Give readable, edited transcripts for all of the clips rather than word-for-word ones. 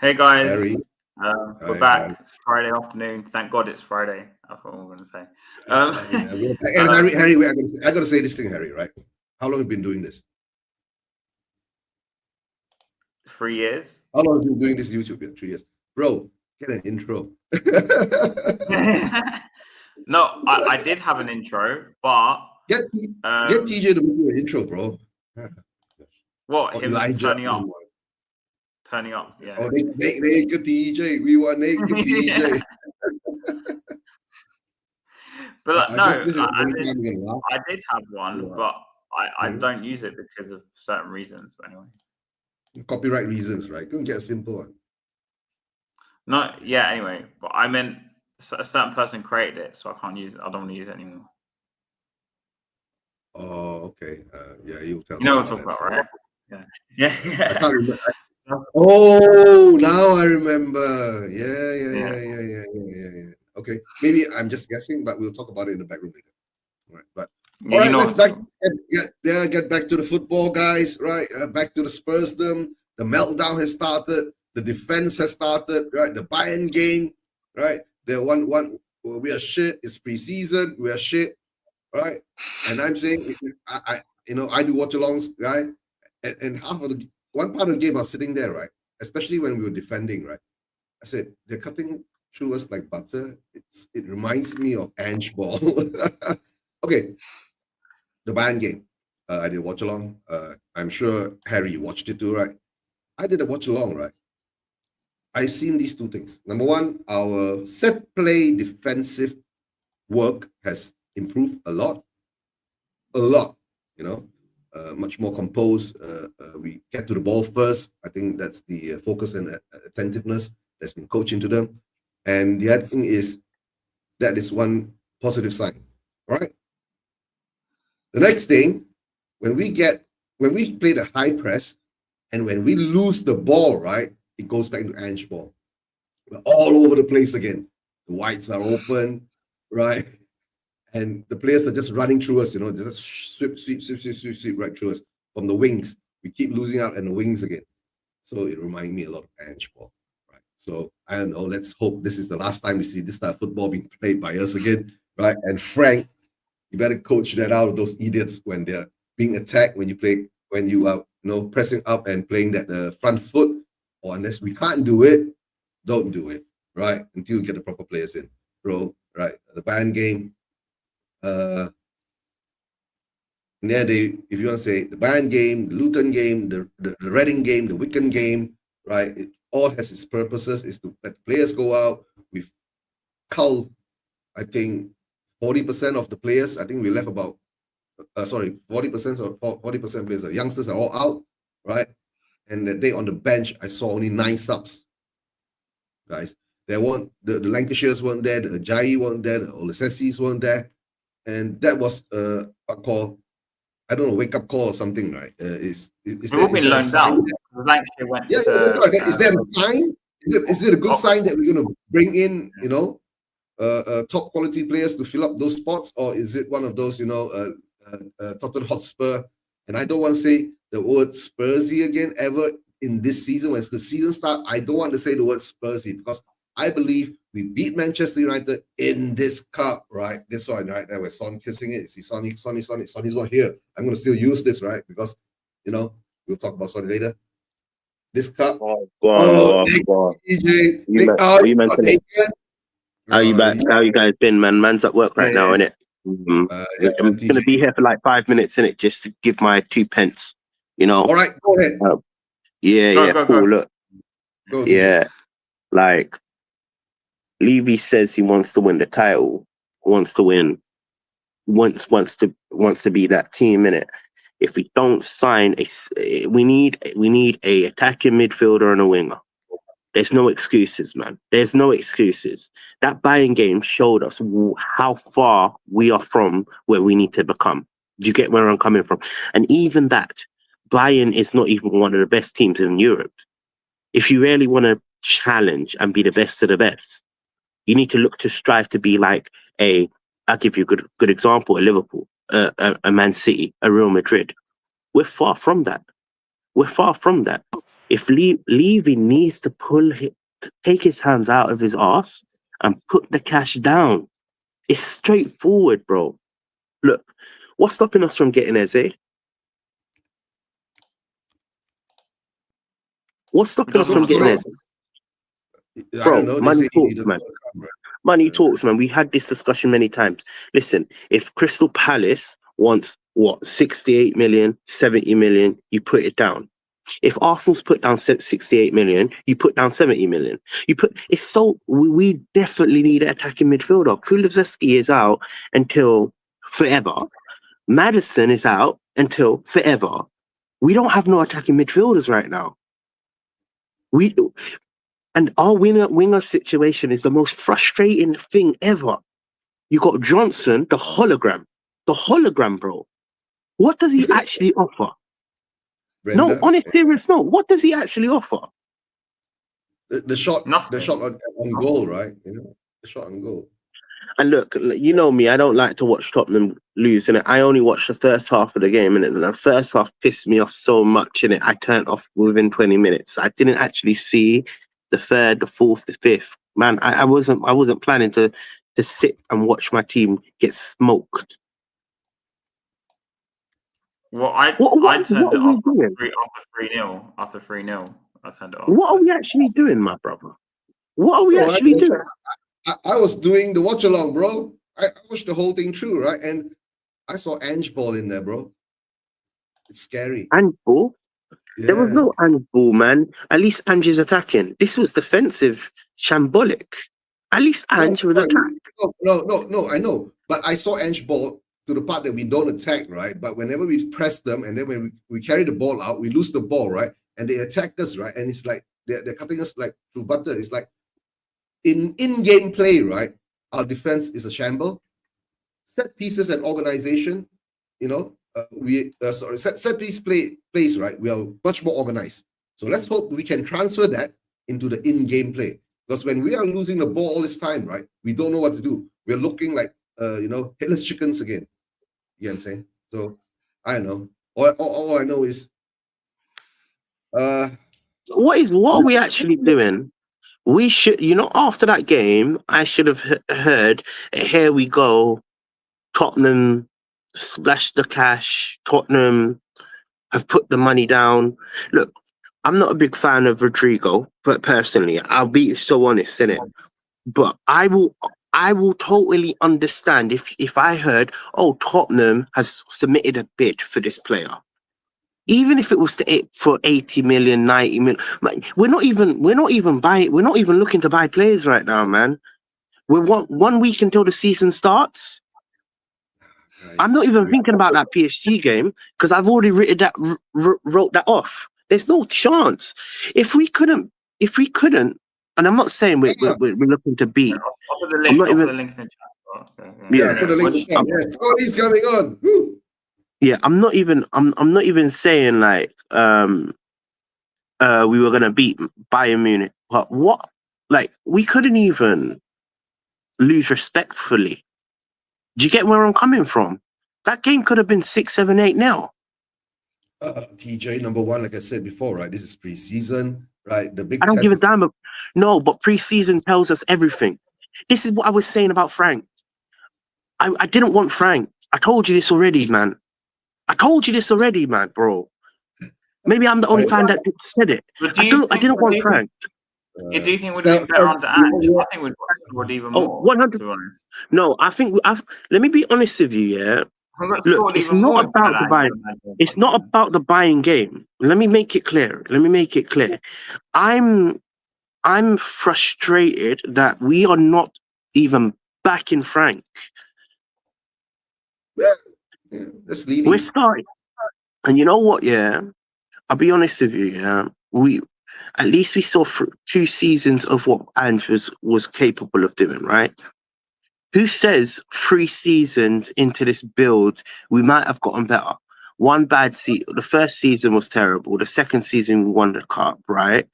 Hey guys, Harry. we're Hi, back. Harry. It's Friday afternoon. Thank God it's Friday. That's what I'm going to say. Yeah, we're back. And Harry, wait, I got to say this thing, Harry, right? How long have you been doing this? 3 years. How long have you been doing this YouTube? Yeah, 3 years. Bro, get an intro. No, I did have an intro, but Get TJ to make you an intro, bro. what, Or him Elijah. turning up, yeah. Oh, naked TJ. We want naked TJ. But no, I guess this is the I only did, time we're gonna laugh. I did have one, but I Mhm. don't use it because of certain reasons. But anyway, Copyright reasons, right? Couldn't get a simple one. no, yeah. Anyway, but I meant a certain person created it, so I can't use it. I don't want to use it anymore. Oh, okay. Yeah, you'll tell You know me what I'm talking about, right? Yeah. I can't remember. Oh, now I remember. Yeah. Okay, maybe I'm just guessing, but we'll talk about it in the back room later. All right, but all right, let's get back to the football, guys. Right, back to the Spursdom. The meltdown has started. The defense has started. Right, the Bayern game. Right, the one. We are shit. It's preseason. We are shit. Right, and I'm saying, I do watch-alongs, guy, and half of the one part of the game I was sitting there, right, especially when we were defending, right. I said they're cutting through us like butter. It reminds me of Ange ball. Okay, the Bayern game. I did watch along. I'm sure Harry watched it too, right? I did a watch along, right? I seen these two things. Number one, our set play defensive work has improved a lot, much more composed. We get to the ball first. I think that's the focus and attentiveness that's been coached into them. And the other thing is that is one positive sign, right? The next thing, when we play the high press and when we lose the ball, right, it goes back to Ange ball. We're all over the place again. The whites are open, right? And the players are just running through us, just sweep right through us from the wings. We keep losing out in the wings again. So it reminds me a lot of Ange ball, right? So I don't know. Let's hope this is the last time we see this type of football being played by us again, right? And Frank, you better coach that out of those idiots when they're being attacked, when you are pressing up and playing that front foot, or unless we can't do it, don't do it, right? Until you get the proper players in, bro. Right? The Bayern game. If you want to say the Bayern game, the Luton game, the Reading game, the Wigan game, right? It all has its purposes. Is to let players go out. We've culled, I think, 40% of the players. I think we left about 40% or 40% players. The youngsters are all out, right? And that day on the bench, I saw only 9 subs. Guys, there weren't the Lancashires weren't there, the Ajayi weren't there, the Olasessis weren't there, and that was a call. I don't know, wake up call or something, right? Is we've all been loaned out. Lancashire went to. Is that a sign? Is it a good sign that we're going to bring in, top quality players to fill up those spots, or is it one of those, Tottenham Hotspur? And I don't want to say the word Spursy again ever in this season. When the season starts, I don't want to say the word Spursy because I believe we beat Manchester United in this cup, right? This one, right there, where Son kissing it. See, Sonny's not here. I'm going to still use this, right? Because, we'll talk about Sonny later. This cup. DJ, How you guys been, man? Man's at work right now, innit? I'm gonna be here for like 5 minutes, innit? Just to give my 2 pence, All right, go ahead. Cool. Look, go, like Levy says he wants to win the title, wants to win, wants to be that team, innit? If we don't sign we need a attacking midfielder and a winger. There's no excuses, man. There's no excuses. That Bayern game showed us how far we are from where we need to become. Do you get where I'm coming from? And even that, Bayern is not even one of the best teams in Europe. If you really want to challenge and be the best of the best, you need to look to strive to be like I'll give you a good example, a Liverpool, a Man City, a Real Madrid. We're far from that. If Levy needs to take his hands out of his arse and put the cash down. It's straightforward, bro. Look, what's stopping us from getting Eze? What's stopping us from getting Eze? I Bro, don't know. They money say he talks, doesn't man. want to come, right? Money talks, man. We had this discussion many times. Listen, if Crystal Palace wants, 68 million, 70 million, you put it down. If Arsenal's put down 68 million, you put down 70 million. We definitely need an attacking midfielder. Kulusevski is out until forever. Maddison is out until forever. We don't have no attacking midfielders right now. And our winger situation is the most frustrating thing ever. You got Johnson, the hologram, bro. What does he actually offer? Brenda, No, on a serious note, what does he actually offer? the shot Nothing. on goal, right? You know, the shot on goal. And look, you know me, I don't like to watch Tottenham lose, and I only watched the first half of the game, and the first half pissed me off so much, and I turned off within 20 minutes. I didn't actually see the third, the fourth, the fifth. Man, I wasn't planning to sit and watch my team get smoked. Well, I turned it off after 3-0. I turned it off. What are we actually doing, my brother? What are we actually doing? I was doing the watch along, bro. I watched the whole thing through, right? And I saw Ange ball in there, bro. It's scary. Ange ball? Yeah. There was no Ange ball, man. At least Ange is attacking. This was defensive, shambolic. At least Ange was attacking. No, I know. But I saw Ange ball to the part that we don't attack, right? But whenever we press them and then when we carry the ball out, we lose the ball, right? And they attack us, right? And it's like they're cutting us like through butter. It's like in-game play, right? Our defense is a shamble. Set pieces and organization, you know, set piece plays, right? We are much more organized. So let's hope we can transfer that into the in-game play. Because when we are losing the ball all this time, right, we don't know what to do. We're looking like headless chickens again. You know what I'm saying? So I don't know. All I know is what are we actually doing? We should, after that game, I should have heard, here we go, Tottenham splashed the cash, Tottenham have put the money down. Look, I'm not a big fan of Rodrigo, but personally, I'll be so honest, innit? But I will totally understand if I heard, Tottenham has submitted a bid for this player. Even if it was for 80 million, 90 million, we're not even looking to buy players right now, man. We're 1 week until the season starts. Nice. I'm not even thinking about that PSG game because I've already wrote that off. There's no chance. If we couldn't, and I'm not saying we're looking to beat. I'll put the link in the chat. Put the link in the chat. What is going on? Woo. Yeah, I'm not even saying like we were gonna beat Bayern Munich, but we couldn't even lose respectfully. Do you get where I'm coming from? That game could have been 6, 7, 8 now. TJ, number one, like I said before, right? This is preseason, right? The big. I don't give a damn. No, but preseason tells us everything. This is what I was saying about Frank. I didn't want Frank. I told you this already, man. Bro. Maybe I'm the only fan that said it. I didn't want Frank. Do you think we'd be better under Ange? I think we'd scored even more. 100. No, I think let me be honest with you, yeah. Look, it's not about the buying. It's not about the buying game. Let me make it clear. I'm frustrated that we are not even backing Frank. Yeah, that's leaving. We're starting. And you know what, yeah? I'll be honest with you, yeah. At least we saw 2 seasons of what Ange was capable of doing, right? Who says 3 seasons into this build we might have gotten better? One bad season. The first season was terrible. The second season we won the cup, right?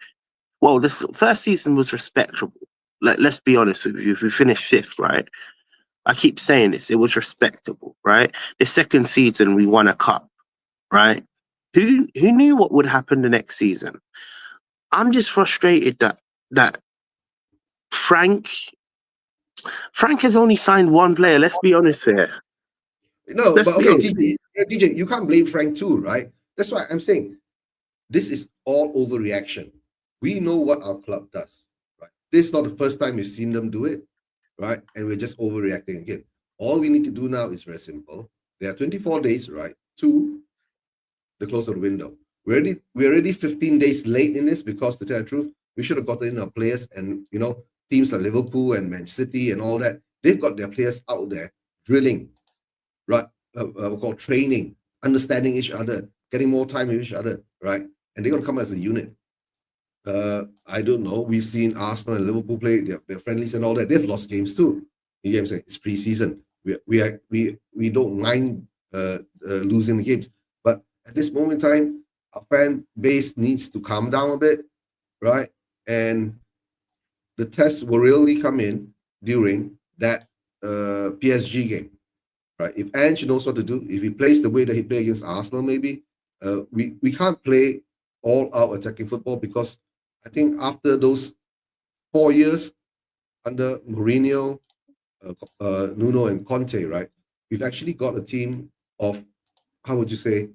Well, the first season was respectable. Let's be honest with you. We finished 5th, right? I keep saying this. It was respectable, right? The second season we won a cup, right? Who knew what would happen the next season? I'm just frustrated that Frank has only signed one player. Let's be honest here. No, Let's but be okay, honest. TJ, you can't blame Frank too, right? That's why I'm saying this is all overreaction. We know what our club does, right? This is not the first time you've seen them do it, right? And we're just overreacting again. All we need to do now is very simple. There are 24 days, right, to the close of the window. We're already 15 days late in this because, to tell the truth, we should have gotten in our players, and teams like Liverpool and Man City and all that, they've got their players out there drilling, right? Called training, understanding each other, getting more time with each other, right? And they're gonna come as a unit. I don't know. We've seen Arsenal and Liverpool play their friendlies and all that. They've lost games too. You get what I'm saying? It's preseason. We don't mind losing the games, but at this moment in time, our fan base needs to calm down a bit, right? And the tests will really come in during that PSG game, right? If Ange knows what to do, if he plays the way that he played against Arsenal, maybe we can't play all-out attacking football, because I think after those 4 years under Mourinho, Nuno, and Conte, right, we've actually got a team of, how would you say,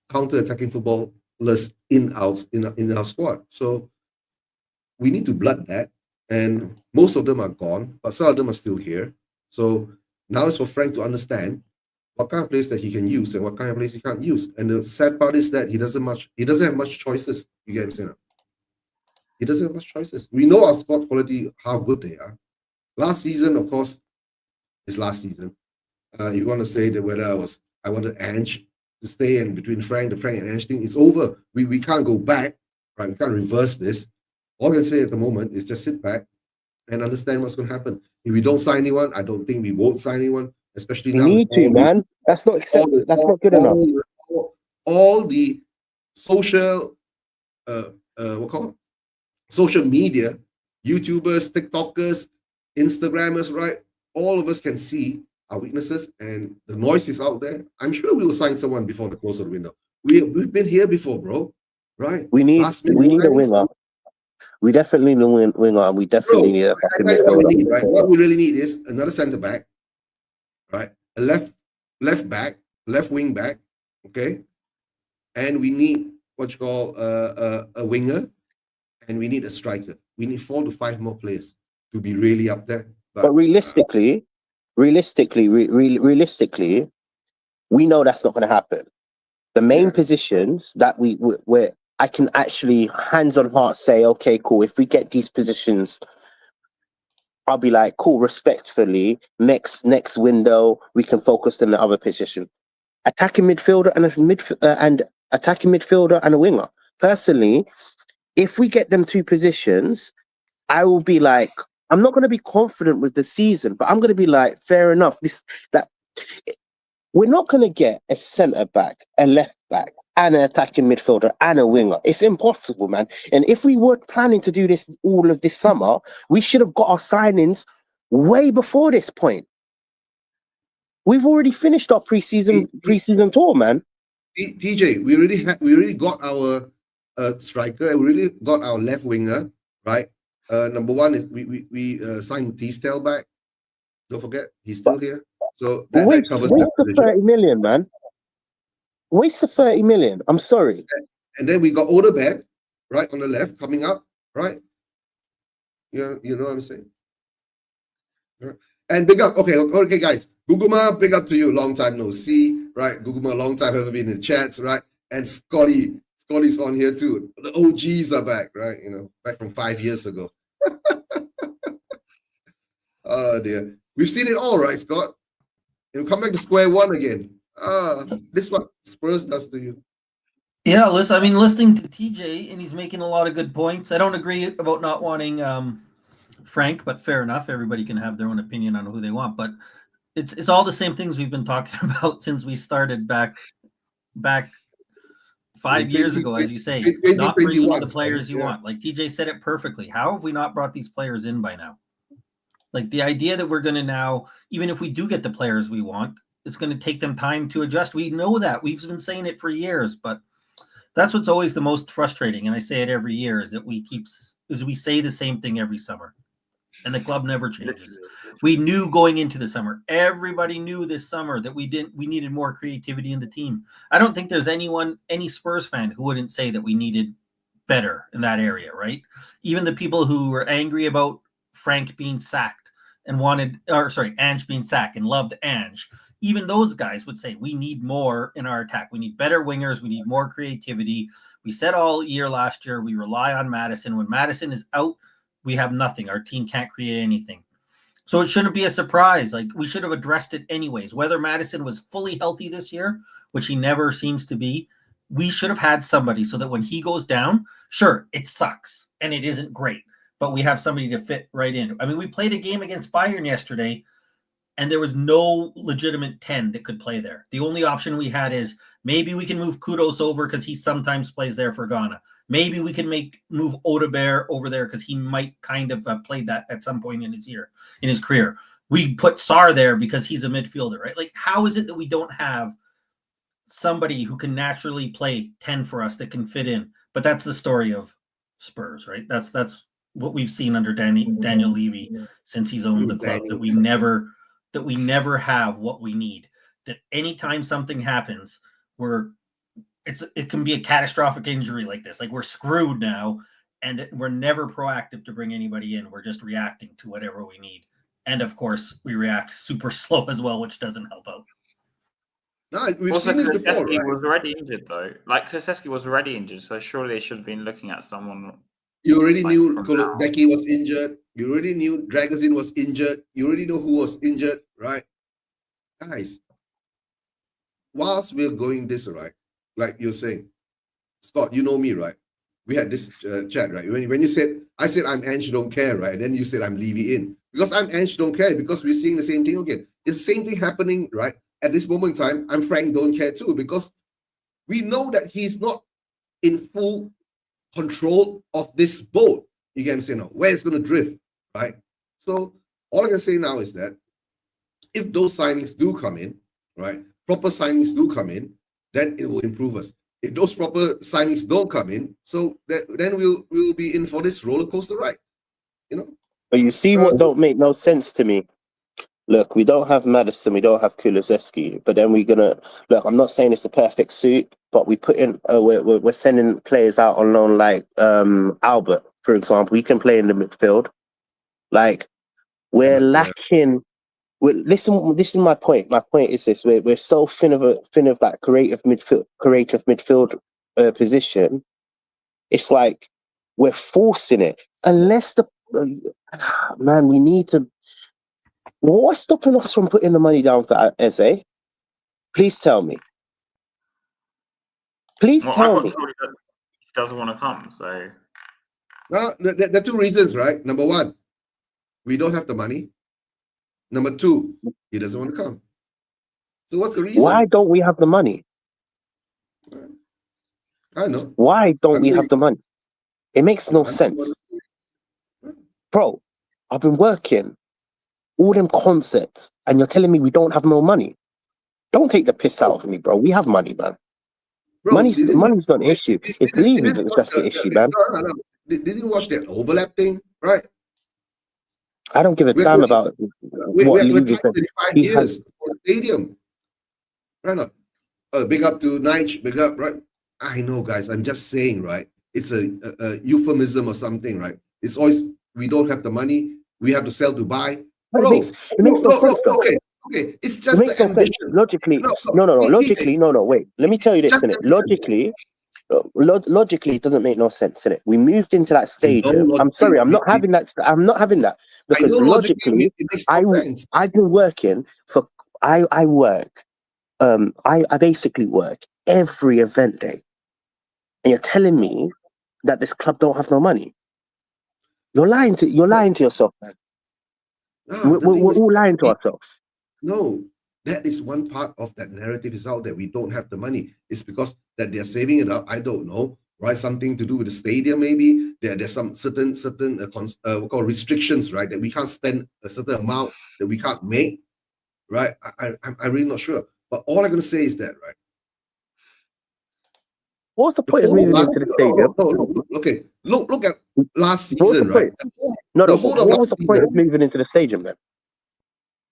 counter-attacking footballers in our squad. So we need to blood that, and most of them are gone, but some of them are still here. So now it's for Frank to understand what kind of players that he can use and what kind of players he can't use. And the sad part is that he doesn't have much choices. You get what I'm saying? He doesn't have much choices. We know our squad quality, how good they are. Last season, of course, is last season. You want to say that whether I wanted Ange to stay, and between the Frank and Ange thing, it's over. We can't go back, right? We can't reverse this. All I can say at the moment is just sit back and understand what's going to happen. If we don't sign anyone, I don't think we won't sign anyone, especially You now. need to, man. That's not acceptable. That's not good enough. All the social, social media, YouTubers, TikTokers, Instagrammers, right? All of us can see our weaknesses, and the noise is out there. I'm sure we will sign someone before the close of the window. We've been here before, bro. Right? We need a winger. We definitely need a winger, and we definitely need a what we need, right? What we really need is another centre back, right? A left back, left wing back, okay? And we need what you call a winger, and we need a striker. We need 4 to 5 more players to be really up there. But realistically, we know that's not going to happen. The main positions that where I can actually hands on heart say, okay, cool. If we get these positions, I'll be like, cool, respectfully, next window we can focus on the other position. Attacking midfielder and attacking midfielder and a winger. Personally, if we get them 2 positions, I will be like, I'm not going to be confident with the season, but I'm going to be like, fair enough. We're not going to get a centre back, a left back, and an attacking midfielder and a winger. It's impossible, man. And if we were planning to do this all of this summer, we should have got our signings way before this point. We've already finished our preseason tour, man. TJ, we already got our striker, and we really got our left winger, right? Number one is we signed Tistel back. Don't forget, he's still here. So that covers waste the 30 million, man. Waste the 30 million. I'm sorry. And then we got Odeberg, right, on the left, coming up, right? You know what I'm saying? Right. And big up, okay, guys. Guguma, big up to you. Long time no see, right? Guguma, long time haven't been in chats, right? And Scotty's on here too. The OGs are back, right? Back from 5 years ago. Oh dear. We've seen it all, right, Scott? It'll come back to square one again. This is what Spurs does to you. Yeah, listening to TJ, and he's making a lot of good points. I don't agree about not wanting Frank, but fair enough. Everybody can have their own opinion on who they want, but it's all the same things we've been talking about since we started back 5 years ago, as you say. Not bringing in the players you want. Like TJ said it perfectly. How have we not brought these players in by now? Like the idea that we're going to now, even if we do get the players we want, it's going to take them time to adjust. We know that. We've been saying it for years, but That's what's always the most frustrating, and I say it every year, is that we say the same thing every summer, and the club never changes. We knew going into the summer, everybody knew this summer that we needed more creativity in the team. I don't think there's any Spurs fan who wouldn't say that we needed better in that area, right? Even the people who were angry about Frank being sacked and Ange being sacked and loved Ange, even those guys would say we need more in our attack. We need better wingers. We need more creativity. We said all year last year we rely on Madison. When Madison is out, we have nothing. Our team can't create anything. So it shouldn't be a surprise. Like, we should have addressed it anyways. Whether Madison was fully healthy this year, which he never seems to be, we should have had somebody so that when he goes down, sure, it sucks and it isn't great, but we have somebody to fit right in. I mean, we played a game against Bayern yesterday, and there was no legitimate 10 that could play there. The only option we had is maybe we can move Kudos over because he sometimes plays there for Ghana. Maybe we can move Odebear over there because he might kind of played that at some point in his career. We put Sarr there because he's a midfielder, right? Like, how is it that we don't have somebody who can naturally play 10 for us that can fit in? But that's the story of Spurs, right? That's what we've seen under Daniel Levy since he's owned the club, that we never have what we need. That anytime something happens, it can be a catastrophic injury like this. Like, we're screwed now, and we're never proactive to bring anybody in. We're just reacting to whatever we need. And of course, we react super slow as well, which doesn't help out. No, we've Also, seen this before, Kulusevski right? was already injured, though. Like, Kulusevski was already injured, so surely they should have been looking at someone. You already Like, knew from Becky was injured. You already knew Dragozin was injured. You already know who was injured, right? Guys, whilst we're going this, right, like you're saying, Scott, you know me, right? We had this chat, right? When you said, I said I'm Ange, don't care, right? And then you said I'm Levy in. Because I'm Ange, don't care, because we're seeing the same thing again. It's the same thing happening, right? At this moment in time, I'm Frank, don't care too, because we know that he's not in full control of this boat. You get what I'm saying now? Where it's going to drift, right? So all I can say now is that if those signings do come in, right, proper signings do come in, then it will improve us. If those proper signings don't come in, so then we'll be in for this roller coaster ride, you know. But you see what don't make no sense to me. Look, we don't have Madison, we don't have Kulusevski, but then we're gonna look. I'm not saying it's a perfect suit, but we put in. We're sending players out on loan, like Albert, for example. He can play in the midfield. Like, we're lacking. Listen, this is my point. My point is this: we're so thin of that creative midfield position. It's like we're forcing it. Unless man, we need to. What's stopping us from putting the money down for Eze? Please tell me. Please tell me. He doesn't want to come, so. Now, there are two reasons, right? Number one, we don't have the money. Number two, he doesn't want to come. So what's the reason? Why don't we have the money? I know. Why don't we have the money? It makes no sense. Bro, I've been working all them concepts, and you're telling me we don't have no money. Don't take the piss out of me, bro. We have money, man. Bro, money's not an issue. It's Levy that's the issue, man. No. Didn't watch that overlap thing, right? I don't give a damn about what Levy said. 25 years for the stadium. Right now. Big up to Nige, big up, right? I know, guys. I'm just saying, right? It's a euphemism or something, right? It's always, we don't have the money. We have to sell to buy. Bro, it makes no sense, though. Okay. It's just the ambition. Logically, no. Wait, let me tell you this, innit? Logically, it doesn't make no sense, innit? We moved into that stadium. I'm sorry, I'm not having that because logically, I've been working for. I basically work every event day, and you're telling me that this club don't have no money. You're lying to yourself, man. No, we're all lying to ourselves. No, that is one part of that narrative is out that we don't have the money. It's because that they're saving it up. I don't know, right? Something to do with the stadium, maybe. There's some certain we call restrictions, right? That we can't spend a certain amount that we can't make, right? I'm really not sure. But all I'm gonna say is that, right? What's the point of moving into the stadium? Okay, look at last What's the season, right? point? No, The no. whole What of was the last point of season, moving into the stadium then?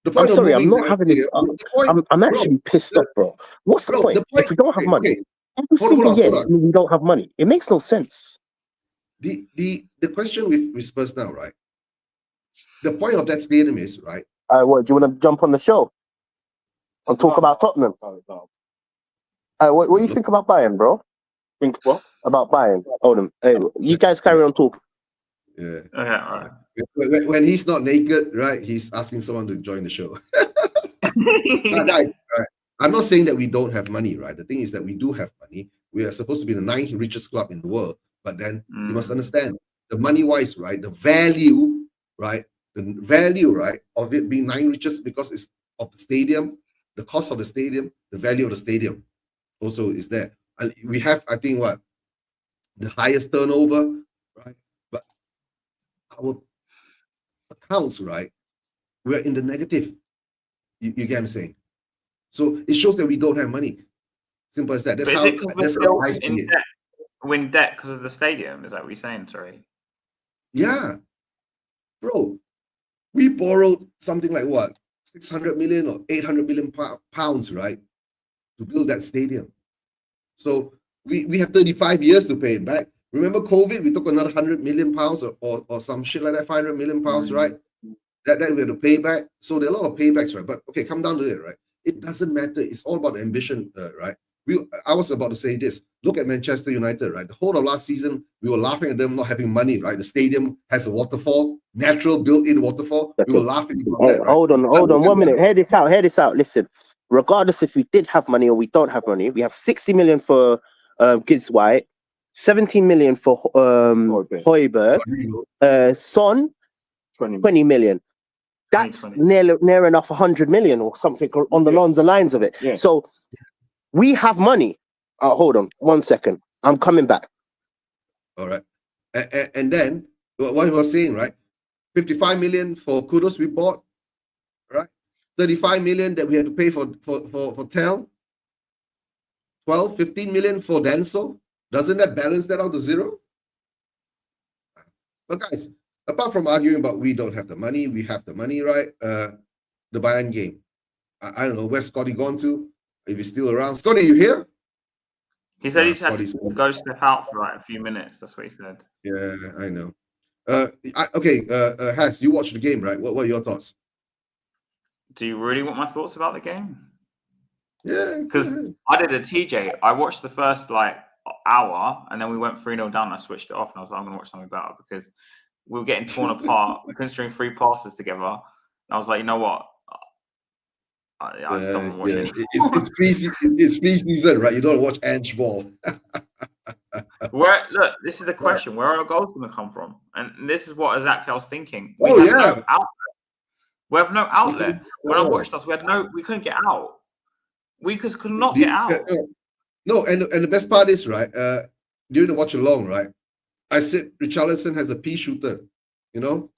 the I'm point of sorry, I'm moving not to the having. stadium, the point, I'm bro, actually pissed off, bro. What's the bro, point? the point. If we don't have money, Okay, every hold single on, year hold it's on. we don't have money. It makes no sense. The question with Spurs now, right? The point of that stadium is, right? What do you want to jump on the show and talk about Tottenham? What do you think about Bayern, bro? Think what about Bayern? Hold on. Hey, you guys carry on talking. Yeah. Okay, all right. When he's not naked, right? He's asking someone to join the show. Guys, right? I'm not saying that we don't have money, right? The thing is that we do have money. We are supposed to be the 9th richest club in the world, but then you must understand the money-wise, right? The value, right? The value, right, of it being 9th richest because it's of the stadium, the cost of the stadium, the value of the stadium also is there. And we have, I think, what the highest turnover, right? But our accounts, right? We're in the negative. You get what I'm saying? So it shows that we don't have money. Simple as that. That's But is how it because we're that's how still I see in it. debt? We're in debt because of the stadium. Is that what you're saying? Sorry. Yeah, bro. We borrowed something like what 600 million or 800 million pounds, right, to build that stadium. So we have 35 years to pay it back. Remember COVID? We took another 100 million pounds or some shit like that, 500 million pounds, right? That we have to pay back. So there are a lot of paybacks, right? But okay, come down to it, right? It doesn't matter. It's all about ambition, right? I was about to say this. Look at Manchester United, right? The whole of last season, we were laughing at them not having money, right? The stadium has a waterfall, natural built-in waterfall. We were laughing about that, right? Hold on 1 minute. Hear this out. Listen, regardless if we did have money or we don't have money, we have 60 million for Gibbs White, 17 million for Højbjerg, Son, 20 million. That's near enough 100 million or something on the lines of it. Yeah. So we have money. Hold on 1 second. I'm coming back. All right. And then what he was saying, right? 55 million for Kudos we bought, right? 35 million that we had to pay for Tel. 12, 15 million for Denso. Doesn't that balance that out to zero? But guys, apart from arguing about we don't have the money, we have the money, right? The Bayern game. I don't know, where's Scotty gone to? If he's still around. Scotty, you here? He said he's had to go step out for like a few minutes. That's what he said. Yeah, I know. Has, you watched the game, right? What are your thoughts? Do you really want my thoughts about the game? Yeah. Because I did a TJ. I watched the first like hour and then we went 3-0 down. I switched it off and I was like, I'm going to watch something better because we were getting torn apart. We couldn't string 3 passes together. And I was like, you know what? I just don't watch it. It's preseason, right? You don't watch Ange ball. Look, this is the question. Where are our goals going to come from? And this is what exactly I was thinking. We have no outlet. We have no outlet. When I watched us, we couldn't get out. We just could not get out. No, and the best part is, right, during the watch along, right, I said Richarlison has a pea shooter, you know?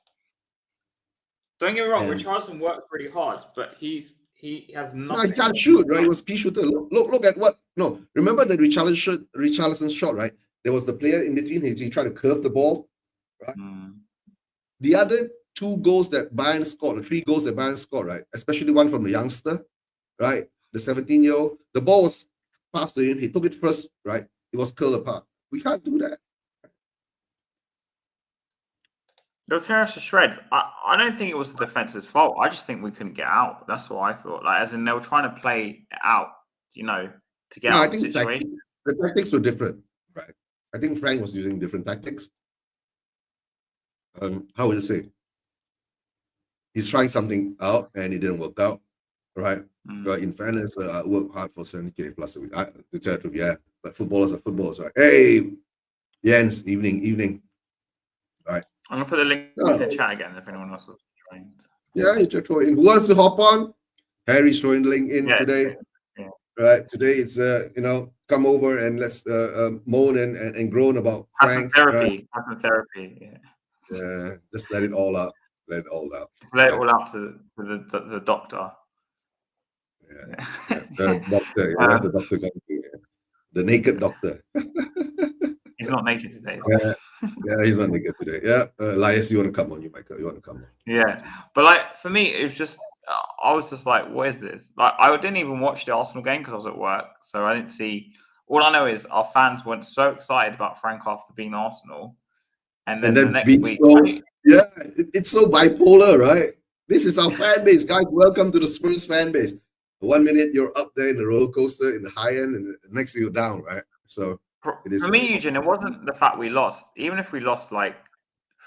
Don't get me wrong, Richarlison works pretty hard, but he has nothing. No, he can't shoot, right? It was pea shooter. Look at what. No, remember the Richarlison shot, right? There was the player in between. He tried to curve the ball, right? The other 2 goals that Bayern scored, the 3 goals that Bayern scored, right? Especially one from the youngster, right? The 17-year-old. The ball was passed to him. He took it first, right? It was curled apart. We can't do that. They'll tear us to shreds. I don't think it was the defense's fault. I just think we couldn't get out. That's what I thought. Like, as in they were trying to play out, to get out of the situation. The tactics were different, right? I think Frank was using different tactics. How would I say? He's trying something out and it didn't work out, right? But in fairness, I work hard for 70K plus a week. To tell the truth, yeah. But footballers are footballers, right? Hey, Jens, evening. Right. I'm gonna put the link in the chat again if anyone else was joined. Yeah, you just throw it in. Who wants to hop on? Harry's throwing the link in today. Yeah. Right. Today it's come over and let's moan and groan about Frank. Have some therapy. Yeah. Just let it all out. Let it all out. Let it all out to the doctor. Yeah. The doctor. Where's the doctor going to? the naked doctor. He's not naked today. Yeah, he's not naked today. Yeah, Elias, you want to come on? Michael, you want to come on? Yeah, but like for me, it was just I was just like, what is this? Like I didn't even watch the Arsenal game because I was at work, so I didn't see. All I know is our fans went so excited about Frank after being Arsenal, and then the next week, it's so bipolar, right? This is our fan base, guys. Welcome to the Spurs fan base. 1 minute you're up there in the roller coaster in the high end, and the next thing you're down, right? So for me, Eugene, it wasn't the fact we lost. Even if we lost like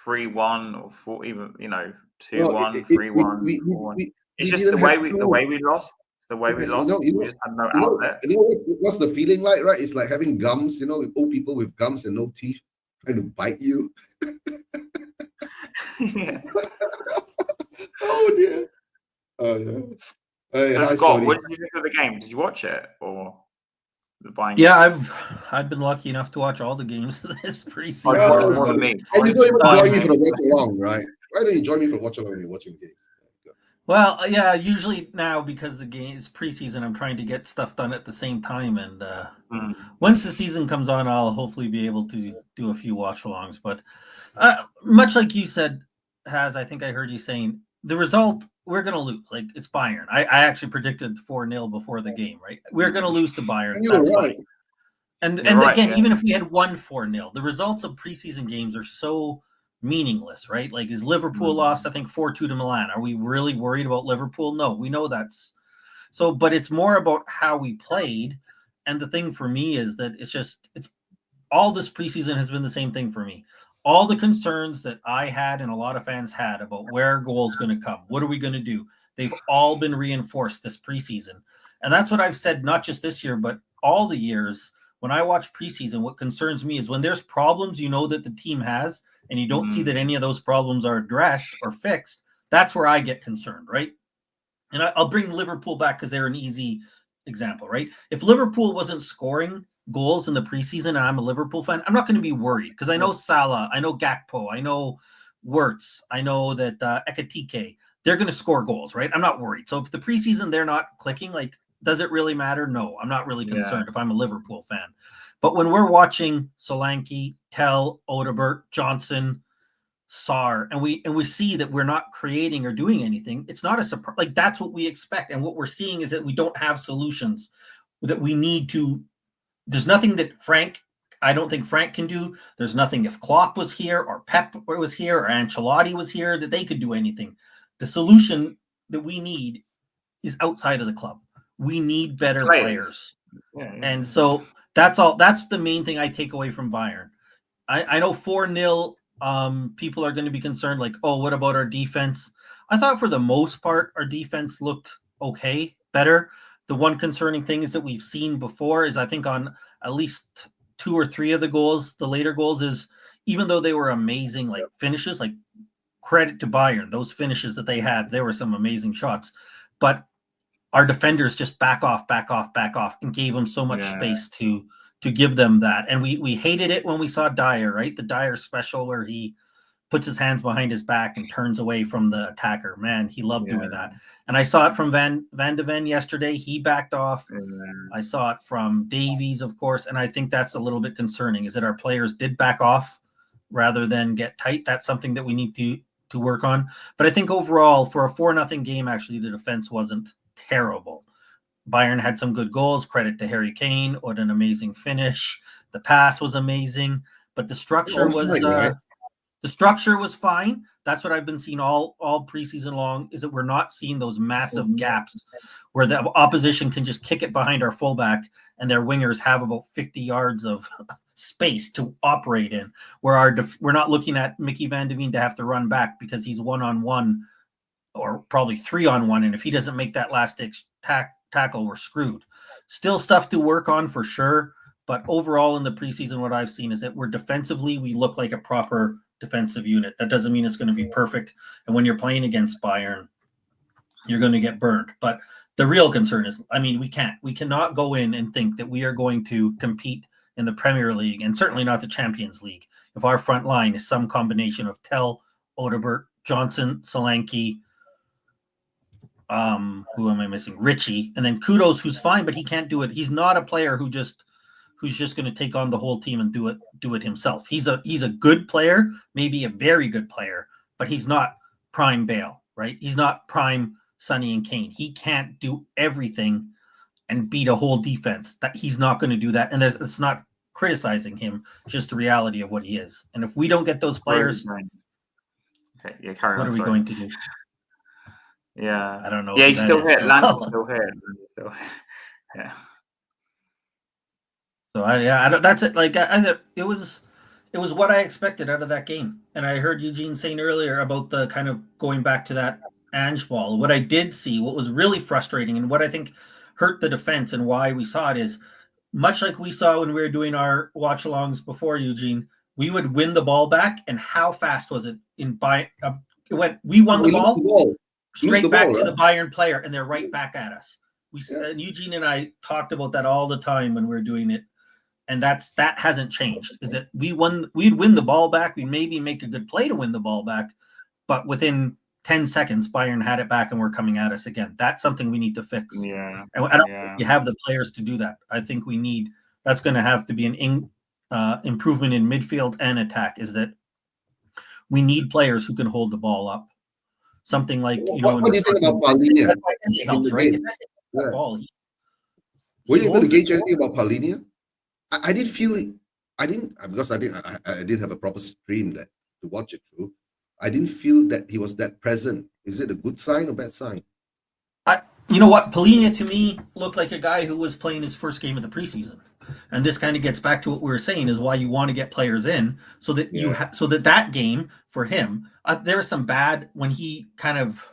3-1 or 4, even 2-1, 3-1, 4-1. It's just the way we lost. The way we lost. We just had no outlet. What's the feeling like, right? It's like having gums, old people with gums and no teeth trying to bite you. Yeah. Oh dear. Oh yeah. So Scott, what did you think of the game? Did you watch it or the Bayern? Yeah, I've been lucky enough to watch all the games this preseason. More than me. And you don't even join me for the watch along, right? Why don't you join me for the watch along when you're watching games? Well, yeah, usually now because the game is preseason, I'm trying to get stuff done at the same time. And once the season comes on, I'll hopefully be able to do a few watch-alongs. But much like you said, Haz, I think I heard you saying, the result, we're going to lose. Like, it's Bayern. I actually predicted 4-0 before the game, right? We're going to lose to Bayern. And that's right. Fine. And right, again, yeah. even if we had won 4-0, the results of preseason games are so meaningless, right? Like, is Liverpool lost, I think, 4-2 to Milan? Are we really worried about Liverpool? No, we know that's so, but it's more about how we played. And the thing for me is that it's all this preseason has been the same thing for me. All the concerns that I had and a lot of fans had about where are goals going to come, what are we going to do? They've all been reinforced this preseason. And that's what I've said, not just this year, but all the years. When I watch preseason, what concerns me is when there's problems that the team has, and you don't see that any of those problems are addressed or fixed, that's where I get concerned, right? And I'll bring Liverpool back because they're an easy example, right? If Liverpool wasn't scoring goals in the preseason and I'm a Liverpool fan, I'm not going to be worried because I know Salah, I know Gakpo, I know Wirtz, I know that Ekitike, they're going to score goals, right? I'm not worried. So if the preseason they're not clicking, like, does it really matter? No, I'm not really concerned if I'm a Liverpool fan. But when we're watching Solanke, Tell, Odebert, Johnson, Sarr, and we see that we're not creating or doing anything, it's not a surprise. Like, that's what we expect. And what we're seeing is that we don't have solutions, that we need to. There's nothing that I don't think Frank can do. There's nothing if Klopp was here or Pep was here or Ancelotti was here that they could do anything. The solution that we need is outside of the club. We need better players. Yeah. And so that's all. That's the main thing I take away from Bayern. I know 4-0, people are going to be concerned, like, oh, what about our defense? I thought for the most part, our defense looked okay, better. The one concerning thing is that we've seen before is I think on at least 2 or 3 of the goals, the later goals, is even though they were amazing, like finishes, like credit to Bayern, those finishes that they had, there were some amazing shots. But our defenders just back off, and gave them so much space to give them that. And we hated it when we saw Dyer, right? The Dyer special where he puts his hands behind his back and turns away from the attacker. Man, he loved doing that. And I saw it from Van de Ven yesterday. He backed off. I saw it from Davies, of course. And I think that's a little bit concerning, is that our players did back off rather than get tight. That's something that we need to work on. But I think overall, for a 4-0 game, actually, the defense wasn't terrible. Bayern had some good goals. Credit to Harry Kane. What an amazing finish. The pass was amazing. But the structure was fine. That's what I've been seeing all preseason long, is that we're not seeing those massive gaps where the opposition can just kick it behind our fullback and their wingers have about 50 yards of space to operate in, where we're not looking at Mickey Van de Ven to have to run back because he's 1-on-1 or probably 3-on-1. And if he doesn't make that last tackle, we're screwed. Still stuff to work on for sure. But overall in the preseason, what I've seen is that we're defensively, we look like a proper defensive unit. That doesn't mean it's going to be perfect. And when you're playing against Bayern, you're going to get burned. But the real concern is, I mean, we cannot go in and think that we are going to compete in the Premier League, and certainly not the Champions League, if our front line is some combination of Tell, Odebert, Johnson, Solanke, who am I missing? Richie, and then Kudos, who's fine, but he can't do it. He's not a player who who's just going to take on the whole team and do it himself. He's a good player, maybe a very good player, but he's not prime Bale, right? He's not prime Sonny and Kane. He can't do everything and beat a whole defense. That he's not going to do that. And it's not criticizing him, just the reality of what he is. And if we don't get those players, okay, yeah, carry what on, are we sorry. going to do? Yeah, I don't know. Yeah, who he's that still is, here. so- Lanson's still here. Still, yeah. So I don't, that's it. Like it was what I expected out of that game. And I heard Eugene saying earlier about the kind of going back to that Ange ball. What I did see, what was really frustrating, and what I think hurt the defense, and why we saw it is much like we saw when we were doing our watch alongs before, Eugene. We would win the ball back, and how fast was it in by? It went. We won the ball. Straight back to the Bayern player, and they're right back at us. Eugene and I talked about that all the time when we were doing it, and that hasn't changed. Is that we'd win the ball back, we'd maybe make a good play to win the ball back, but within 10 seconds, Bayern had it back and were coming at us again. That's something we need to fix. Yeah, and I don't think you have the players to do that. I think that's going to have to be an improvement in midfield and attack. Is that we need players who can hold the ball up. Something like, what do you think about Paulinho? It helps, right? Were you able to gauge anything about Paulinho? I didn't feel it. I didn't, because I didn't have a proper stream to watch it through. I didn't feel that he was that present. Is it a good sign or bad sign? You know what? Paulinho to me looked like a guy who was playing his first game of the preseason. And this kind of gets back to what we were saying, is why you want to get players in so that that game for him, there was some bad when he kind of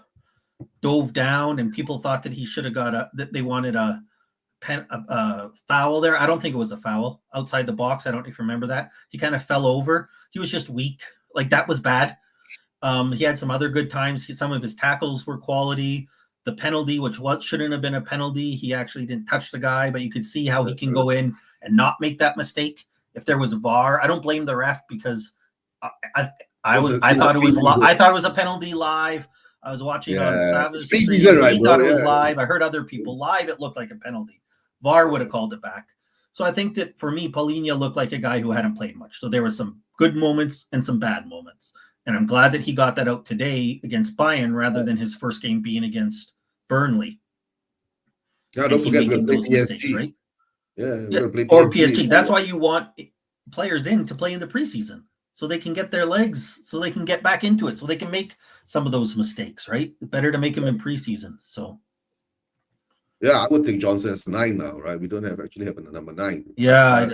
dove down and people thought that he should have got that they wanted a foul there. I don't think it was a foul outside the box. I don't know if you remember that. He kind of fell over. He was just weak. Like, that was bad. He had some other good times. Some of his tackles were quality. The penalty, which shouldn't have been a penalty, he actually didn't touch the guy, but you could see how he can go in and not make that mistake. If there was VAR, I don't blame the ref, because I thought it was a penalty live. I was watching on Sav's Preseason, right, he thought it was live. I heard other people live. It looked like a penalty. VAR would have called it back. So I think that for me, Paulinho looked like a guy who hadn't played much. So there were some good moments and some bad moments. And I'm glad that he got that out today against Bayern rather than his first game being against Burnley. Yeah, don't forget making those PSG. mistakes, right? Yeah, or PSG. That's why you want players in to play in the preseason, so they can get their legs, so they can get back into it, so they can make some of those mistakes, right? Better to make them in preseason. So yeah, I would think Johnson as 9 now, right? We don't actually have a number 9. Yeah,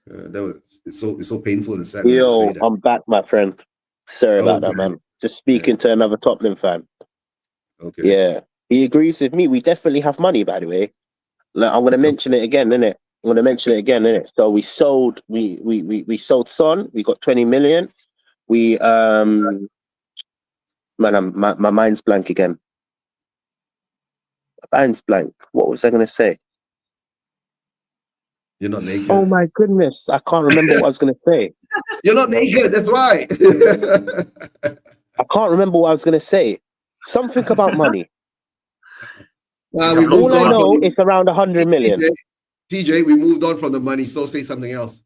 it's so painful and sad. Yo, I'm back, my friend. Sorry about that, man. Just speaking to another Tottenham fan. Okay. Yeah, he agrees with me. We definitely have money, by the way. Like, I'm going to mention it again, innit? So we sold Son. We got 20 million. We man, my mind's blank again. My mind's blank. What was I going to say? You're not naked. Oh my goodness, I can't remember what I was going to say. You're not naked. That's right. I can't remember what I was going to say. Something about money. All I know is around 100 million. TJ, we moved on from the money, so say something else.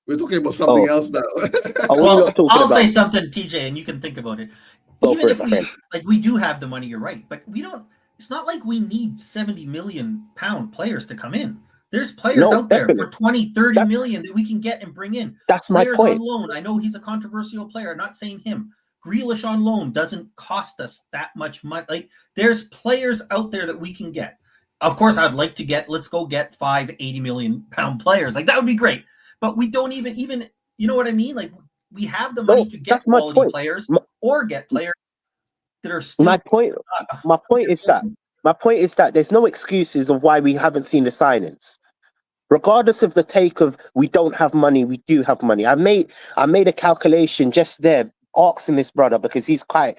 We're talking about something else now. Well, I'll say something, TJ, and you can think about it. Even if we do have the money, you're right, but we don't. It's not like we need 70 million pound players to come in. There's players out there for 20, 30 million that we can get and bring in. That's my point. On loan. I know he's a controversial player. I'm not saying him. Grealish on loan doesn't cost us that much money. Like, there's players out there that we can get. Of course, I'd like to let's go get 5 80 million pound players. Like, that would be great. But we don't even, you know what I mean? Like, we have the money to get quality players or get players that are still. My point is that there's no excuses of why we haven't seen the signings. Regardless of the take of we don't have money, we do have money. I made a calculation just there, asking this brother, because he's quite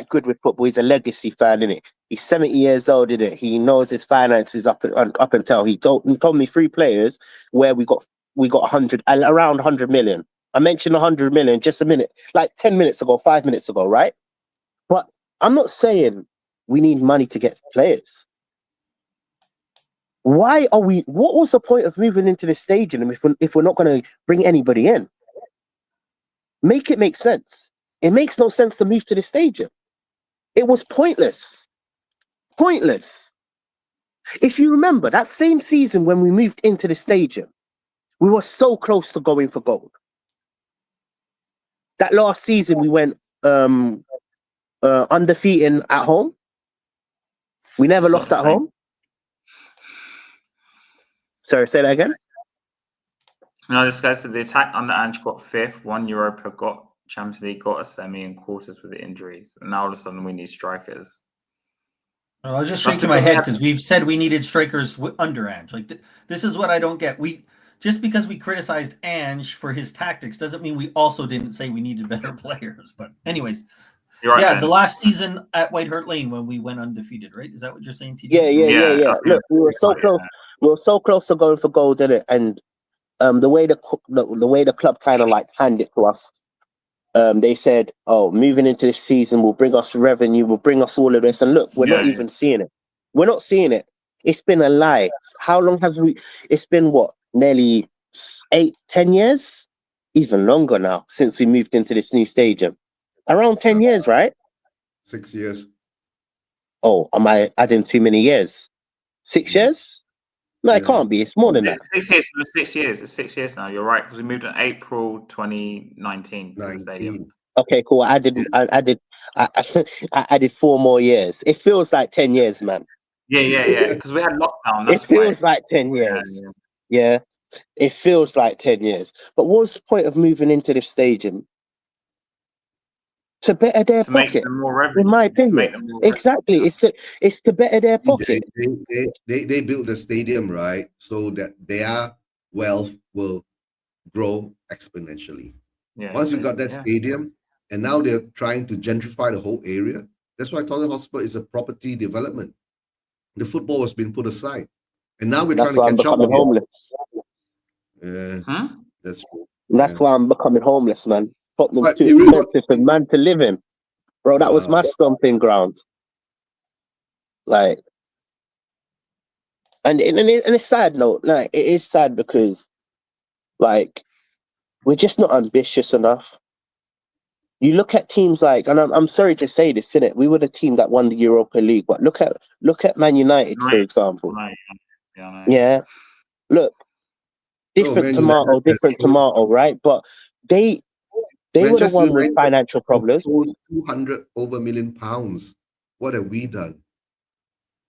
good with football. He's a legacy fan, innit? He's 70 years old, innit? He knows his finances up until he told me 3 players where we got around 100 million. I mentioned 100 million just a minute, like 10 minutes ago, 5 minutes ago, right? But I'm not saying we need money to get players. Why are we? What was the point of moving into the stadium if we're not going to bring anybody in? Make it make sense. It makes no sense to move to the stadium. It was pointless. Pointless. If you remember that same season when we moved into the stadium, we were so close to going for gold. That last season we went undefeated at home. We never It's not lost the at same. home. Sorry, say that again. No, this guy said the attack under Ange got 5th, won Europa, got Champions League, got a semi and quarters with the injuries. And now all of a sudden we need strikers. I was just That's shaking my because we head had- because we've said we needed strikers under Ange. Like this is what I don't get. We just because we criticized Ange for his tactics doesn't mean we also didn't say we needed better players. But anyways, You're right, yeah, Ben. the last season at White Hart Lane when we went undefeated, right? Is that what you're saying, TJ? Yeah. I think Look, we were so right, close. We were so close to going for gold, didn't it? And the way the club kind of like handed it to us, they said, "Oh, moving into this season will bring us revenue, will bring us all of this." And look, we're not even seeing it. We're not seeing it. It's been a lie. How long have we? It's been what? Nearly 8-10 years, even longer now since we moved into this new stadium. Around 10 years, right? 6 years. Oh, am I adding too many years? 6 years? No, it Yeah. can't be. It's more than that. 6 years. 6 years. It's 6 years now. You're right because we moved in April 2019 to the stadium. 19. Okay, cool. I added 4 more years. It feels like 10 years, man. Yeah. Because we had lockdown. It feels like 10 years. Yeah. It feels like 10 years. But what's the point of moving into this stadium? To better their To make pocket, them more revenue. in my To make opinion. them more Exactly. It's to better their pocket. They built the stadium, right, so that their wealth will grow exponentially. Yeah, Once you got that basically, stadium, and now they're trying to gentrify the whole area. That's why Tottenham Hotspur is a property development. The football has been put aside, and now we're That's trying why to I'm catch up. becoming homeless. Yeah, that's true. That's why I'm becoming homeless, man. Tottenham's But too you really expensive for man to live in. Bro, that was my stomping ground. Like, and it's sad, no, like it is sad because, like, we're just not ambitious enough. You look at teams like, and I'm sorry to say this, innit? We were the team that won the Europa League, but look at Man United, for example. Yeah, look, different tomato, right? But they were the one with financial problems. 200 over million pounds. What have we done?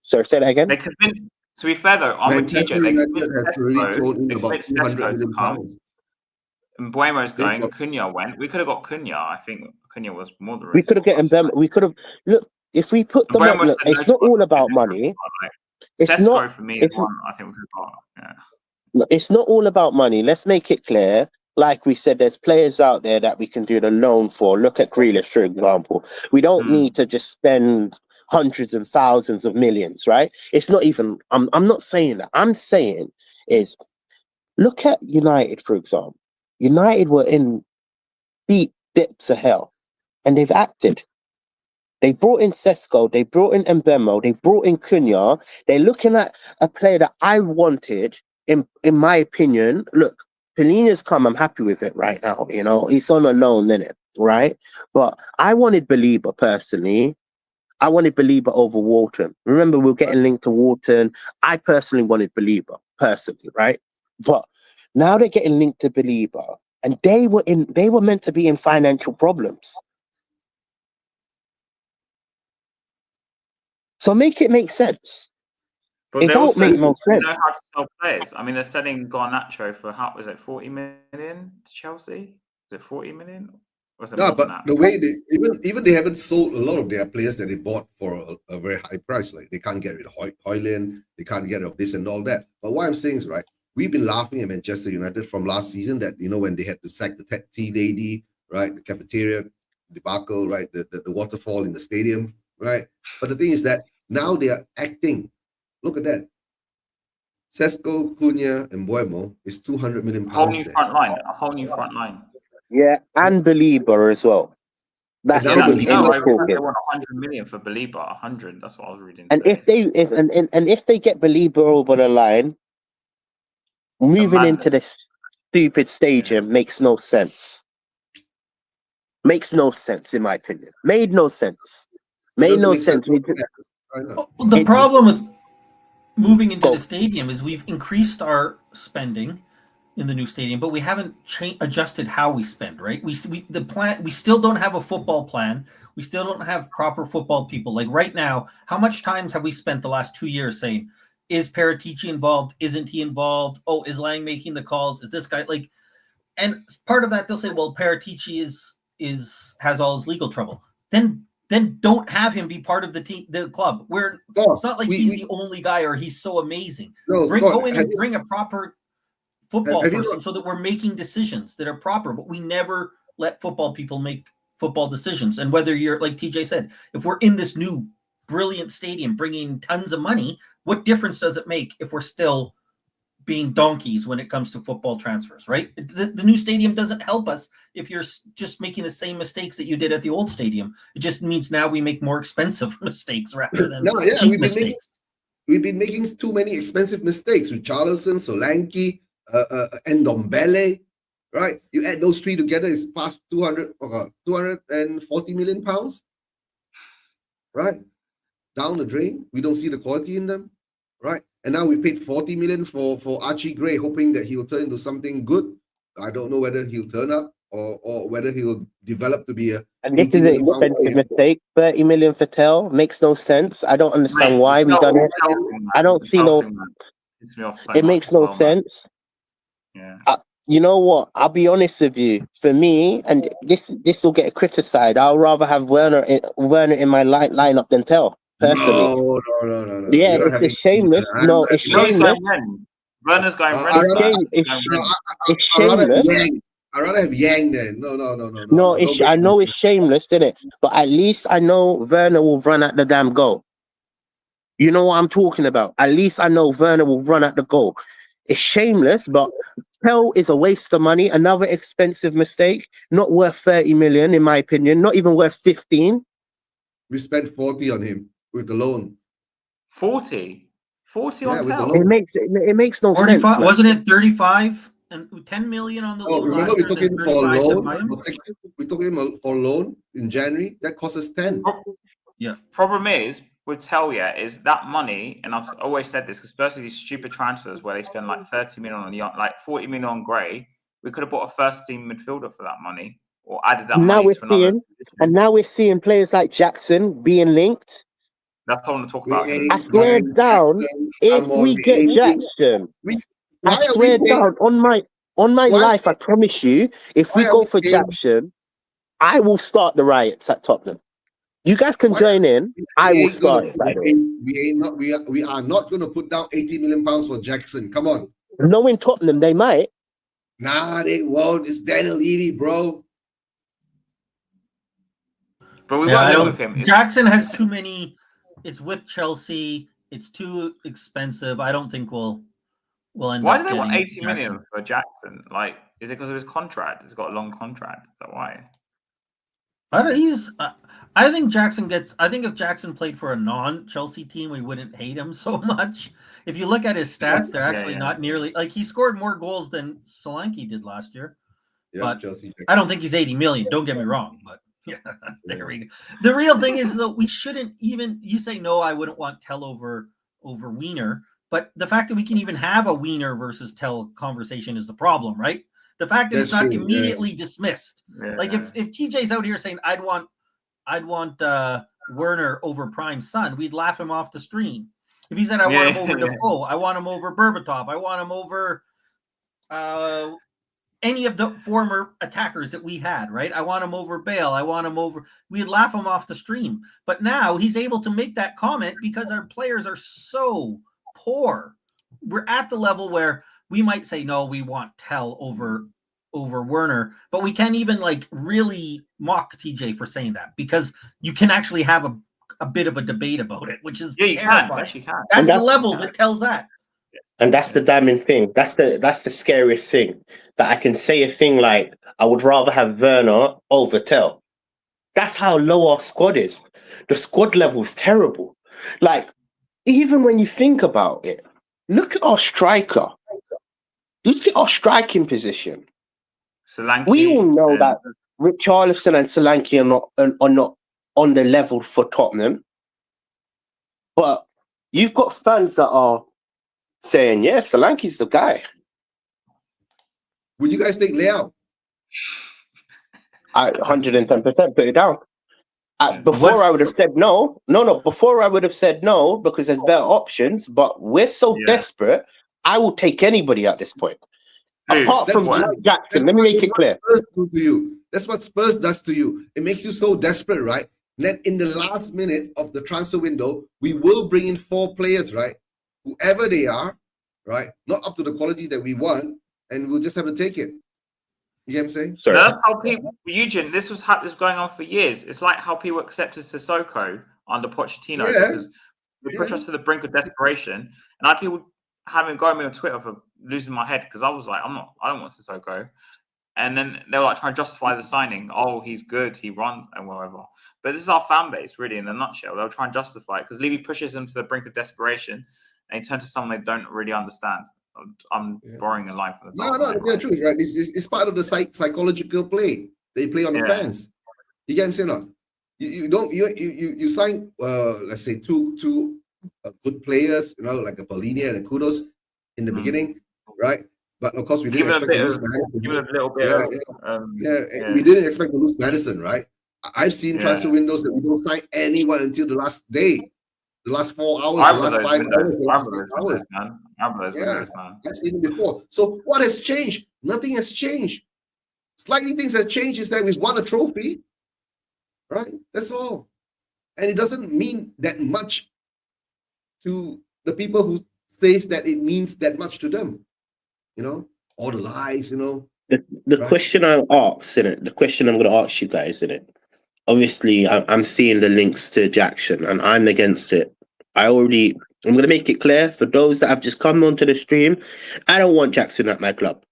Sorry, say that again. They convinced. To be fair though, I'm with TJ. They convinced Tesco to come. And Buemo's going. Cunha went. We could have got Cunha. I think Cunha was more than. We could have gotten them. We could have look if we put them up. Look, it's not all about money. It's not for me. Is one I think we could have got. Yeah. It's not all about money. Let's make it clear. Like we said, there's players out there that we can do the loan for. Look at Grealish, for example. We don't need to just spend hundreds and thousands of millions, right? It's not even. I'm not saying that. I'm saying is look at United, for example. United were in deep depths of hell, and they've acted. They brought in Sesko, they brought in Mbemo, they brought in Cunha. They're looking at a player that I wanted, in my opinion. Look, Pelina's come, I'm happy with it right now. You know, he's on a loan, innit? Right? But I wanted Belieber personally. I wanted Belieber over Walton. Remember, we were getting linked to Walton. I personally wanted Belieber, personally, right? But now they're getting linked to Belieber, and they were meant to be in financial problems. So make it make sense. But it don't make no sense. They know how to sell players. I mean, they're selling Garnacho for was it 40 million to Chelsea? Was it 40 million? No, but the way they even they haven't sold a lot of their players that they bought for a very high price. Like they can't get rid of Højlund, they can't get rid of this and all that. But what I'm saying is, right, we've been laughing at Manchester United from last season that, you know, when they had to sack the tea lady, right, the cafeteria debacle, right, the waterfall in the stadium, right. But the thing is that now they are acting. Look at that. Sesko, Cunha, and Buemo is 200 million pounds. A whole new front line. Yeah, and Belieber as well. That's Yeah, the but good he- No, I English read they talking. want 100 million for Belieber. 100. That's what I was reading. And Today. if they if they get Belieber over the line, moving into madness. this stupid stadium makes no sense. Makes no sense, in my opinion. Made no sense. It Made doesn't no make sense. sense. Right now. Well, the It- problem with moving into Go. the stadium is we've increased our spending in the new stadium, but we haven't adjusted how we spend. Right? We still don't have a football plan. We still don't have proper football people. Like right now, how much times have we spent the last 2 years saying, "Is Paratici involved? Isn't he involved? Oh, is Lang making the calls? Is this guy like?" And part of that they'll say, "Well, Paratici has all his legal trouble." Then don't have him be part of the team, the club. Where Scott, it's not like he's the only guy or he's so amazing. no, Go Scott, in and bring a proper football have you person not- so that we're making decisions that are proper. But we never let football people make football decisions. And whether you're like TJ said, if we're in this new brilliant stadium bringing tons of money, what difference does it make if we're still being donkeys when it comes to football transfers, right? The new stadium doesn't help us if you're just making the same mistakes that you did at the old stadium. It just means now we make more expensive mistakes rather than No, yeah, cheap mistakes. we've been making too many expensive mistakes with Charleston, Solanke, and Ndombele, right? You add those three together, it's past 240 million pounds, right? Down the drain. We don't see the quality in them, right? And now we paid 40 million for Archie Gray, hoping that he will turn into something good. I don't know whether he'll turn up or whether he'll develop to be a. And this 80 is an million pound expensive player. mistake. 30 million for Tell makes no sense. I don't understand Mate, why we the done it. Chelsea man, I don't the see Chelsea no. man pisses me off so It much makes as no well, man. sense. Yeah. You know what? I'll be honest with you. For me, and this will get criticized. I'll rather have Werner in my lineup than Tell. Personally, No. yeah, We're not it's having shameless. I'm No, not it's You know he's going shameless. Ren. Werner's going Ren. It's rather- shame. It's I'd rather have shameless. Yang. I'd rather have Yang then. No. No, Don't bring I know him. it's shameless, isn't it? But at least I know Werner will run at the damn goal. You know what I'm talking about? At least I know Werner will run at the goal. It's shameless, but Tell is a waste of money. Another expensive mistake. Not worth 30 million, in my opinion. Not even worth 15. We spent 40 on him with the loan. 40 Yeah, on with the Tell. loan. It makes no sense. 45 Man. wasn't it 35 and 10 million on the Oh, loan remember last we year, took then him for a 35 to loan. buy him? We took him for loan in January. That cost us 10. Yeah. Problem is with Tell, is that money, and I've always said this, especially these stupid transfers where they spend like 30 million on young, like 40 million on Gray. We could have bought a first team midfielder for that money, or added that Now money we're to another. seeing, and now we're seeing players like Jackson being linked. That's all I want to talk We about. ain't I swear buying down, Jackson. if Come on, we get ain't- Jackson, Why I are we swear paying- down on my Why- life, I promise you, if we why are go we for paying- Jackson, I will start the riots at Tottenham. You guys can Why- join in. I We will ain't start gonna- it. By the way, we are not going to put down 80 million pounds for Jackson. Come on. knowing Tottenham, they might. Nah, they won't. It's Daniel Levy, bro. But we Yeah, I weren't in don't. with him. Jackson has too many. It's with Chelsea. It's too expensive. I don't think we'll end Why up do they want getting 80 million Jackson. for Jackson? Like, is it because of his contract? He's got a long contract. Is that why? I think Jackson gets. I think if Jackson played for a non-Chelsea team, we wouldn't hate him so much. If you look at his stats, they're actually not nearly like he scored more goals than Solanke did last year. Yeah, But Chelsea. I don't think he's 80 million. Don't get me wrong, but yeah, there we go. The real thing is though, we shouldn't even. You say no, I wouldn't want Tell over Wiener, but the fact that we can even have a Wiener versus Tell conversation is the problem, right? The fact that it's That's not true, immediately dismissed. Yeah. Like if TJ's out here saying I'd want Werner over Prime Son, we'd laugh him off the stream. If he said I want him over Defoe, I want him over Berbatov, I want him over any of the former attackers that we had, right? I want him over Bale. I want him over. We'd laugh him off the stream. But now he's able to make that comment because our players are so poor. We're at the level where we might say, no, we want Tell over Werner, but we can't even like really mock TJ for saying that because you can actually have a bit of a debate about it, which is you terrifying. can. Yes, you can. That's the that's- level that tells that. And that's the damning thing. That's the scariest thing. That I can say a thing like, I would rather have Werner over Tell. That's how low our squad is. The squad level is terrible. Like, even when you think about it, look at our striker. Look at our striking position. Solanke, We all know that Richarlison and Solanke are not on the level for Tottenham. But you've got fans that are saying, yeah, Solanke's the guy. Would you guys take Leao? I 110% put it down. Before What's- I would have said no. Before I would have said no because there's better options. But we're so desperate, I will take anybody at this point. Who? Apart from What? Jackson, let me make it clear. Spurs do to you. That's what Spurs does to you. It makes you so desperate, right? Then in the last minute of the transfer window, we will bring in 4 players, right? Whoever they are, right? Not up to the quality that we want, and we'll just have to take it. You get what I'm saying? Sorry. That's how people, Eugene, this was going on for years. It's like how people accepted Sissoko under Pochettino because they pushed us to the brink of desperation. And I had people having got me on Twitter for losing my head because I was like, I don't want Sissoko. And then they were like trying to justify the signing. Oh, he's good, he runs and whatever. But this is our fan base, really, in a nutshell. They'll try and justify it because Levy pushes them to the brink of desperation and he turns to someone they don't really understand. I'm borrowing a line from the No, the truth, right? It's part of the psychological play they play on the fans. You get what I'm saying? No? You sign let's say two good players, you know, like a Polini and a Kudos in the beginning, right? But of course we didn't expect to lose Madison. Give it a little bit. We didn't expect to lose Madison, right? I've seen transfer windows that we don't sign anyone until the last day. The last 4 hours, the last 5 hours, the last 6 hours. Man. I've seen it before. So what has changed? Nothing has changed. Slightly things that changed is that we've won a trophy, right? That's all. And it doesn't mean that much to the people who says that it means that much to them. You know, all the lies, you know. The question I asked, the question I'm going to ask you guys, obviously, I'm seeing the links to Jackson, and I'm against it. I'm going to make it clear for those that have just come onto the stream, I don't want Jackson at my club.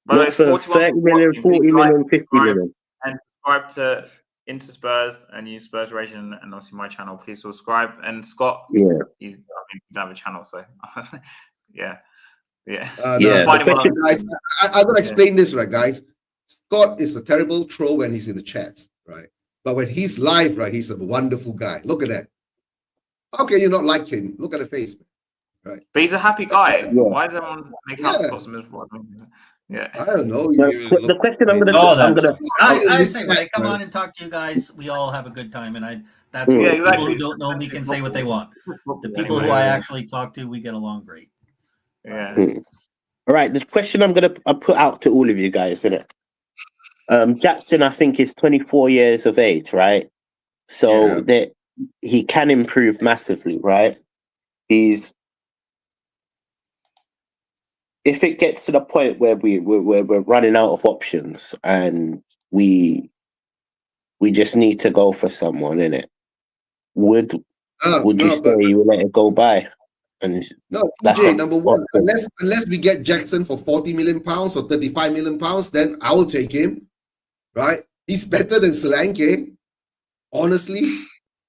Not for 30 million, 40 million, 50 million. And subscribe to Into Spurs and use Spurs Ration and obviously my channel. Please subscribe. And Scott, he doesn't have a channel, so yeah. Guys, I'm going to explain this, right, guys? Scott is a terrible troll when he's in the chats, right? But when he's live, right, he's a wonderful guy. Look at that. How can you not like him? Look at the face, right? But he's a happy guy. Why does everyone make out Scott's miserable? I don't know. The question I say, when I come on and talk to you guys, we all have a good time, and that's what people who don't know me can say what they want. The people who I actually talk to, we get along great. Yeah. All right. The question I'm going to put out to all of you guys, Jackson, I think, is 24 years of age, right? So that he can improve massively, right? If it gets to the point where we're running out of options and we just need to go for someone, innit? Would you say you would let it go by? And no, TJ, number one, unless we get Jackson for 40 million pounds or 35 million pounds, then I will take him, right? He's better than Solanke. Honestly,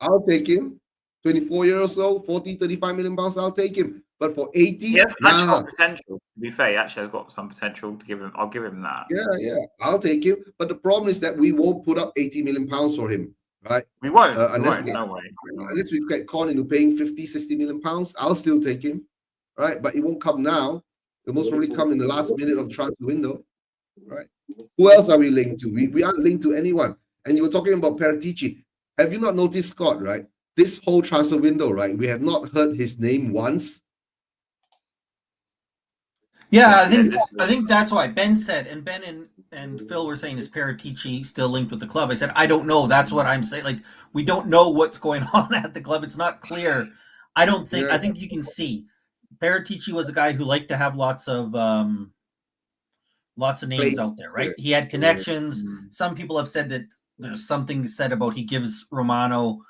I'll take him. 24 years old, 40, 35 million pounds, I'll take him. But for 80, he has got potential. To be fair, he actually has got some potential to give him. I'll give him that. Yeah, I'll take him. But the problem is that we won't put up 80 million pounds for him, right? We won't. No way. Unless we get caught into paying 50, 60 million pounds, I'll still take him, right? But it won't come now. It'll most probably come in the last minute of the transfer window, right? Who else are we linked to? We aren't linked to anyone. And you were talking about Paratici. Have you not noticed, Scott, right? This whole transfer window, right? We have not heard his name once. Yeah, I think that's why Ben said, and Ben and Phil were saying, is Paratici still linked with the club? I said, I don't know. That's what I'm saying. Like, we don't know what's going on at the club. It's not clear. I don't think. I think you can see Paratici was a guy who liked to have lots of names out there, right? He had connections. Some people have said that there's something said about he gives Romano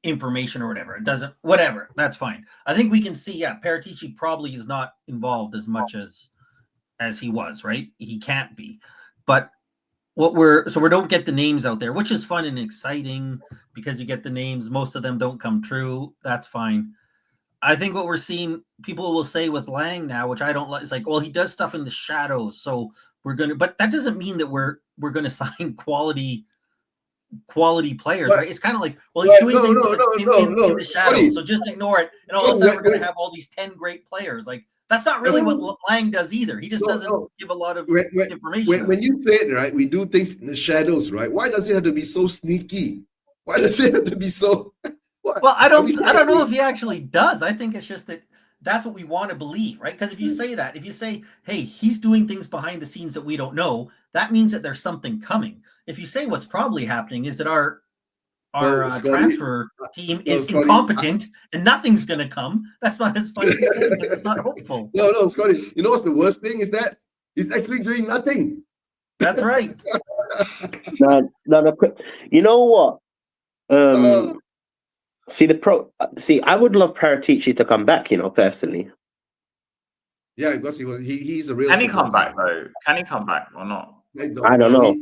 information or whatever. It doesn't, whatever. That's fine. I think we can see, Paratici probably is not involved as much as he was, right? He can't be. But we don't get the names out there, which is fun and exciting because you get the names. Most of them don't come true. That's fine. I think what we're seeing, people will say with Lang now, which I don't like, is like, well, he does stuff in the shadows, so we're gonna. But that doesn't mean that we're gonna sign quality players, right? It's kind of like, well, he's doing things in the shadows, so just ignore it, and all of a sudden we're gonna have all these 10 great players. Like that's not really what Lang does either. He just doesn't give a lot of information. When you say it, right, we do things in the shadows, right? Why does it have to be so sneaky? Why does it have to be so? Well, I don't know if he actually does. I think it's just that's what we want to believe, right? Because if you say, hey, he's doing things behind the scenes that we don't know, that means that there's something coming. If you say what's probably happening is that our transfer team is incompetent and nothing's going to come, that's not as funny to say because it's not hopeful. No, Scotty. You know what's the worst thing is that he's actually doing nothing. That's right. No. You know what? See, I would love Paratici to come back, personally. Yeah, because he's a real. Can he come back though? Can he come back or not? I don't know.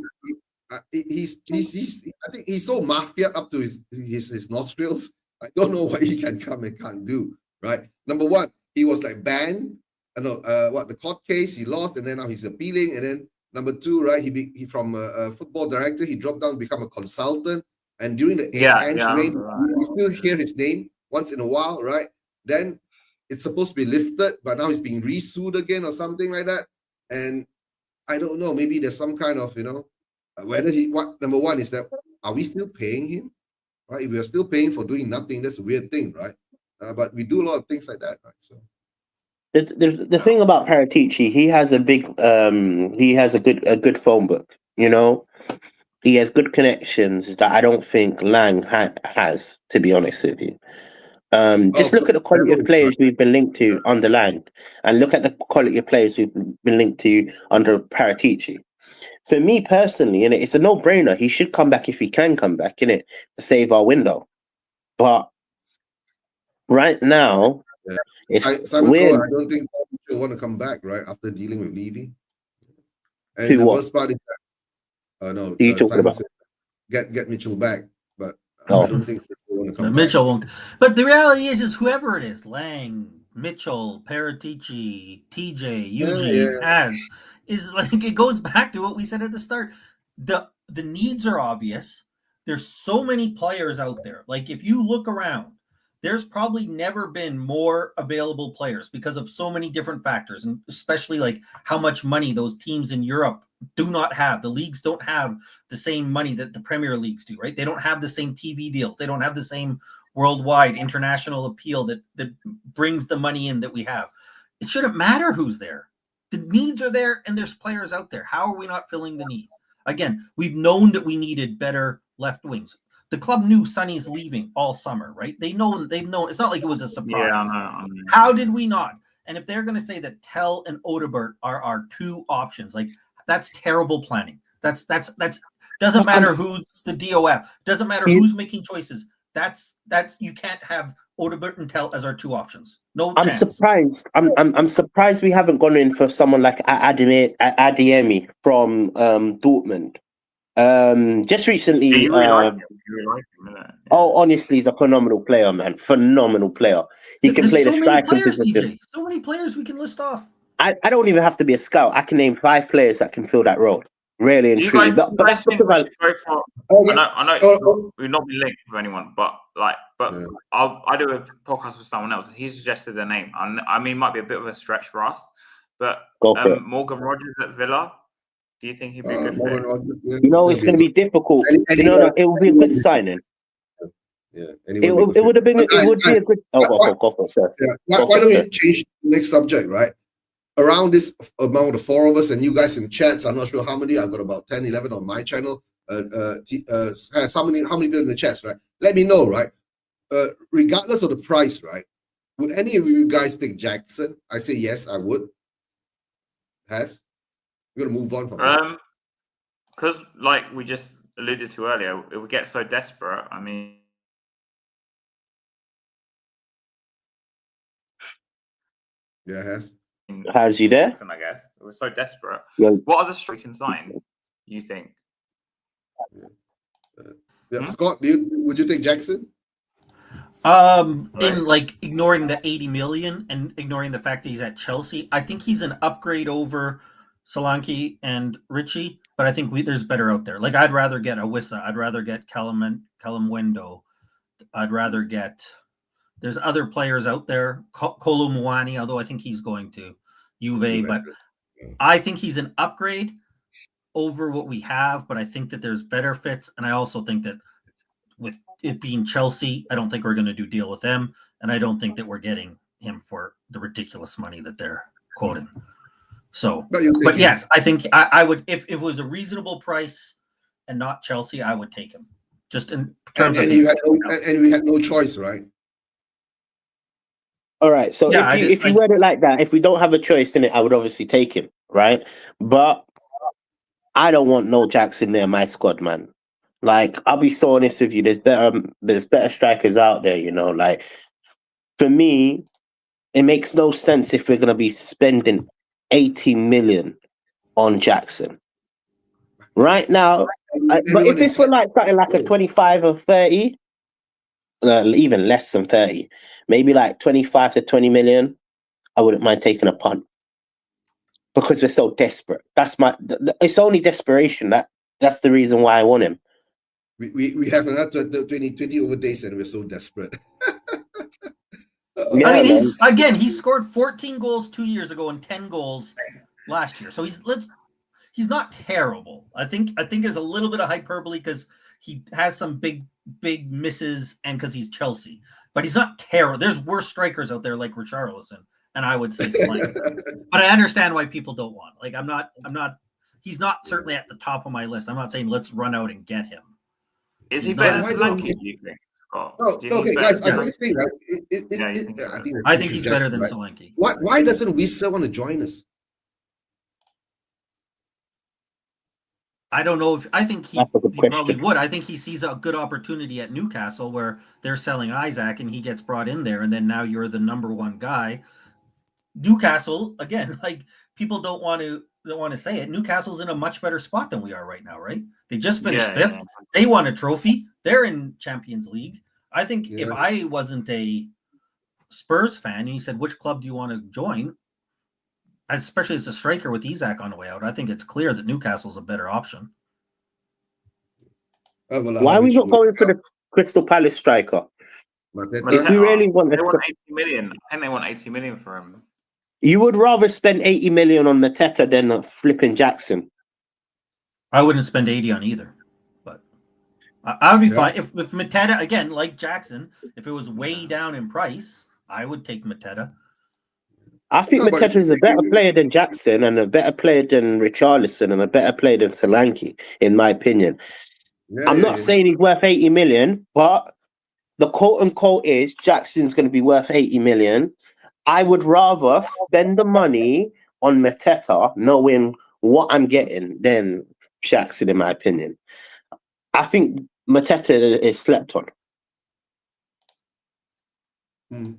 He's I think he's so mafia up to his nostrils. I don't know what he can come and can't do. Right. Number one, he was like banned. The court case he lost, and then now he's appealing. And then number two, right? He from a football director, he dropped down to become a consultant. And during the reign, we still hear his name once in a while, right? Then it's supposed to be lifted, but now he's being re-sued again or something like that. And I don't know, maybe there's some kind of, whether number one is that, are we still paying him? Right? If we are still paying for doing nothing, that's a weird thing, right? But we do a lot of things like that, right? So the thing about Paratici, he has a good phone book, He has good connections that I don't think Lang has, to be honest with you. Just look at the quality of players we've been linked to under Lang, and look at the quality of players we've been linked to under Paratici. For me personally, it's a no-brainer. He should come back if he can come back, to save our window. But right now, it's weird. I don't think he'll want to come back, right, after dealing with Levy. And to the what? worst part is that, no, Who you talking about? Get Mitchell back, but Oh. I don't think he'll want to come Mitchell back. won't. But the reality is whoever it is, Lang, Mitchell, Paratici, TJ, Eugene, is like, it goes back to what we said at the start. The needs are obvious. There's so many players out there. Like if you look around, there's probably never been more available players because of so many different factors, and especially like how much money those teams in Europe do not have. The leagues don't have the same money that the Premier Leagues do, right? They don't have the same TV deals. They don't have the same worldwide international appeal that brings the money in that we have. It shouldn't matter who's there. The needs are there and there's players out there. How are we not filling the need? Again, we've known that we needed better left wings. The club knew Sonny's leaving all summer, right? They've known. It's not like it was a surprise. Yeah, I know. How did we not? And if they're going to say that Tell and Odebert are our two options, like that's terrible planning. That's doesn't matter who's the DOF. Doesn't matter who's making choices. That's you can't have Odebert and Tell as our two options. No chance. Surprised. I'm surprised we haven't gone in for someone like Adeyemi from Dortmund. Just recently. You really like him. Oh, honestly, he's a phenomenal player, man. Phenomenal player. He can play the striker position. So many players we can list off. I don't even have to be a scout. I can name 5 players that can fill that role. Really and truly. I know we've not been linked with anyone, but I do a podcast with someone else. He suggested a name. I mean, it might be a bit of a stretch for us, but Morgan Rogers at Villa. Do you think he'd be a good fit? It's going to be difficult. It will be a good signing. Yeah, it would have been. It would be a good. Go for it, sir. Why don't we change the next subject, right? Around this, among the 4 of us and you guys in the chats, I'm not sure how many. I've got about 10, 11 on my channel. How many people in the chats, right? Let me know, right? Regardless of the price, right? Would any of you guys take Jackson? I say yes, I would. We're gonna move on from that. Because like we just alluded to earlier, it would get so desperate. I mean, yeah, has you there? I guess it was so desperate. Yeah. What other street can sign? You think? Yeah. Hmm? Scott, would you take Jackson? In like ignoring the 80 million and ignoring the fact that he's at Chelsea, I think he's an upgrade over Solanke and Richie, but I think there's better out there. Like I'd rather get Awissa, I'd rather get Callum Wendo, I'd rather get. There's other players out there, Kolo Muani, although I think he's going to Juve, but I think he's an upgrade over what we have. But I think that there's better fits, and I also think that with it being Chelsea, I don't think we're going to do deal with them, and I don't think that we're getting him for the ridiculous money that they're quoting. So, but yes, I think I would if it was a reasonable price and not Chelsea, I would take him. Just in terms of we had no choice, right? All right. So yeah, if you word it like that, if we don't have a choice in it, I would obviously take him, right? But I don't want no Jackson near my squad, man. Like, I'll be so honest with you, there's better strikers out there, you know. Like, for me, it makes no sense if we're gonna be spending 80 million on Jackson. Right now, but if this were like something like a 25 or 30, even less than 30, maybe like 25 to 20 million, I wouldn't mind taking a punt. Because we're so desperate. It's only desperation. That's the reason why I want him. We have another 20 over days and we're so desperate. I mean, he scored 14 goals 2 years ago and 10 goals last year. So he's not terrible. I think there's a little bit of hyperbole because he has some big misses and because he's Chelsea. But he's not terrible. There's worse strikers out there like Richarlison, and I would say Solanke. But I understand why people don't want. Like I'm not. He's not certainly at the top of my list. I'm not saying let's run out and get him. Is he better than Solanke? Do you think? Okay, guys. I think I think he's better than Solanke. Why doesn't Wissa want to join us? I don't know if I think he probably would. I think he sees a good opportunity at Newcastle where they're selling Isaac and he gets brought in there, and then now you're the number one guy. Newcastle, again, like people don't want to say it. Newcastle's in a much better spot than we are right now, right? They just finished fifth. Yeah. They won a trophy. They're in Champions League. I think if I wasn't a Spurs fan and you said, which club do you want to join? Especially as a striker with Isaac on the way out, I think it's clear that Newcastle's a better option. Why are we not going for the Crystal Palace striker? If we really want, they want 80 million. I think they want 80 million for him. You would rather spend 80 million on Mateta than flipping Jackson. I wouldn't spend 80 on either, but I would be fine if Mateta, again, like Jackson, if it was way down in price, I would take Mateta. I think Mateta is a better player than Jackson and a better player than Richarlison and a better player than Solanke, in my opinion. I'm not saying he's worth 80 million, but the quote unquote is Jackson's going to be worth 80 million. I would rather spend the money on Mateta knowing what I'm getting than Jackson, in my opinion. I think Mateta is slept on.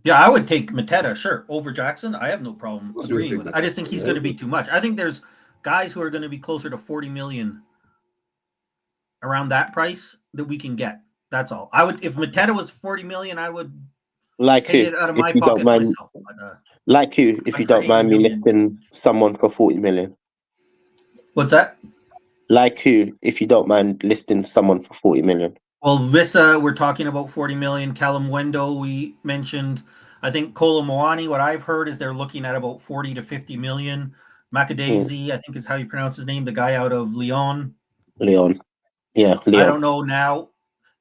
Yeah, I would take Mateta, sure, over Jackson. I have no problem agreeing with it. I just think he's going to be too much. I think there's guys who are going to be closer to 40 million around that price that we can get. That's all. I would, if Mateta was 40 million, I would pay it out of my pocket myself. Like you, if you don't mind me listing someone for 40 million. What's that? Like who, if you don't mind listing someone for 40 million. Well, Vissa, we're talking about 40 million. Callum Wendo, we mentioned. I think Kolo Muani, what I've heard is they're looking at about 40 to 50 million. Macadaisy, I think is how you pronounce his name, the guy out of Lyon. Leon. Yeah, Leon. I don't know now.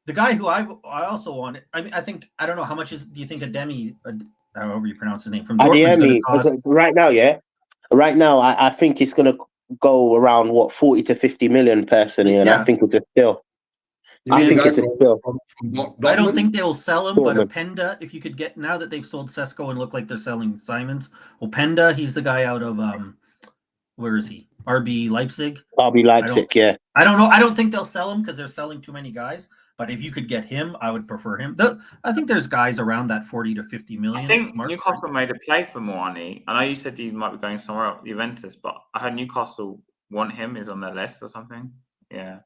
The guy who I also wanted, I mean, I don't know how much do you think Ademi, however you pronounce his name, from Dortmund's cost? Right now, Right now, I think it's going to go around, 40 to 50 million personally, and I think it's a steal. I think it's a steal. I don't think they'll sell him, but Openda, if you could get, now that they've sold Sesko and look like they're selling Simons, Openda, he's the guy out of, where is he? RB Leipzig. RB Leipzig, yeah. I don't know. I don't think they'll sell him because they're selling too many guys. But if you could get him, I would prefer him. I think there's guys around that 40 to 50 million. I think Newcastle made a play for Muani. I know you said he might be going somewhere else, Juventus, but I heard Newcastle want him is on their list or something. Yeah.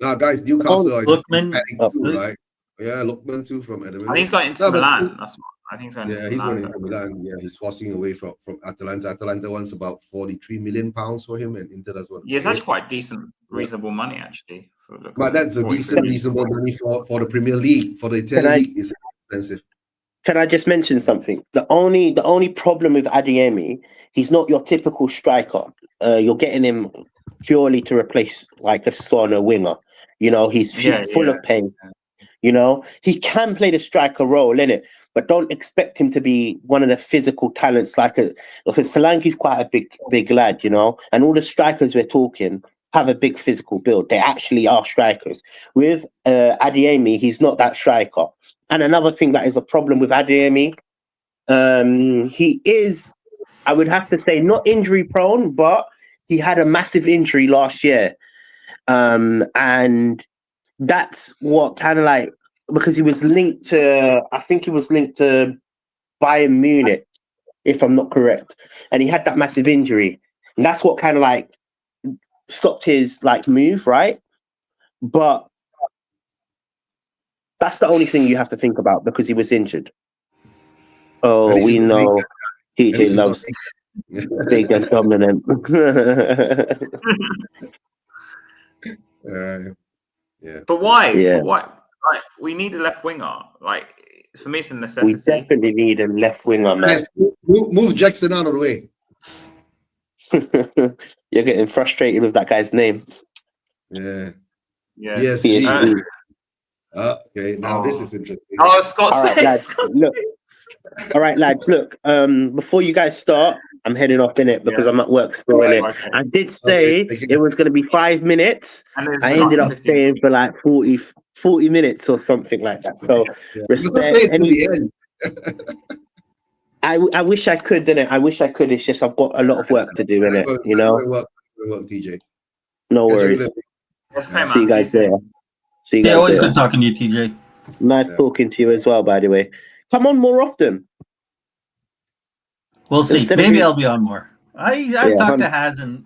Now, guys, Newcastle are Lookman. panic too, right? Yeah, Lookman too from I Edinburgh. think he's going into Milan. That's what I think he's going into he's Milan. going into Milan. Yeah, he's forcing away from Atalanta. Atalanta wants about £43 million for him, and Inter does what? Yeah, it's actually quite decent, reasonable money actually. But that's a decent, reasonable money for the Premier League. For the Italian league, is expensive. Can I just mention something? The only problem with Adeyemi, he's not your typical striker. You're getting him purely to replace like a Son, a winger. You know, he's full of pace. You know, he can play the striker role, innit? But don't expect him to be one of the physical talents because Solanke's quite a big lad, you know, and all the strikers we're talking have a big physical build. They actually are strikers. With Adeyemi, he's not that striker. And another thing that is a problem with Adeyemi, he is, I would have to say, not injury prone, but he had a massive injury last year. And that's what kind of like, because he was linked to, I think he was linked to Bayern Munich, if I'm not correct. And he had that massive injury. And that's what kind of like stopped his like move, right? But that's the only thing you have to think about because he was injured. Oh, we know TJ loves big and dominant. Yeah. But why? Yeah. But why? Like, we need a left winger. Like, for me, it's a necessity. We definitely need a left winger, man. Yes, move Jackson out of the way. You're getting frustrated with that guy's name. Yeah. Yeah. PSG. Okay, now this is interesting. Oh, Scott's all right, lads, look. All right, lads, look. Before you guys start, I'm heading off in it because I'm at work still in it. Okay. I did say it was going to be 5 minutes. I ended up staying for like 40 minutes or something like that. So respect any. I wish I could, didn't it? I wish I could. It's just I've got a lot of work to do in it. You know. Work, TJ. No worries. See you guys there. See you guys. Always good talking to you, TJ. Nice talking to you as well. By the way, come on more often. We'll see. Maybe I'll be on more. I've talked to Haz and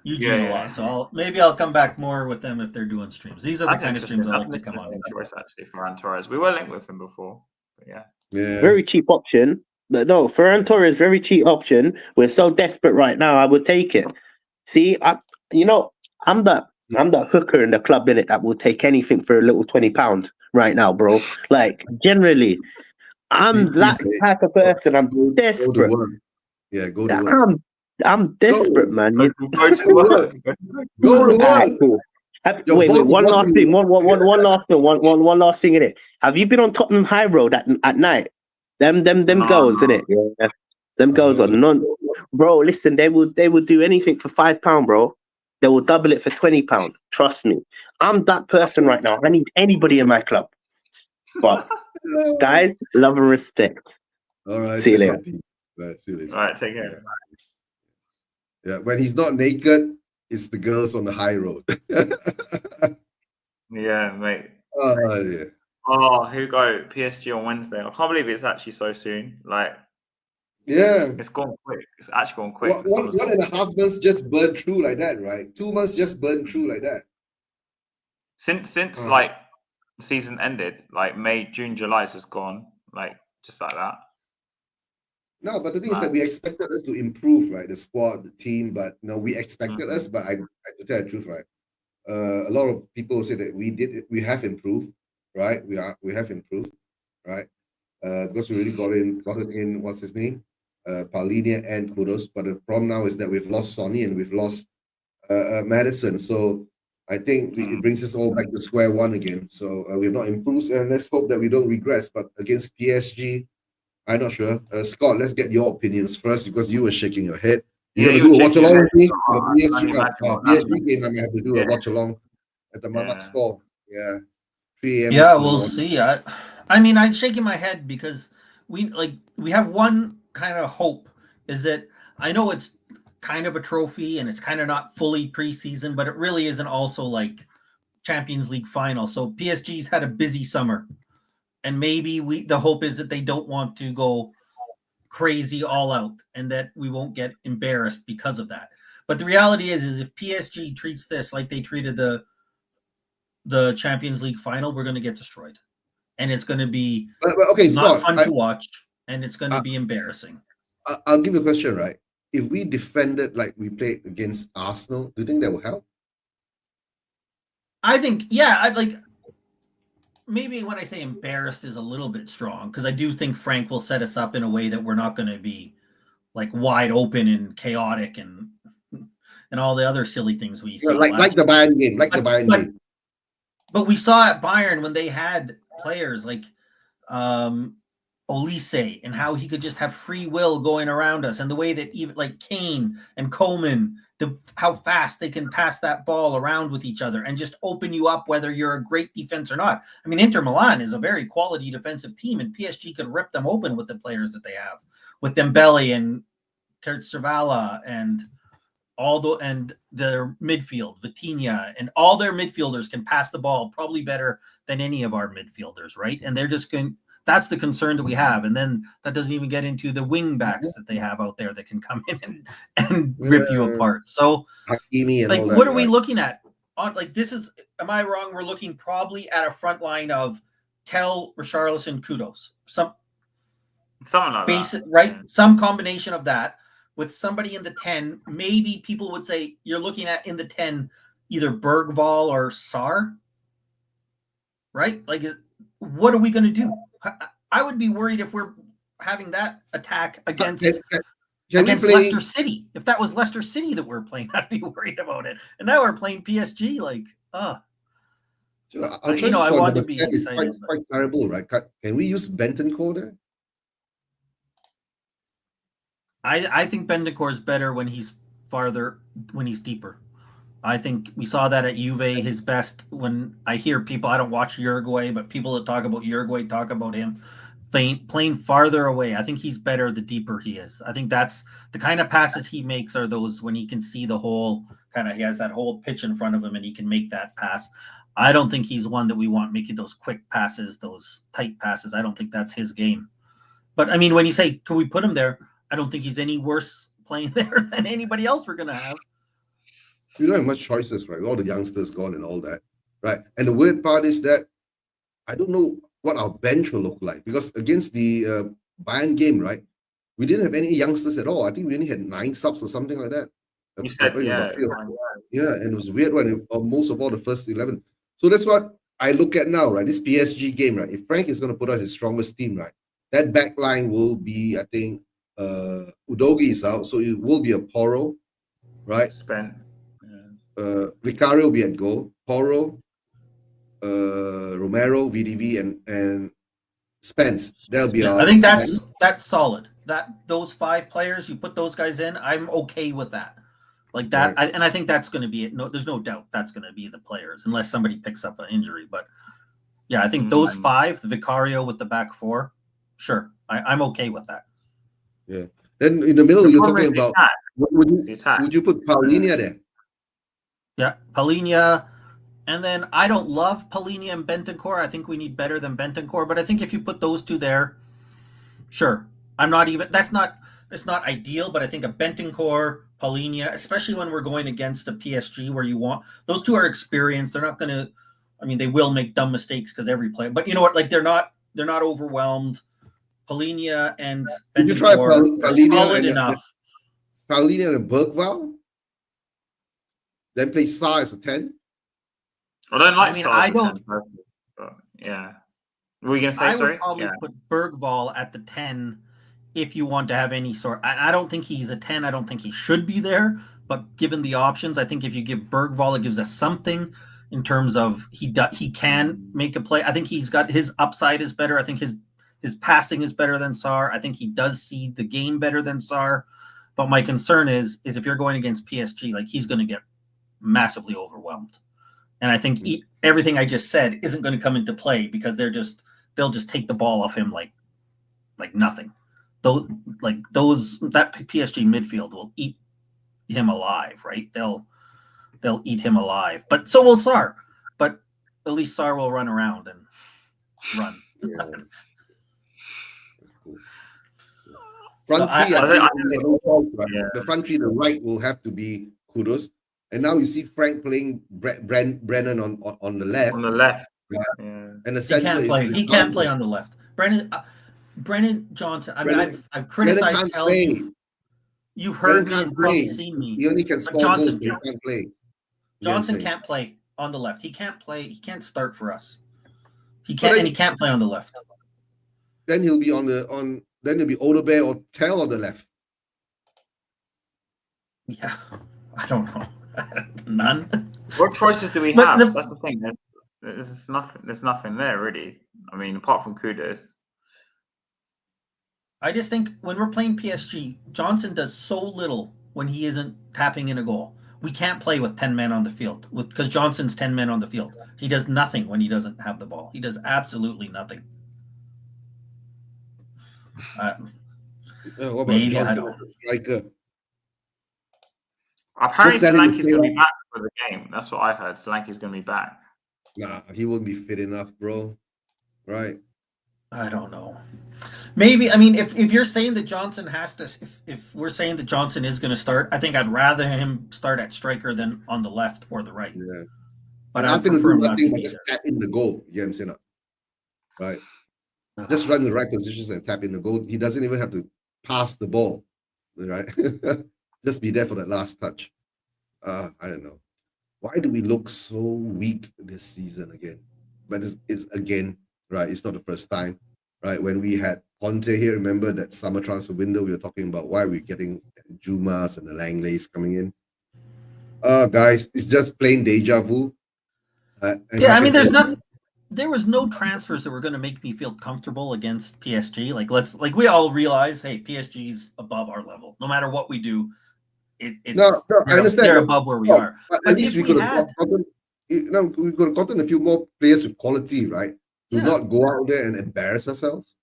Eugene a lot, so maybe I'll come back more with them if they're doing streams. These are the kind of streams I like to come on. Choice actually for Ferran Torres. We were linked with him before, but yeah. Very cheap option. No, Ferran Torres, very cheap option. We're so desperate right now. I would take it. See, I'm that hooker in the club in it that will take anything for a little £20 right now, bro. Like generally, I'm that type of person. I'm desperate. Go to work. I'm desperate, man. Go to work. Go to work. Cool. Wait. One last thing. One last thing in it. Have you been on Tottenham High Road at night? Them girls in it. Yeah. Them girls are none. Bro, listen. They will do anything for £5, bro. They will double it for £20. Trust me. I'm that person right now. I need anybody in my club. But guys, love and respect. All right. See you later. Right, see you later. All right, take care. Yeah, when he's not naked, it's the girls on the high road. Yeah, mate. Yeah. Oh, here we go. PSG on Wednesday. I can't believe it's actually so soon. Like, yeah, it's gone quick. It's actually gone quick. 1.5 months just burned through like that, right? 2 months just burned through like that. Since like the season ended, like May, June, July is just gone, like just like that. No, but the thing is that we expected us to improve, right? The squad, the team, but no, we expected us. But I to tell the truth, right? A lot of people say that we have improved, right? We have improved, right? Because we really gotten in what's his name, Paulinia and Kudos. But the problem now is that we've lost Sonny and we've lost Madison. So I think it brings us all back to square one again. So we've not improved, and let's hope that we don't regress. But against PSG, I'm not sure. Scott, let's get your opinions first because you were shaking your head. You're going to do a watch along with me? PSG game, I may have to do a watch along at the Mamak store. Yeah. 3 a.m. Yeah, we'll see. I mean, I'm shaking my head because we have one kind of hope is that I know it's kind of a trophy and it's kind of not fully preseason, but it really isn't also like Champions League final. So PSG's had a busy summer. And maybe the hope is that they don't want to go crazy all out and that we won't get embarrassed because of that. But the reality is if PSG treats this like they treated the Champions League final, we're going to get destroyed, and it's going to be okay, not Scott, fun to watch, and it's going to be embarrassing. I'll give you a question, right? If we defended like we played against Arsenal, do you think that will help? I think, yeah, I'd like. Maybe when I say embarrassed is a little bit strong, because I do think Frank will set us up in a way that we're not going to be like wide open and chaotic and all the other silly things we saw. Like the Bayern game, game. But we saw at Bayern when they had players like Olise and how he could just have free will going around us, and the way that even like Kane and Coleman, how fast they can pass that ball around with each other and just open you up, whether you're a great defense or not. I mean, Inter Milan is a very quality defensive team, and PSG could rip them open with the players that they have, with Dembele and Kurtzavala and their midfield, Vitinha, and all their midfielders can pass the ball probably better than any of our midfielders, right? And they're just going. That's the concern that we have. And then that doesn't even get into the wing backs that they have out there that can come in and rip you apart. So, Hakimi and like, all that, what are we right? looking at? Like, this is, am I wrong? We're looking probably at a front line of Tell, Richarlison, Kudos. Something like basic, that. Right? Yeah. Some combination of that with somebody in the 10. Maybe people would say you're looking at in the 10 either Bergvall or Sarr, right? Like, what are we going to do? I would be worried if we're having that attack against Leicester City. If that was Leicester City that we're playing, I'd be worried about it. And now we're playing PSG. Like, I want to be excited. Quite terrible, right? Can we use Bentancur there? I think Bentancur is better when he's farther, when he's deeper. I think we saw that at Juve, his best. When I hear people, I don't watch Uruguay, but people that talk about Uruguay talk about him playing farther away. I think he's better the deeper he is. I think that's the kind of passes he makes are those when he can see the whole he has that whole pitch in front of him and he can make that pass. I don't think he's one that we want making those quick passes, those tight passes. I don't think that's his game. But I mean, when you say, can we put him there? I don't think he's any worse playing there than anybody else we're going to have. We don't have much choices, right? All the youngsters gone and all that, right? And the weird part is that I don't know what our bench will look like, because against the Bayern game, right, we didn't have any youngsters at all. I think we only had 9 subs or something like that. You said, yeah, and it was weird when most of all the first 11. So that's what I look at now, right? This PSG game, right? If Frank is going to put out his strongest team, right, that back line will be, I think, Udogi is out, so it will be a Porro, right? Vicario will be at goal. Porro, Romero, VDV, and Spence. That'll be. I think that's solid. That those 5 players, you put those guys in, I'm okay with that. Like that, right. I think that's going to be it. No, there's no doubt that's going to be the players, unless somebody picks up an injury. But yeah, I think those 5, the Vicario with the back 4, sure, I'm okay with that. Yeah. Then in the middle, you're talking about would you put Paulinho there? Yeah, Paulinho. And then I don't love Paulinho and Bentancur. I think we need better than Bentancur. But I think if you put those 2 there, sure. I'm not even. That's not ideal. But I think a Bentancur, Paulinho, especially when we're going against a PSG where you want those 2 are experienced. They're not going to. I mean, they will make dumb mistakes because every player. But you know what? Like they're not overwhelmed. Paulinho and Bentancur. You try Paulinho enough. Paulinho and Bergvall. Then play Sarr as a 10. I don't like. I mean, I don't. 10, but yeah. What were you gonna say? I would probably put Bergvall at the 10 if you want to have any sort. I don't think he's a 10. I don't think he should be there. But given the options, I think if you give Bergvall, it gives us something in terms of he can make a play. I think he's got his upside is better. I think his passing is better than Sarr. I think he does see the game better than Sarr. But my concern is if you're going against PSG, like he's going to get massively overwhelmed. And I think everything I just said isn't going to come into play because they'll just take the ball off him like nothing. That PSG midfield will eat him alive, right? They'll eat him alive. But so will Sarr. But at least Sarr will run around and run. Yeah. Front three, the front three, the right will have to be Kudos. And now you see Frank playing Brennan on the left. On the left. Yeah. Yeah. And the He center can't is play. He can't play on the left. Brennan Johnson. I mean, Brennan- I've Brennan criticized can't Tells. play. You've heard me Brennan and can't probably play. seen me. He only can But score Johnson goals, but he can't. can't play. You know what I'm Johnson saying? can't play on the left. He can't play. He can't start for us. He But can't, then and he can't play on the left. Then he'll be then he'll be Odobe or Tell on the left. Yeah, I don't know. None. What choices do we But have? the- That's the thing. There's nothing. There's nothing there really. I mean, apart from Kudos. I just think when we're playing PSG, Johnson does so little when he isn't tapping in a goal. We can't play with 10 men on the field because Johnson's 10 men on the field. He does nothing when he doesn't have the ball. He does absolutely nothing. What about Maybe, I Johnson don't as a striker? Apparently, Just let him Solanke's play going to be on- back for the game. That's what I heard. Solanke's going to be back. Nah, he won't be fit enough, bro. Right? I don't know. Maybe, I mean, if you're saying that Johnson has to, if we're saying that Johnson is going to start, I think I'd rather him start at striker than on the left or the right. Yeah. But And I ask him to prefer do him not nothing to but be just there. tap in the goal. You know what I'm saying? Right. Just run the right positions and tap in the goal. He doesn't even have to pass the ball. Right? Just be there for that last touch. I don't know. Why do we look so weak this season again? But it's again, right? It's not the first time, right? When we had Ponte here, remember that summer transfer window, we were talking about why we're getting Jumas and the Langleys coming in. Guys, it's just plain deja vu. And Yeah, I mean, happens there was no transfers that were going to make me feel comfortable against PSG. Like we all realize, hey, PSG's above our level. No matter what we do, it's No, I understand. they're above where we No, are. But But at least if we could we have had- gotten, we could have gotten a few more players with quality, right? Do Yeah. not go out there and embarrass ourselves.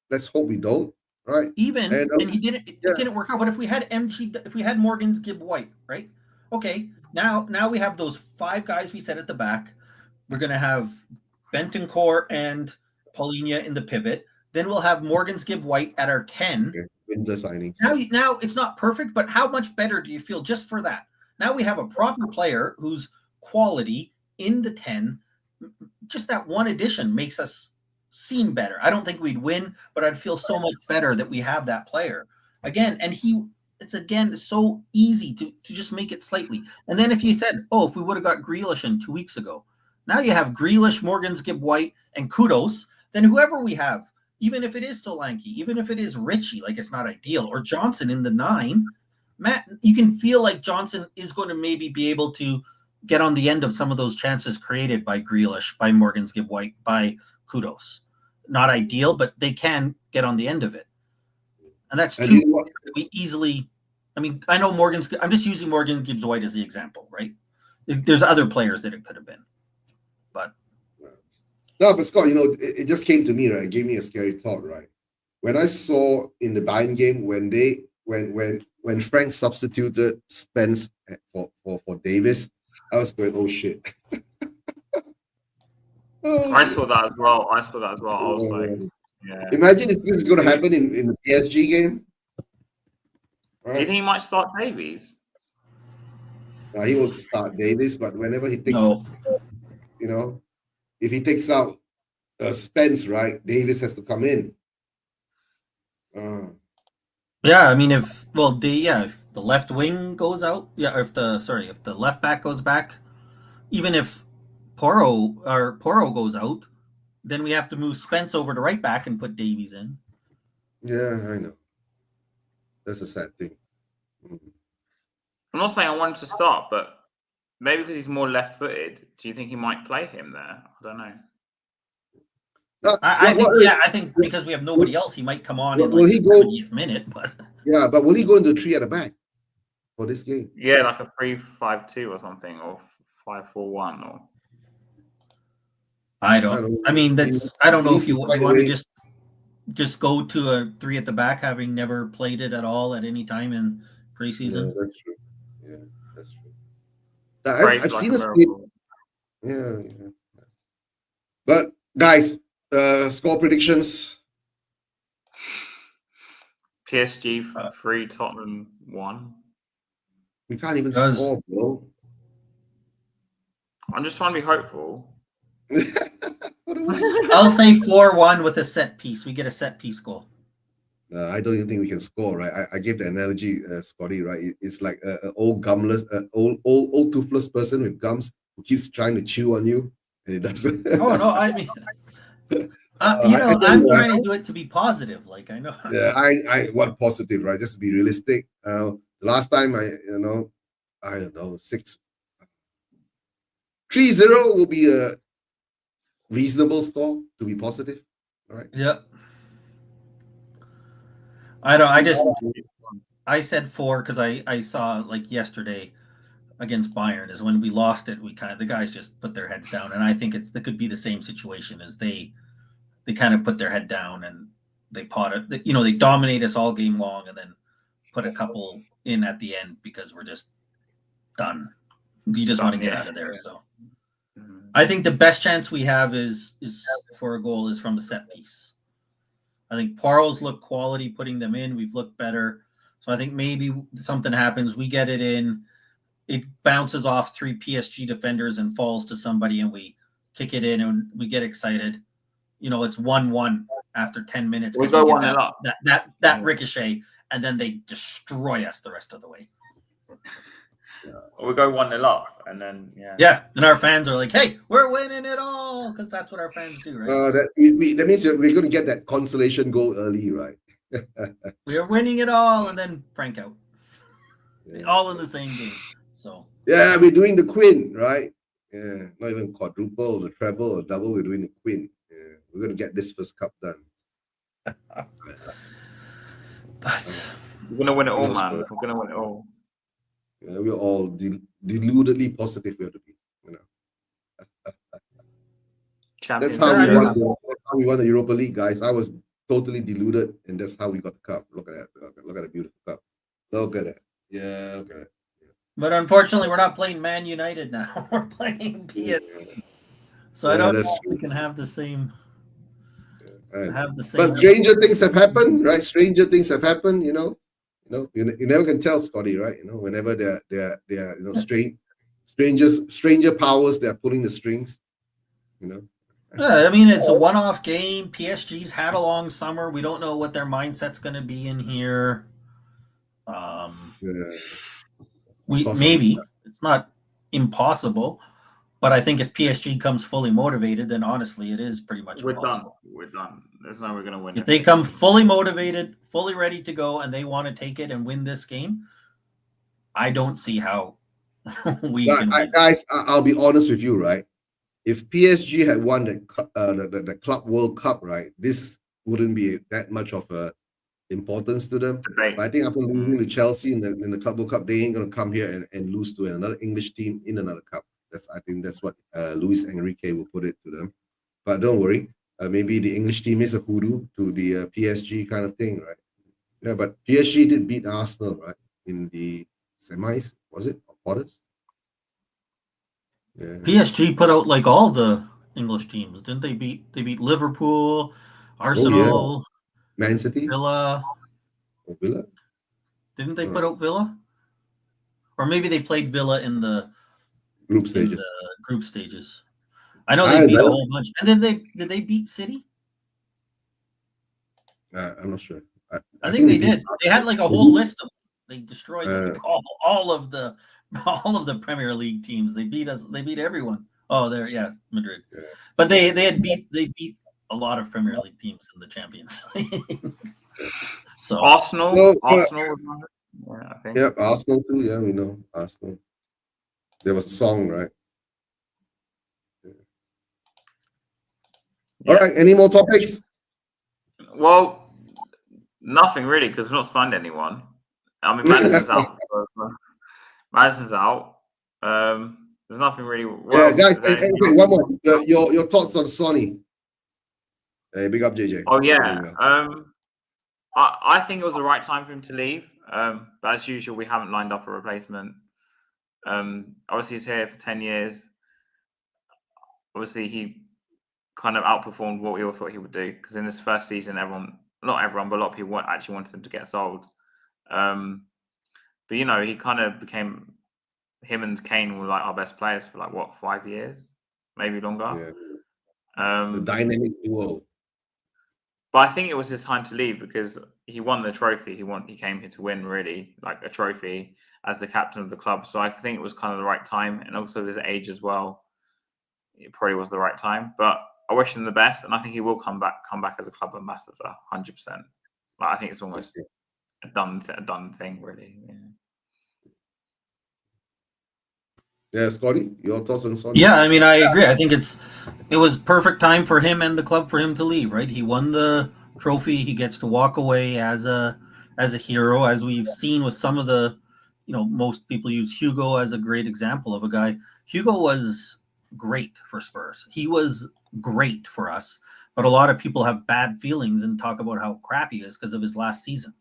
Let's hope we don't, right? And he didn't. It yeah. didn't work out. But if we had if we had Morgan Gibb White, right? Okay, now we have those 5 guys we said at the back. We're gonna have Bentancur and Paulinho in the pivot. Then we'll have Morgan Gibb White at our 10. Okay. Winter signings. Now it's not perfect, but how much better do you feel just for that? Now we have a proper player who's quality in the 10. Just that one addition makes us seem better. I don't think we'd win, but I'd feel so much better that we have that player again. And it's so easy to just make it slightly. And then if you said, oh, if we would have got Grealish in 2 weeks ago, now you have Grealish, Morgan Gibb White, and Kudos. Then whoever we have, even if it is Solanke, even if it is Richie, like it's not ideal, or Johnson in the 9, Matt, you can feel like Johnson is going to maybe be able to get on the end of some of those chances created by Grealish, by Morgan Gibb White, by Kudos. Not ideal, but they can get on the end of it. And that's And two you know what? we easily. I mean, I know I'm just using Morgan Gibbs White as the example, right? There's other players that it could have been, but No, but Scott, it just came to me, right? It gave me a scary thought, right? When I saw in the Bayern game when Frank substituted Spence for Davis, I was going, oh shit. I saw that as well. I was like, yeah. Imagine if this is going to happen in the PSG game. Do you think he might start Davies? He will start Davis, but whenever he takes, no. If he takes out Spence, right, Davis has to come in. Yeah, I mean, if the left wing goes out, or if the left back goes back, even if Porro goes out, then we have to move Spence over to right back and put Davies in. Yeah, I know. That's a sad thing. I'm not saying I want him to start, but maybe because he's more left-footed, do you think he might play him there? I don't know. I think because we have nobody else, he might come on in will like he the go- 70th minute. But Yeah, but will he go into 3 at the back for this game? Yeah, like a 3-5-2 or something, or 5-4-1, or I don't. I mean, I don't know if you want to just go to a 3 at the back, having never played it at all at any time in preseason. Yeah, that's true. Yeah, that's true. I've seen a split. Yeah. But guys, score predictions. PSG 3, Tottenham 1. We can't even Does- score, bro. I'm just trying to be hopeful. What do we- I'll say 4-1 with a set piece. We get a set piece goal. I don't even think we can score, right? I gave the analogy, Scotty, right? It's like an old gumless, old toothless person with gums who keeps trying to chew on you, and it doesn't. Oh no, I mean, I I'm think, trying to do it to be positive. Like I know. Yeah, I want positive, right? Just to be realistic. Last time I don't know, 3-0 will be a reasonable score to be positive. All right. Yeah. I said 4 because I saw like yesterday against Bayern is when we lost it. The guys just put their heads down, and I think it could be the same situation as they kind of put their head down and they potted. You know, they dominate us all game long, and then put a couple in at the end because we're just done. You just want to get out of there. So I think the best chance we have is for a goal is from a set piece. I think Poirot's look quality putting them in. We've looked better. So I think maybe something happens. We get it in. It bounces off 3 PSG defenders and falls to somebody, and we kick it in, and we get excited. You know, it's 1-1 after 10 minutes. We go 1-0 up. That ricochet, and then they destroy us the rest of the way. We go 1-0 up, and then Yeah, and our fans are like, "Hey, we're winning it all," because that's what our fans do, right? That means we're going to get that consolation goal early, right? We are winning it all, and then Frank out. Yeah. All in the same game. So Yeah, we're doing the Queen, right? Yeah, not even quadruple, the treble, or double. We're doing the Queen. Yeah, we're going to get this first cup done. but we're gonna win it all, man. We're gonna win it all. Yeah, we're all deludedly positive. We have to be, you know. That's how we won. That's how we won the Europa League, guys. I was totally deluded, and that's how we got the cup. Look at that! Look at the beautiful cup. Look at it. Yeah, look at it. But unfortunately, we're not playing Man United now. We're playing PSG. So I don't know if we can have the same. But stranger things have happened, right? Stranger things have happened. You never can tell, Scotty, right? You know, whenever they're stranger powers, they're pulling the strings. You know. Yeah, I mean, it's a one-off game. PSG's had a long summer. We don't know what their mindset's going to be in here. Maybe it's not impossible, but I think if PSG comes fully motivated, then honestly, it is pretty much impossible. We're done. There's no way we're going to win. If they come fully motivated, fully ready to go, and they want to take it and win this game, I don't see how we can win. Guys, I'll be honest with you, right? If PSG had won the Club World Cup, right, this wouldn't be that much of a importance to them. But I think after losing to Chelsea in the Club World Cup, they ain't gonna come here and lose to another English team in another cup. I think that's what Luis Enrique will put it to them. But don't worry, maybe the English team is a hoodoo to the PSG kind of thing, right? Yeah, but PSG did beat Arsenal, right, in the semis, was it, or quarters? Yeah. PSG put out like all the English teams, didn't they? Beat Liverpool, Arsenal, Man City, Villa. Oh, Villa? Didn't they put out Villa? Or maybe they played Villa in the group stages. I know they beat a whole bunch. And then did they beat City? I'm not sure. I think they did. They had like a whole list of them. They destroyed all of the Premier League teams. They beat us. They beat everyone. Oh, Madrid. Yeah. But they beat a lot of Premier League teams in the Champions League. So Arsenal. I think. Yeah, Arsenal too. Yeah, we know Arsenal. There was a song, right? Yeah. All right. Any more topics? Well, nothing really, because we've not signed anyone. I mean, Madison's out. Madison's out. There's nothing really. Guys. Okay, one more. Your thoughts on Sonny? Hey, big up, JJ. Oh yeah. I think it was the right time for him to leave. But as usual, we haven't lined up a replacement. Obviously, he's here for 10 years. Obviously, he kind of outperformed what we all thought he would do, because in his first season, not everyone, but a lot of people actually wanted him to get sold. But he kind of became, him and Kane were like our best players for like what, 5 years, maybe longer. The dynamic duo. But I think it was his time to leave because he won the trophy. He came here to win, really, like a trophy as the captain of the club. So I think it was kind of the right time, and also his age as well. It probably was the right time. But I wish him the best, and I think he will come back as a club ambassador, 100%. Like, I think it's almost a done thing, really. Yeah, Scotty, your thoughts on Sonny? Yeah, I mean, I agree. I think it was perfect time for him and the club for him to leave, right? He won the trophy. He gets to walk away as a hero, as we've seen with some of the, most people use Hugo as a great example of a guy. Hugo was great for Spurs. He was great for us, but a lot of people have bad feelings and talk about how crap he is because of his last season.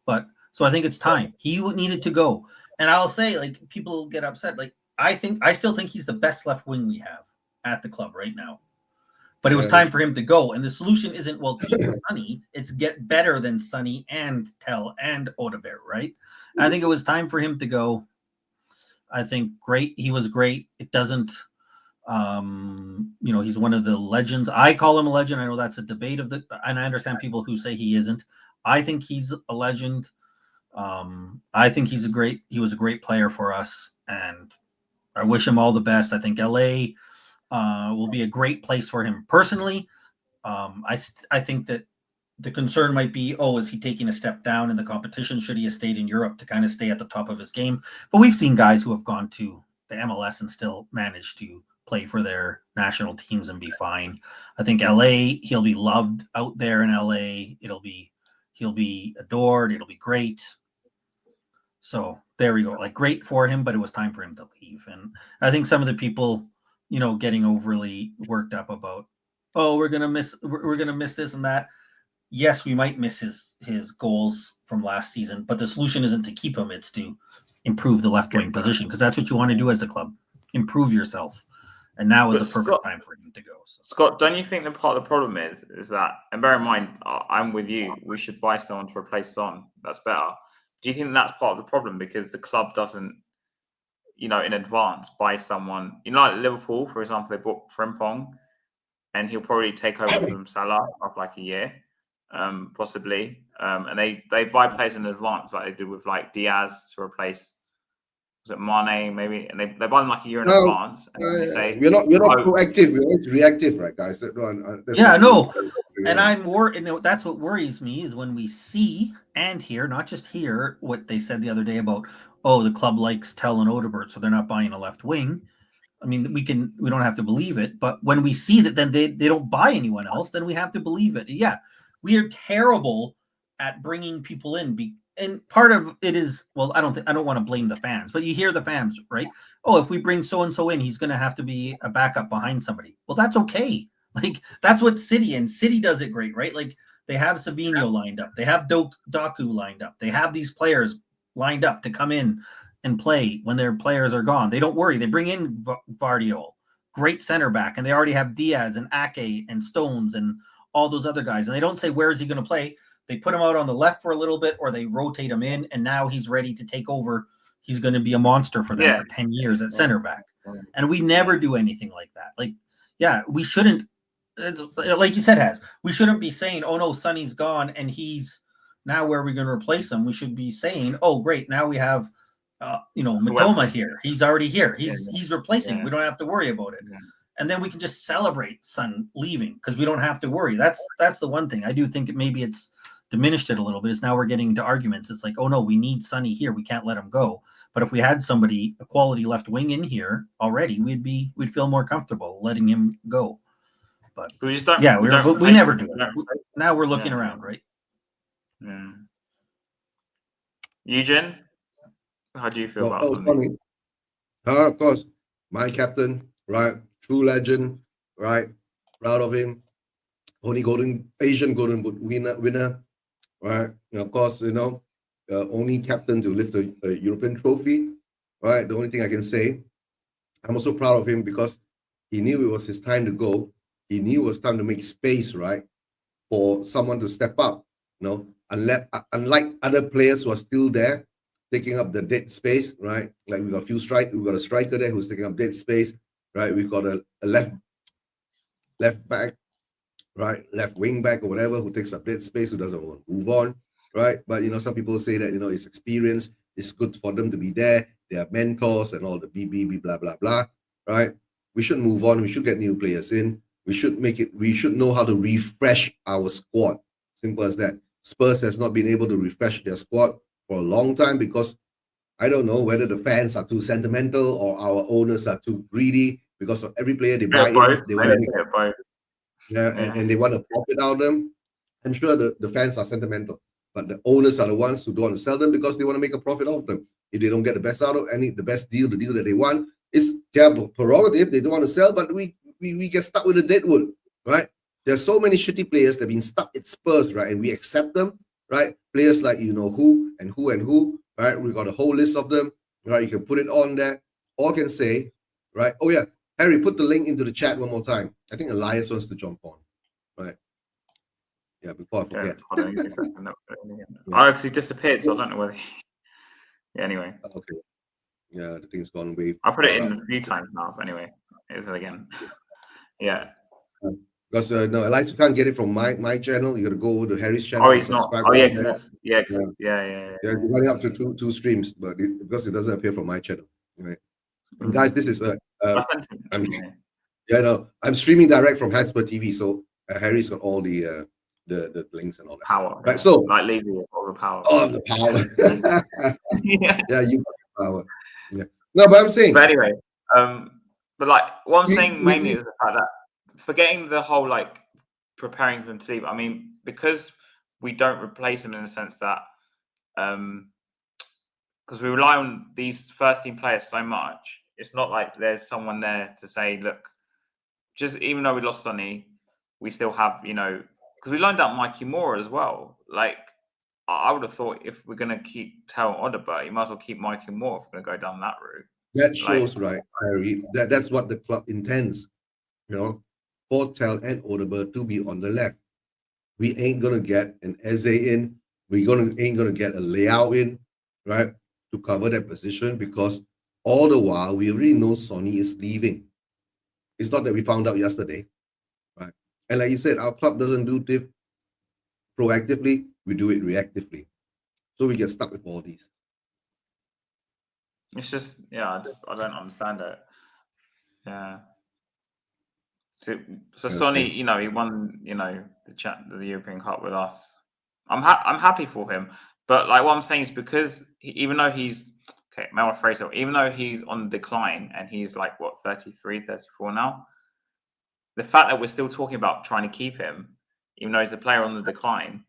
But so I think it's time. He needed to go. And I'll say, like, people get upset. Like, I still think he's the best left wing we have at the club right now. But it was time for him to go. And the solution isn't, well, keep Sonny. It's get better than Sonny and Tell and Odegaard, right? I think it was time for him to go. I think he was great. It doesn't, he's one of the legends. I call him a legend. I know that's a debate and I understand people who say he isn't. I think he's a legend. I think he was a great player for us, and I wish him all the best. I think LA will be a great place for him personally. I think that the concern might be, is he taking a step down in the competition? Should he have stayed in Europe to kind of stay at the top of his game? But we've seen guys who have gone to the MLS and still managed to play for their national teams and be fine. I think LA, he'll be loved out there in LA. He'll be adored. It'll be great. So there we go. Like, great for him, but it was time for him to leave. And I think some of the people, getting overly worked up about, we're gonna miss this and that. Yes, we might miss his goals from last season, but the solution isn't to keep him; it's to improve the left wing position, because that's what you want to do as a club, improve yourself. And now is a perfect time for him to go. So. Scott, don't you think that part of the problem is that, and bear in mind, I'm with you, we should buy someone to replace Son. That's better. Do you think that's part of the problem because the club doesn't, in advance buy someone? Like Liverpool, for example, they bought Frimpong, and he'll probably take over from Salah after like a year, possibly. And they buy players in advance, like they did with like Diaz to replace, was it Mane maybe? And they buy them like a year in advance. And they say we're not proactive. We're always reactive, right, guys? And I'm worried. That's what worries me is when we see and hear, not just hear, what they said the other day about, the club likes Tell and Odegaard, so they're not buying a left wing. I mean, we don't have to believe it, but when we see that then they don't buy anyone else, then we have to believe it. Yeah, we are terrible at bringing people in. And part of it is, I don't want to blame the fans, but you hear the fans, right? If we bring so-and-so in, he's going to have to be a backup behind somebody. Well, that's okay. Like, that's what City does it great, right? Like, they have Sabinho lined up. They have Doku lined up. They have these players lined up to come in and play when their players are gone. They don't worry. They bring in Vardiol, great center back, and they already have Diaz and Ake and Stones and all those other guys. And they don't say, where is he going to play? They put him out on the left for a little bit, or they rotate him in, and now he's ready to take over. He's going to be a monster for them for 10 years at center back. And we never do anything like that. Like, we shouldn't, like you said, we shouldn't be saying, no, Sonny's gone, and he's now where are we going to replace him? We should be saying, great, now we have, Matoma here. He's already here. He's replacing. We don't have to worry about it. Yeah. And then we can just celebrate Son leaving because we don't have to worry. That's the one thing. I do think maybe it's diminished it a little bit. Is now we're getting into arguments. It's like, no, we need Sonny here. We can't let him go. But if we had somebody, a quality left wing in here already, we'd feel more comfortable letting him go. But we never do it. Now we're looking around, right? Yeah. Eugene, how do you feel about Sonny? Of course, my captain, right? True legend, right? Proud of him. Only Asian Golden Boot winner, right? And of course, only captain to lift a European trophy, right? The only thing I can say, I'm also proud of him because he knew it was his time to go. He knew it was time to make space, right, for someone to step up. Unlike other players who are still there, taking up the dead space, right? Like we got a striker there who's taking up dead space, right? We've got a left back, right? Left wing back or whatever who takes up dead space, who doesn't want to move on, right? But some people say that it's experience, it's good for them to be there. They are mentors and all the BBB blah blah blah, right? We should move on. We should get new players in. We should know how to refresh our squad. Simple as that. Spurs has not been able to refresh their squad for a long time because I don't know whether the fans are too sentimental or our owners are too greedy because of every player they buy in, they want to make both. and they want to profit out of them. I'm sure the fans are sentimental, but the owners are the ones who don't want to sell them because they want to make a profit off them. If they don't get the best out of the best deal, the deal that they want, it's their prerogative. They don't want to sell, but we get stuck with the dead wood, right? There's so many shitty players that have been stuck at Spurs, right? And we accept them, right? Players like who and who, right? We got a whole list of them, right? You can put it on there. All I can say, right? Oh yeah, Harry, put the link into the chat one more time. I think Elias wants to jump on, right? Yeah, before I forget. Hold on, give me a second. No, oh, because he disappeared, so I don't know whether. Yeah, anyway. Okay. Yeah, the thing's gone way. I put it in a few times now, but anyway, here's it again. Yeah. Because no, Elias, you can't get it from my channel. You got to go over to Harry's channel. Oh, he's not. Oh, yeah, because yeah. You're running up to two streams, but because it doesn't appear from my channel, right? And guys, this is I'm streaming direct from Hasper TV, so Harry's got all the links and all that. Power, right? So like Levy, all the power. Oh, the power. Yeah, you got the power. Yeah. No, but I'm saying. But anyway, but like what I'm saying mainly is the fact that forgetting the whole like preparing for him to leave. I mean, because we don't replace him in the sense that because we rely on these first team players so much, it's not like there's someone there to say, look, just even though we lost Sonny, we still have, because we lined up Mikey Moore as well. Like, I would have thought if we're going to keep Tel Odobert, you might as well keep Mikey Moore if we're going to go down that route. That shows, right, Harry, that's what the club intends, for Tel and Odobert to be on the left. We ain't going to get an Eze in. We ain't going to get a layout in, right, to cover that position because all the while we already know Sonny is leaving. It's not that we found out yesterday, right? And like you said, our club doesn't do it proactively, we do it reactively. So we get stuck with all these. It's just, I don't understand it. Yeah. So Sonny, he won, the European Cup with us. I'm happy for him, but like what I'm saying is because even though he's even though he's on decline and he's like 33, 34 now, the fact that we're still talking about trying to keep him, even though he's a player on the decline,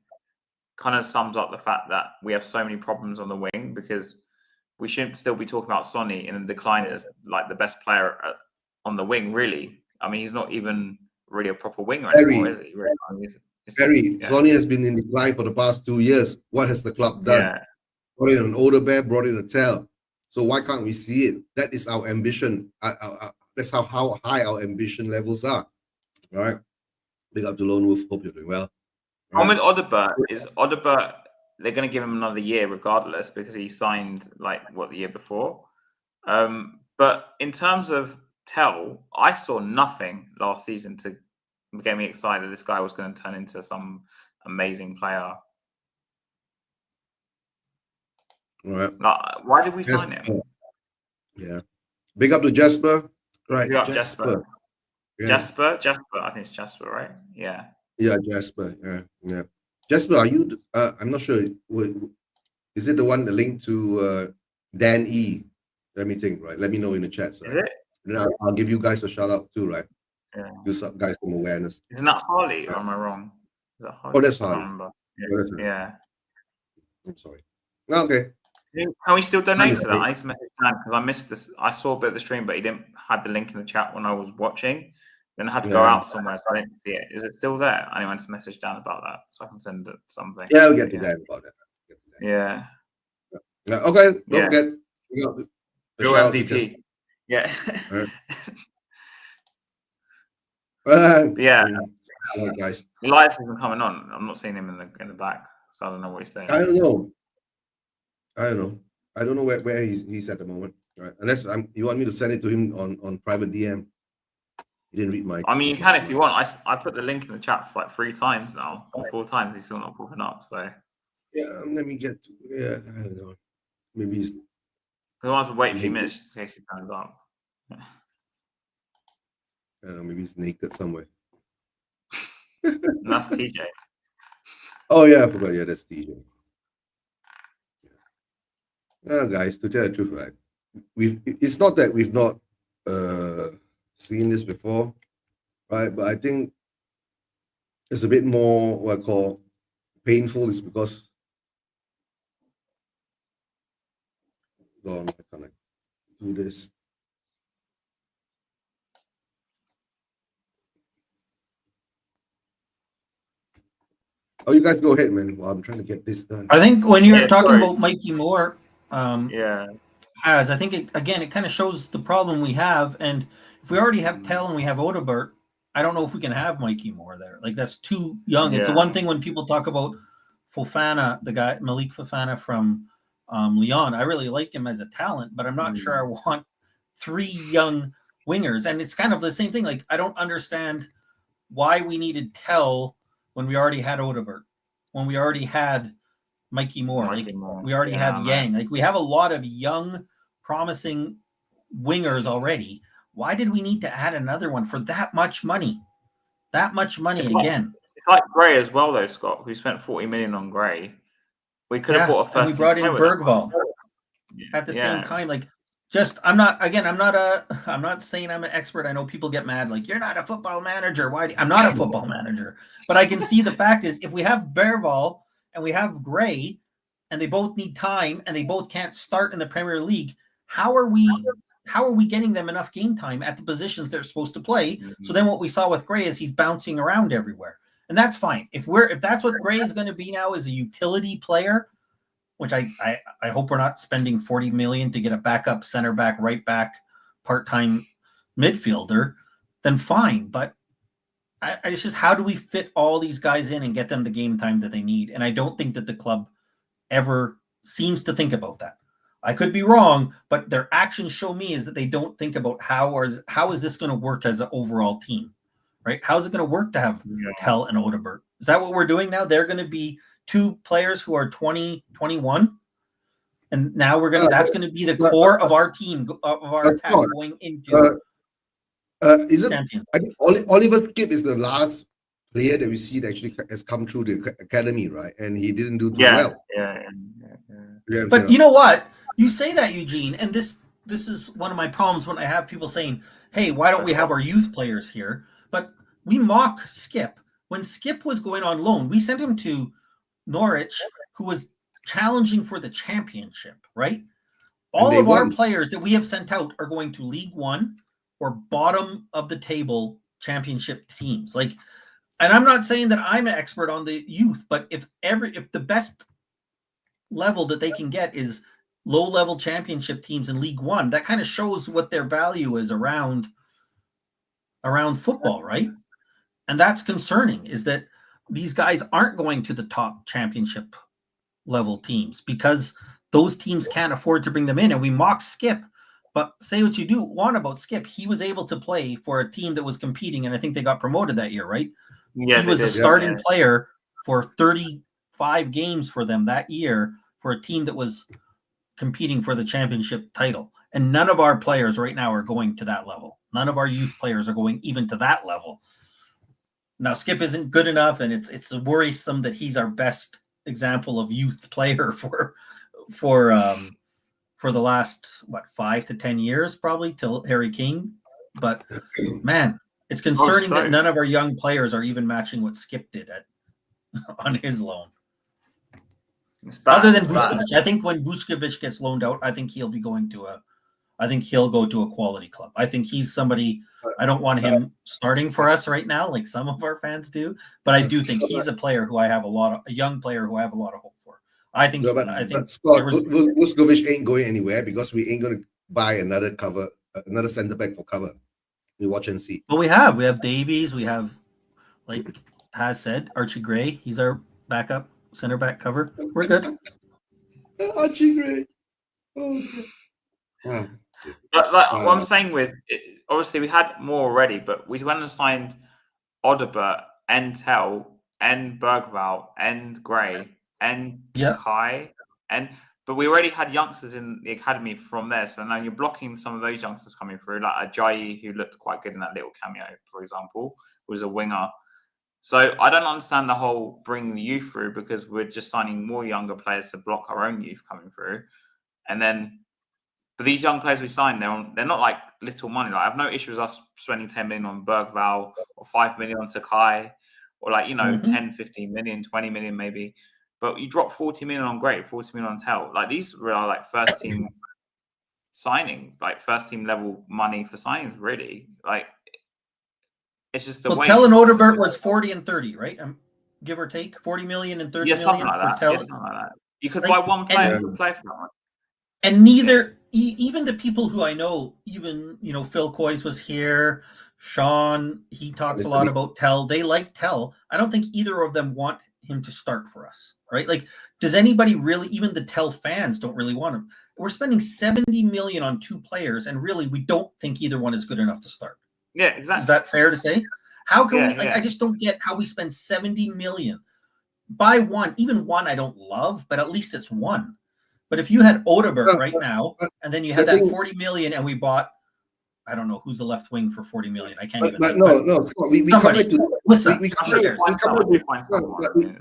kind of sums up the fact that we have so many problems on the wing because we shouldn't still be talking about Sonny in the decline as like the best player on the wing, really. I mean, he's not even really a proper winger anymore, is he? Really? Sonny has been in decline for the past 2 years. What has the club done? Yeah. Brought in an Odobert, brought in a Tel. So why can't we see it? That is our ambition. That's how high our ambition levels are. All right. Big up to Lone Wolf. Hope you're doing well. Right. With Odobert, they're going to give him another year regardless because he signed the year before. But in terms of Tel, I saw nothing last season to get me excited that this guy was going to turn into some amazing player. All right. Why did we sign him? Yeah. Big up to Jasper. Right. Big up Jasper. Yeah. Jasper. I think it's Jasper, right? Yeah. Yeah, Jasper. Yeah. Jasper, are you? I'm not sure. Is it the one that linked to Dan E? Let me think. Right. Let me know in the chat. Is it? I'll give you guys a shout out too. Right. Yeah. Give some guys some awareness. Isn't that Harley? Or am I wrong? Is that Harley? Oh, that's Harley. Yeah. I'm sorry. Okay. Can we still donate to that? I need to message Dan because I missed this. I saw a bit of the stream, but he didn't have the link in the chat when I was watching. Then I had to go out somewhere, so I didn't see it. Is it still there? I need to message Dan about that so I can send it something. Yeah, we'll get to Dan about that. Yeah. Okay. Don't forget. Real MVP. Yeah. Yeah. All right, guys. Elias isn't coming on. I'm not seeing him in the back, so I don't know what he's saying. I don't know. I don't know where he's at the moment. Right? Unless you want me to send it to him on private DM. He didn't read my. I mean, you can if you want. I put the link in the chat for like 3 times now. 4 times he's still not popping up. So Yeah, let me get. Yeah, I don't know. Maybe he's. I want to wait a few minutes in case he turns up. I don't know. Maybe he's naked somewhere. And that's TJ. Oh yeah, I forgot. Yeah, that's TJ. Guys, to tell the truth, right? It's not that we've not seen this before, right? But I think it's a bit more what I call painful is because I can't do this. Oh, you guys go ahead, man. Well, I'm trying to get this done. I think when you're talking about Mikey Moore, I think it kind of shows the problem we have. And if we already have Tell and we have Odebert, I don't know if we can have Mikey Moore there. Like, that's too young. It's the one thing when people talk about Fofana, the guy Malik Fofana from Lyon. I really like him as a talent, but I'm not sure I want 3 young wingers. And it's kind of the same thing. Like, I don't understand why we needed Tell when we already had Odebert, when we already had Mikey Moore. We already have Yang. Like, we have a lot of young, promising wingers already. Why did we need to add another one for that much money? That much money it's again. It's like Gray as well, though, Scott. We spent 40 million on Gray. We could have bought a first. And we brought in Bergvall at the same time. Like, I'm not saying I'm an expert. I know people get mad, like, you're not a football manager. Why? I'm not a football manager, but I can see the fact is, if we have Bergvall and we have Gray, and they both need time, and they both can't start in the Premier League, how are we getting them enough game time at the positions they're supposed to play? So then what we saw with Gray is he's bouncing around everywhere, and that's fine. If that's what Gray is going to be now, is a utility player, which I hope we're not spending 40 million to get a backup center back, right back, part-time midfielder, then fine. But it's just, how do we fit all these guys in and get them the game time that they need? And I don't think that the club ever seems to think about that. I could be wrong, but their actions show me is that they don't think about how is this going to work as an overall team, right? How is it going to work to have Tell and Odebert? Is that what we're doing now? They're going to be 2 players who are 20, 21, and now that's going to be the core of our team, of our attack going into Champions. I think Oliver Skip is the last player that we see that actually has come through the academy, right? And he didn't do too well. But you know what? You say that, Eugene, and this is one of my problems when I have people saying, hey, why don't we have our youth players here? But we mock Skip. When Skip was going on loan, we sent him to Norwich, who was challenging for the championship, right? All of our players that we have sent out are going to League One or bottom of the table championship teams. Like, and I'm not saying that I'm an expert on the youth, but if the best level that they can get is low-level championship teams in League One, that kind of shows what their value is around football, right? And that's concerning, is that these guys aren't going to the top championship level teams because those teams can't afford to bring them in. And we mock Skip, but say what you do want about Skip. He was able to play for a team that was competing, and I think they got promoted that year, right? Yeah, he was a starting player for 35 games for them that year for a team that was competing for the championship title. And none of our players right now are going to that level. None of our youth players are going even to that level. Now, Skip isn't good enough, and it's worrisome that he's our best example of youth player for the last 5 to 10 years, probably till Harry Kane. But man, it's concerning that none of our young players are even matching what Skip did on his loan. Other than Vuskovic. I think when Vuskovic gets loaned out, I think he'll be going to he'll go to a quality club. I think he's somebody. I don't want him starting for us right now, like some of our fans do. But I do think he's a player who I have a young player who I have a lot of hope for. I think. Scott, Vuskovic ain't going anywhere because we ain't going to buy another center back for cover. We watch and see. Well, we have Davies. We have, like has said, Archie Gray. He's our backup center back cover. We're good. Archie Gray. Oh, wow. But like what I'm saying with it, obviously we had more already, but we went and signed Odobert and Tell and Bergvall and Gray and Yeah. Kai but we already had youngsters in the academy from there. So now you're blocking some of those youngsters coming through, like Ajayi, who looked quite good in that little cameo, for example, was a winger. So I don't understand the whole bring the youth through because we're just signing more younger players to block our own youth coming through. And then for these young players we signed, they're not like little money. Like I have no issue with us spending 10 million on Bergvall or 5 million on Sakai or like, 10, 15 million, 20 million maybe. But you drop 40 million on Great, 40 million on Tell. Like these are like first team signings, like first team level money for signings, really. Like it's just the way. Tell and Odobert was 40 and 30, right? Give or take 40 million and 30 something million like for Tell. Yeah, something like that. You could buy one player to play for that one. And neither, even the people who I know, even, Phil Coys was here, Sean, he talks a lot about Tell. They like Tell. I don't think either of them want him to start for us, right? Like, does anybody really, even the Tell fans don't really want him? We're spending 70 million on two players, and really, we don't think either one is good enough to start. Yeah, exactly. Is that fair to say? How can we, I just don't get how we spend 70 million. Buy one, even one I don't love, but at least it's one. But if you had Odobert right now, and then you had that 40 million, and we bought, I don't know who's the left wing for 40 million. I can't even. But no, Scott, we come back to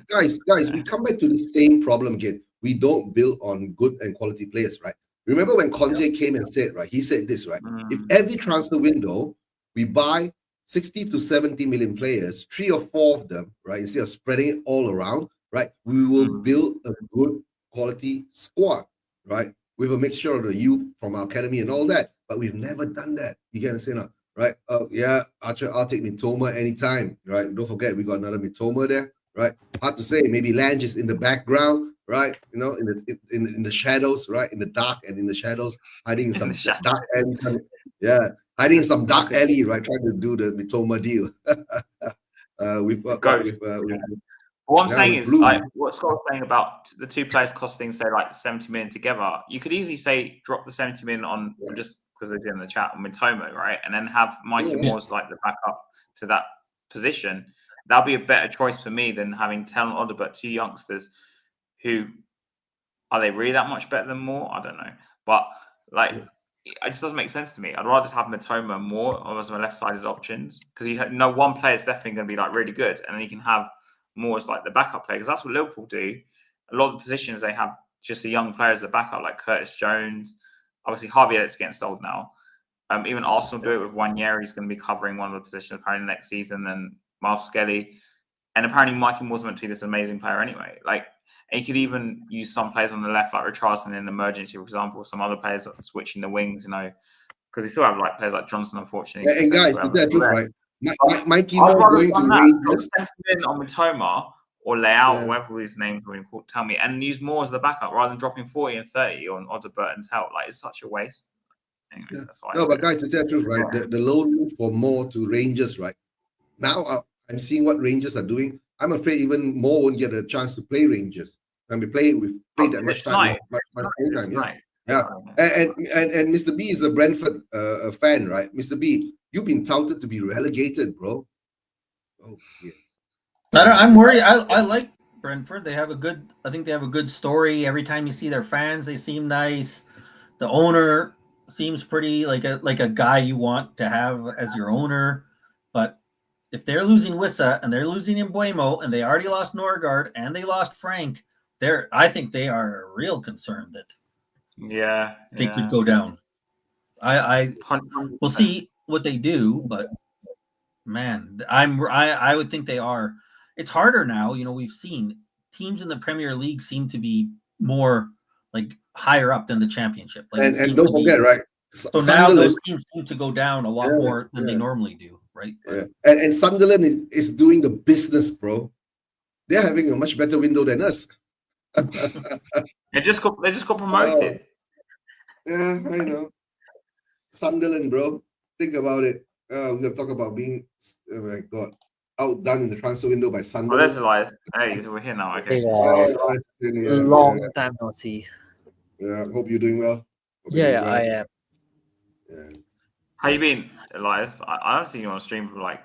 guys. We come back to the same problem again. We don't build on good and quality players, right? Remember when Conte came and said, right? He said this, right? If every transfer window we buy 60 to 70 million players, 3 or 4 of them, right? Instead of spreading it all around, right? We will build a good quality squad, right? With a mixture of the youth from our academy and all that. But we've never done that. You can understand that, right? Archer, I'll take Mitoma anytime, right? Don't forget we got another Mitoma there, right? Hard to say. Maybe Lange is in the background, right? In the shadows, right? In the dark and in the shadows, hiding in some dark alley. Yeah, hiding in some dark alley, right? Trying to do the Mitoma deal. What I'm saying is, like what Scott was saying about the two players costing, say, like 70 million together. You could easily say drop the 70 million on just because they're in the chat on Mitoma, right? And then have Mikey Moore's like the backup to that position. That'll be a better choice for me than having Tell and Odobert, two youngsters who are they really that much better than Moore? I don't know. But like it just doesn't make sense to me. I'd rather just have Mitoma and Moore as my left-sided options because one player is definitely going to be like really good, and then you can have more as like the backup player because that's what Liverpool do. A lot of the positions they have just a young player as the backup, like Curtis Jones. Obviously, Harvey Elliott's getting sold now. Even Arsenal do it with Wanyeri. He's going to be covering one of the positions apparently next season. And Miles Skelly, and apparently Mikey Moore's meant to be this amazing player anyway. Like, and you could even use some players on the left, like Richarlison in emergency, for example, or some other players that are switching the wings. Because they still have like players like Johnson, unfortunately. And guys, is that true, right? Mikey Moore going to Rangers on Mitoma or Leao, whatever his name is called, tell me, and use Moore as the backup rather than dropping 40 and 30 on Odobert and Tell. Like it's such a waste. Anyway, that's why but guys, to tell the truth, right? The loan move for Moore to Rangers, right? Now I'm seeing what Rangers are doing. I'm afraid even Moore won't get a chance to play Rangers. And we played that much time. Yeah. And Mr. B is a Brentford fan, right? Mr. B, you've been touted to be relegated, bro. Oh yeah. I'm worried. I like Brentford. I think they have a good story. Every time you see their fans, they seem nice. The owner seems pretty like a guy you want to have as your owner. But if they're losing Wissa and they're losing Mbuemo and they already lost Norgard and they lost Frank, I think they are real concerned that they could go down. We'll see what they do, but man, I would think they are. It's harder now. We've seen teams in the Premier League seem to be more like higher up than the Championship. Like, and don't forget, right? So now those teams seem to go down a lot more than they normally do, right? Yeah. And Sunderland is doing the business, bro. They're having a much better window than us. They just got promoted. Yeah, I know. Sunderland, bro. Think about it. We're gonna talk about being, oh my god, outdone in the transfer window by Sunderland. Oh, that's Elias. Hey, we're here now. Okay. Long time no see. Yeah, hope you're doing well. Hope you're Yeah, doing I well. am. Yeah. How you been, Elias? I haven't seen you on stream for like,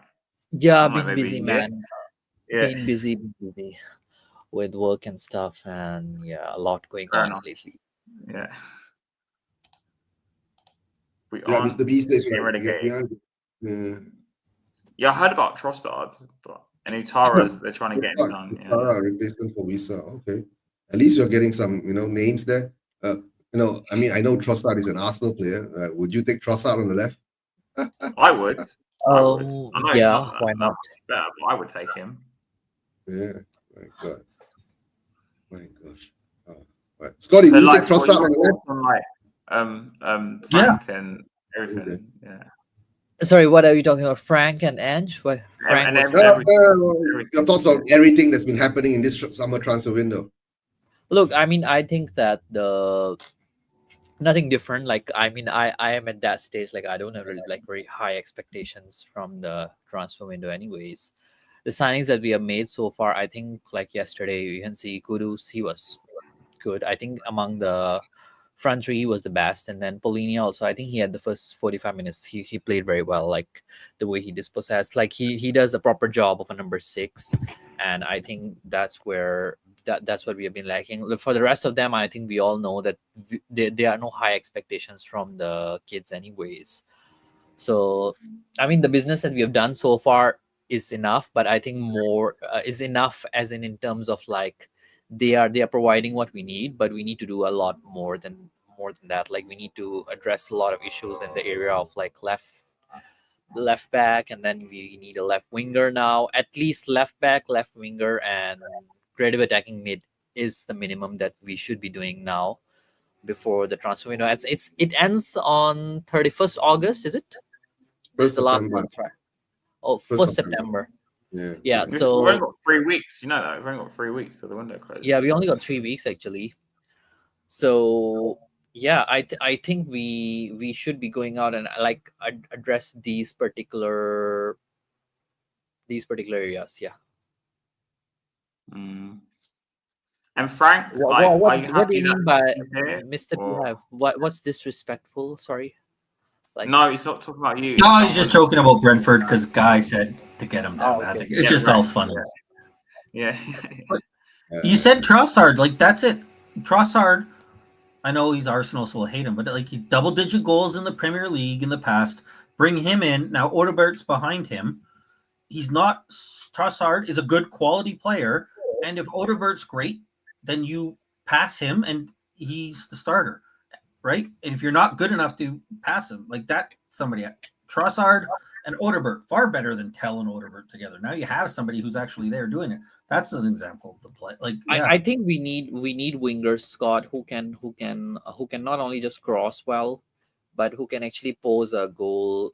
Yeah, don't know, been maybe a busy, year. man. Yeah, Been busy with work and stuff, and yeah, a lot going fair on enough. lately. Yeah. We Yeah, aren't Mr. B says getting right. relegated. Yeah. Yeah, I heard about Trossard, but and Utara's they're trying to get him done. Yeah. Replacement for Visa. Okay. At least you're getting some, names there. I mean, I know Trossard is an Arsenal player. Would you take Trossard on the left? I would. I would. I know he's Yeah, not why that not? much better, but I would take him. Yeah. My God. My gosh. Oh, right. Scotty, So, will you like, take what Trossard are on your the left? thoughts on like Yeah. Frank and everything? Yeah. Sorry, what are you talking about? Frank and Ange? What? Frank And was everything. Your thoughts on everything that's been happening in this summer transfer window? Look, I mean, I think that the nothing different. Like, I mean, I am at that stage. Like, I don't have really like very high expectations from the transfer window, anyways. The signings that we have made so far, I think, like yesterday, you can see Kudus. He was good. I think among the front three, he was the best, and then Polini also. I think he had the first 45 minutes. He played very well. Like the way he dispossessed, like he does a proper job of a number 6, and I think that's where that's what we have been lacking. Look, for the rest of them, I think we all know that there are no high expectations from the kids, anyways. So, I mean, the business that we have done so far is enough, but I think more is enough, as in terms of like they are providing what we need, but we need to do a lot more than that. Like we need to address a lot of issues in the area of like left back, and then we need a left winger now. At least left back, left winger, and creative attacking mid is the minimum that we should be doing now before the transfer window. It ends on 31st August, is it? This is the last September. month, right? Oh, 1st 1st September. Yeah. Yeah, We've only so got 3 weeks. You know that we've only got 3 weeks till the window closes. yeah, we only got 3 weeks actually. So yeah, I think we should be going out and like address these particular areas. Yeah. Mm. And Frank, What like, what, are you what do happy you that mean by he's here? Mr. Or- Beehive? What's disrespectful? Sorry. Like No, he's not talking about you. No, he's just joking about Brentford because Guy said to get him down. Oh, I okay. think it's Yeah, just right. all funny. Yeah. You said Trossard, like that's it. Trossard, I know he's Arsenal, so we'll hate him, but like he double-digit goals in the Premier League in the past. Bring him in now. Odegaard's behind him. He's not. Trossard is a good quality player, and if Odegaard's great, then you pass him, and he's the starter, right? And if you're not good enough to pass him, like that, somebody Trossard and Odegaard far better than Tell and Odegaard together. Now you have somebody who's actually there doing it. That's an example of the play. Like yeah. I think we need wingers, Scott, who can not only just cross well, but who can actually pose a goal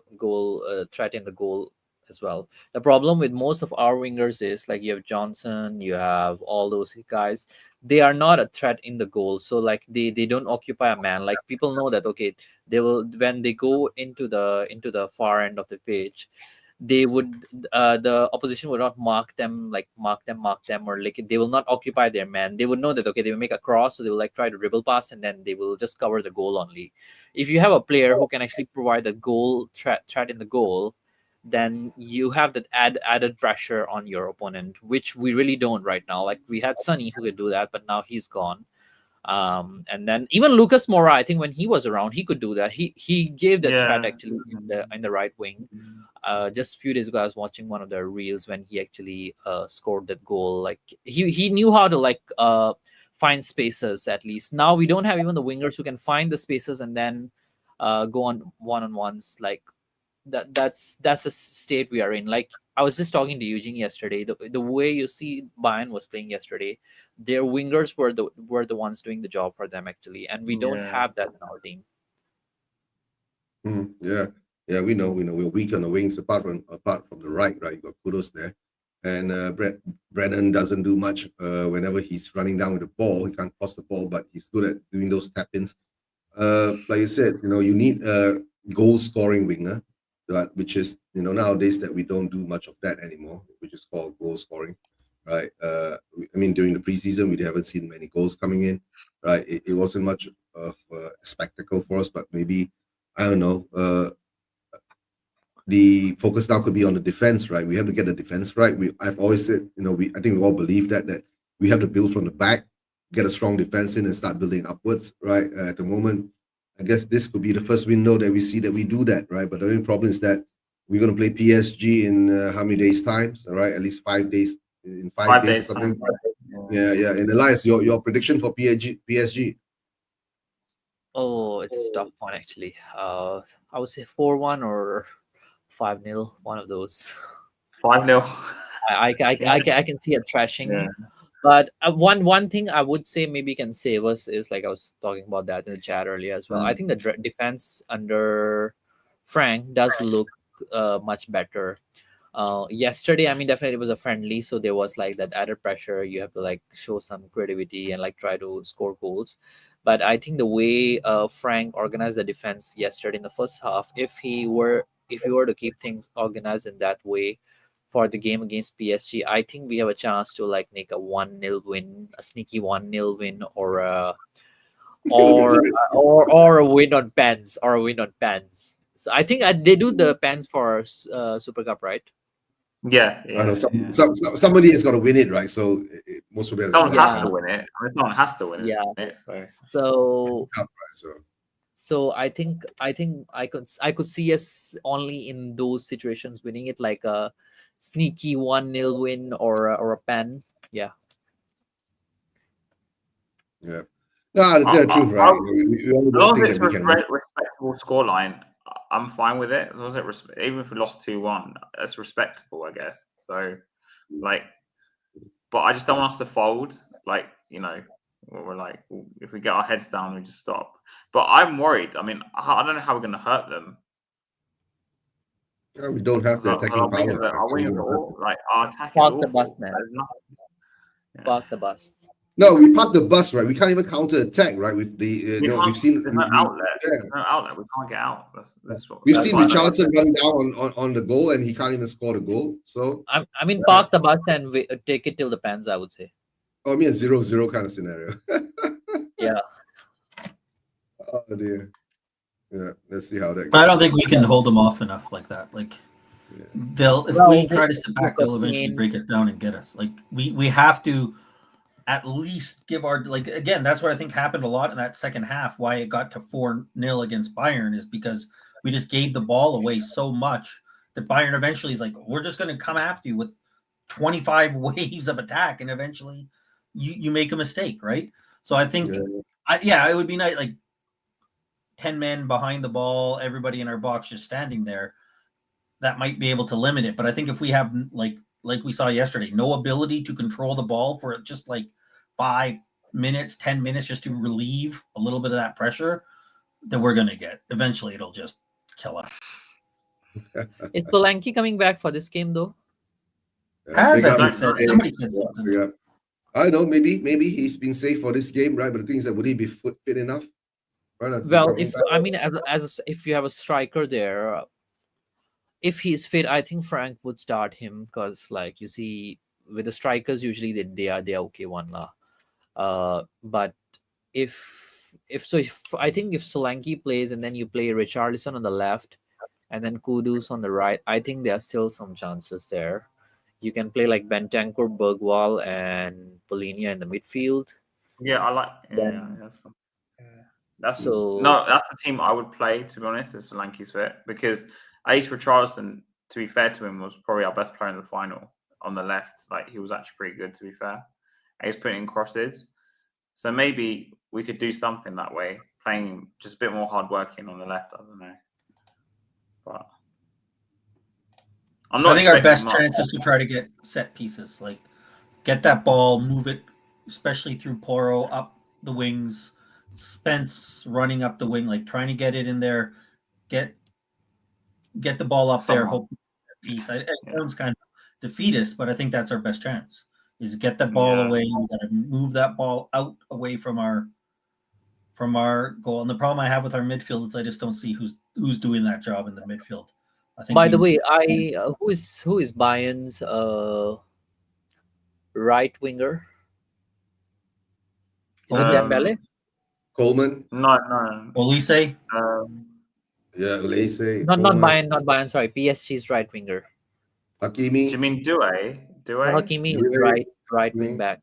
threat in the goal as well. The problem with most of our wingers is like you have Johnson, you have all those guys. They are not a threat in the goal, so like they don't occupy a man. Like people know that okay, they will when they go into the far end of the pitch, they would the opposition would not mark them, or like they will not occupy their man. They would know that okay, they will make a cross, so they will like try to dribble past, and then they will just cover the goal only. If you have a player who can actually provide a goal threat in the goal, then you have that added pressure on your opponent, which we really don't right now. Like we had Sonny who could do that, but now he's gone. And then even Lucas Moura, I think when he was around, he could do that. He gave that threat actually in the right wing. Just a few days ago, I was watching one of the reels when he actually scored that goal. Like he knew how to like find spaces at least. Now we don't have even the wingers who can find the spaces and then go on one-on-ones. Like that's the state we are in. Like I was just talking to Eugene yesterday. The way you see Bayern was playing yesterday, their wingers were the ones doing the job for them actually, and we don't have that in our team. Yeah, we know we're weak on the wings apart from the right. You got Kudos there, and Brennan doesn't do much whenever he's running down with the ball. He can't cross the ball, but he's good at doing those tap-ins. Like you said, you need a goal-scoring winger, which is nowadays that we don't do much of that anymore, which is called goal-scoring, right? I mean, during the preseason, we haven't seen many goals coming in, right? It wasn't much spectacle for us, but maybe I don't know. The focus now could be on the defense, right? We have to get the defense right. I've always said, I think we all believe that we have to build from the back, get a strong defense in, and start building upwards, right? At the moment, I guess this could be the first window that we see that we do that, right? But the only problem is that we're going to play PSG in how many days' times, all right? At least 5 days, in 5 days or something. Yeah. And Elias, your prediction for PSG? Oh, it's a tough one actually. I would say 4-1 or 5-0, one of those. 5-0. I can see a thrashing. Yeah. But one thing I would say maybe can save us is, like I was talking about that in the chat earlier as well. I think the defense under Frank does look much better. Yesterday, I mean, definitely it was a friendly, so there was like that added pressure. You have to like show some creativity and like try to score goals. But I think the way Frank organized the defense yesterday in the first half, if he were to keep things organized in that way for the game against PSG, I think we have a chance to like make a 1-0 win, a sneaky 1-0 win, or a win on pens, So I think they do the pens for Super Cup, right? Yeah. I know somebody has got to win it, right? So most of it someone has to win it. Someone has to win it. Yeah. So I think I could see us only in those situations winning it, like a sneaky 1-0 win or a pen. Yeah. Yeah. No, that's true, right? We only as long think as it's that we can respectable scoreline, I'm fine with it. As long as even if we lost 2-1, that's respectable, I guess. So, like, but I just don't want us to fold. Like, we're like, if we get our heads down, we just stop. But I'm worried. I mean, I don't know how we're going to hurt them. Yeah, we don't have the attacking power. Our attack is Park the awful. bus, man. Park the bus. No, we park the bus, right? We can't even counter attack, right? With the we've seen there's no outlet. Yeah. There's no outlet. We can't get out. We've seen Richarlison running down on the goal, and he can't even score the goal. So I mean, park the bus and take it till the pens, I would say. Oh, I mean, a 0-0 kind of scenario. Yeah. Oh dear. Yeah, let's see how that goes. I don't think we can hold them off enough like that. Like, if we try to sit back, they'll eventually break us down and get us. Like, we have to at least give our, like, again, that's what I think happened a lot in that second half. Why it got to 4-0 against Bayern is because we just gave the ball away so much that Bayern eventually is like, we're just going to come after you with 25 waves of attack, and eventually you make a mistake, right? So I think, it would be nice, like 10 men behind the ball, everybody in our box just standing there. That might be able to limit it. But I think if we have, like we saw yesterday, no ability to control the ball for just like 5 minutes, 10 minutes, just to relieve a little bit of that pressure, that we're going to get. Eventually, it'll just kill us. Is Solanke coming back for this game, though? Somebody said something. Yeah. I don't know. Maybe he's been safe for this game, right? But the thing is that would he be fit enough? Well, if you have a striker there, if he's fit, I think Frank would start him, because, like, you see, with the strikers usually they are okay one lah. But if I think if Solanke plays and then you play Richarlison on the left and then Kudus on the right, I think there are still some chances there. You can play like Bentancur, Bergwall, and Polinia in the midfield. Yeah, I like. That's the team I would play, to be honest, if Solanke's fit, because Ace Richarlison, to be fair to him, was probably our best player in the final on the left. Like, he was actually pretty good, to be fair. He's putting in crosses, so maybe we could do something that way, playing just a bit more hard working on the left. I don't know, but I think our best chance is to try to get set pieces, like get that ball, move it, especially through Poro up the wings, Spence running up the wing, like trying to get it in there, get the ball up there, hope piece. It sounds kind of defeatist, but I think that's our best chance, is get that ball away. We got to move that ball out away from our goal. And the problem I have with our midfield is I just don't see who's doing that job in the midfield. I think. By the way, who is Bayern's right winger? Is it Dembele? Coleman. No. Olise. Yeah, Lacey. Not Coleman, Bayern. Sorry, PSG's right winger. Do Hakimi. you mean Due? Hakimi is Due. right Hakimi. wing back.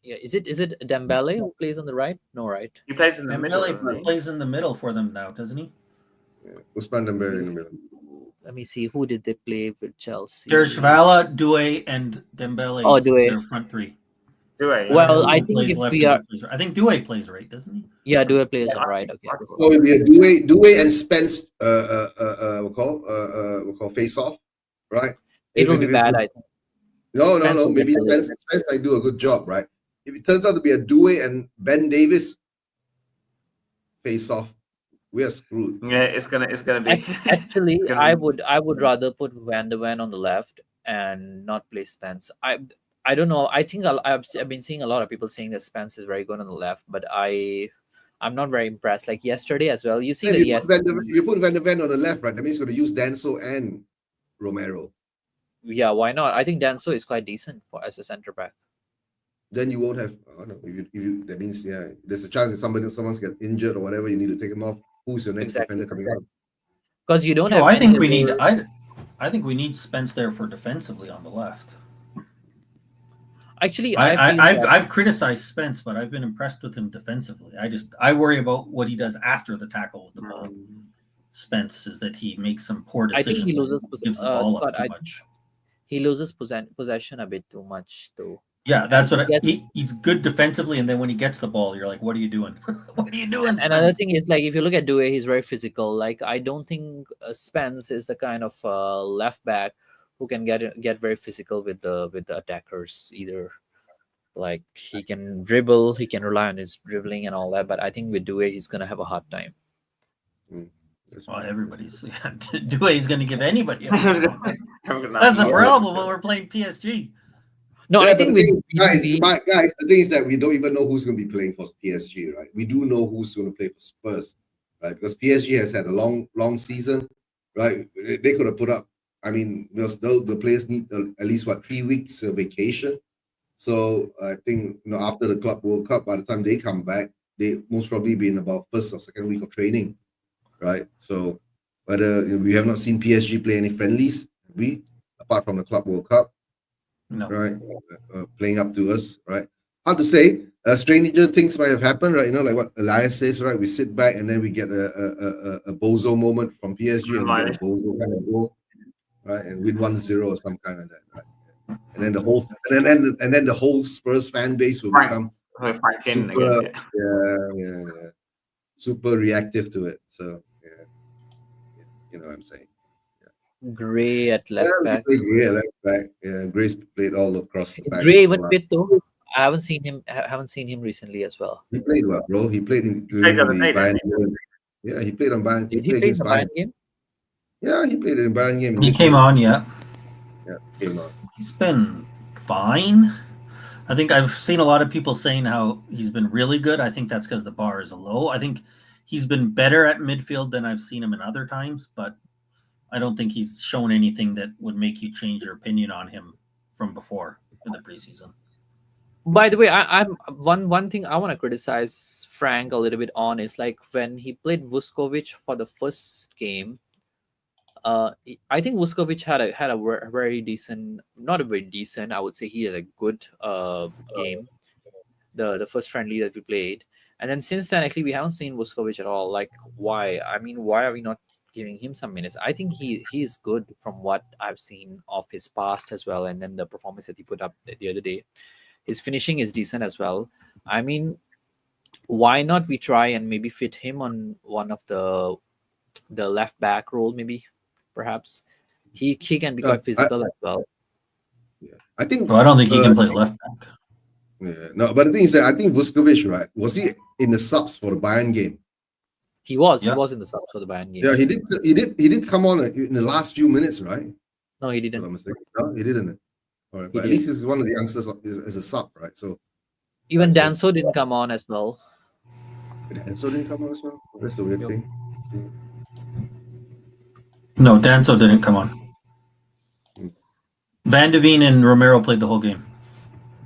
Yeah, is it Dembele who plays on the right? No, right. He plays in the middle, doesn't Dembele he? plays in the middle for them now, doesn't he? Yeah. Usman Dembele in the middle. Let me see, who did they play with Chelsea? Vala, Due, and Dembele. Oh, Due. Their front three. Due. Well, I Who think plays if left we and are, who plays right. I think Due plays right, doesn't he? yeah, Due plays Yeah, on I right. think- Okay. I So it'll be a Due and Spence we'll call face off, right? It will If be it's- bad, I think. No. Spence will Maybe get the Spence might do a good job, right? If it turns out to be a Due and Ben Davis face off, we are screwed. Yeah, it's gonna be. Actually, it's gonna I be- would rather put Van de Ven on the left and not play Spence. I don't know. I think I've been seeing a lot of people saying that Spence is very good on the left, but I'm not very impressed. Like yesterday as well. You see If that you put Van de Ven on the left, right? That means you're going to use Danso and Romero. yeah, why not? I think Danso is quite decent as a center back. Then you won't have. Oh no, if you that means there's a chance if someone's get injured or whatever, you need to take him off. Who's your next Exactly. defender coming out? Because you don't No, have. I think many we need. other- I think we need Spence there for defensively on the left. Actually, I feel that- I've criticized Spence, but I've been impressed with him defensively. I worry about what he does after the tackle with the ball. Spence is that he makes some poor I think decisions. he loses and gives the ball up Scott, too much. he loses possession a bit too much though. Yeah, that's what Yes. he's good defensively, and then when he gets the ball, you're like, "What are you doing? What are you doing?" Another Spence?" thing is like if you look at Due, he's very physical. Like I don't think Spence is the kind of left back who can get very physical with the attackers either. Like he can dribble, he can rely on his dribbling and all that. But I think with Due, he's gonna have a hard time. Well, everybody's Due is going to give anybody. That's That's the problem when we're playing PSG. No, I think with guys, the thing is that we don't even know who's going to be playing for PSG, right? We do know who's going to play for Spurs, right? Because PSG has had a long season, right? They could have put up. I mean, the players need at least 3 weeks of vacation. So I think after the Club World Cup, by the time they come back, they most probably be in about first or second week of training, right? So, but we have not seen PSG play any friendlies, apart from the Club World Cup. No. Right, playing up to us, right? Hard to say. Stranger things might have happened, right? Like what Elias says, right? We sit back and then we get a bozo moment from PSG and we get a bozo kind of goal, right? And win 1-0 or some kind of that, right? And then the whole Spurs fan base will become super reactive to it. So you know what I'm saying. Gray at left back. Gray at left back. Yeah, Gray's played all across the back. Gray even fit though. I haven't seen him recently as well. He played well, bro. He played in the Bayern game. Yeah, he played on Bayern. Did he play in the Bayern game? Yeah, he played in the Bayern game. He came on, yeah. Yeah, came on. He's been fine. I think I've seen a lot of people saying how he's been really good. I think that's because the bar is low. I think he's been better at midfield than I've seen him in other times, but I don't think he's shown anything that would make you change your opinion on him from before in the preseason. By the way, I'm one thing I want to criticize Frank a little bit on is like when he played Vuskovic for the first game. I think Vuskovic had a very decent, not a very decent. I would say he had a good game. The first friendly that we played, and then since then actually we haven't seen Vuskovic at all. Like why? I mean, why are we not giving him some minutes? I think he is good from what I've seen of his past as well, and then the performance that he put up the other day. His finishing is decent as well. I mean, why not we try and maybe fit him on one of the left back role, maybe, perhaps. He can be quite physical as well. Yeah, I think. Well, I don't think he can play left back. Yeah, no, but the thing is that I think Vuskovic, right? Was he in the subs for the Bayern game? He was in the subs for the Bayern game. Yeah, he did come on in the last few minutes, right? No, he didn't. No, he didn't. All right, but at least he's one of the youngsters as a sub, right? So even Danso didn't come on as well. Danso didn't come on as well. That's the weird thing. No, Danso didn't come on. Van de Ven and Romero played the whole game.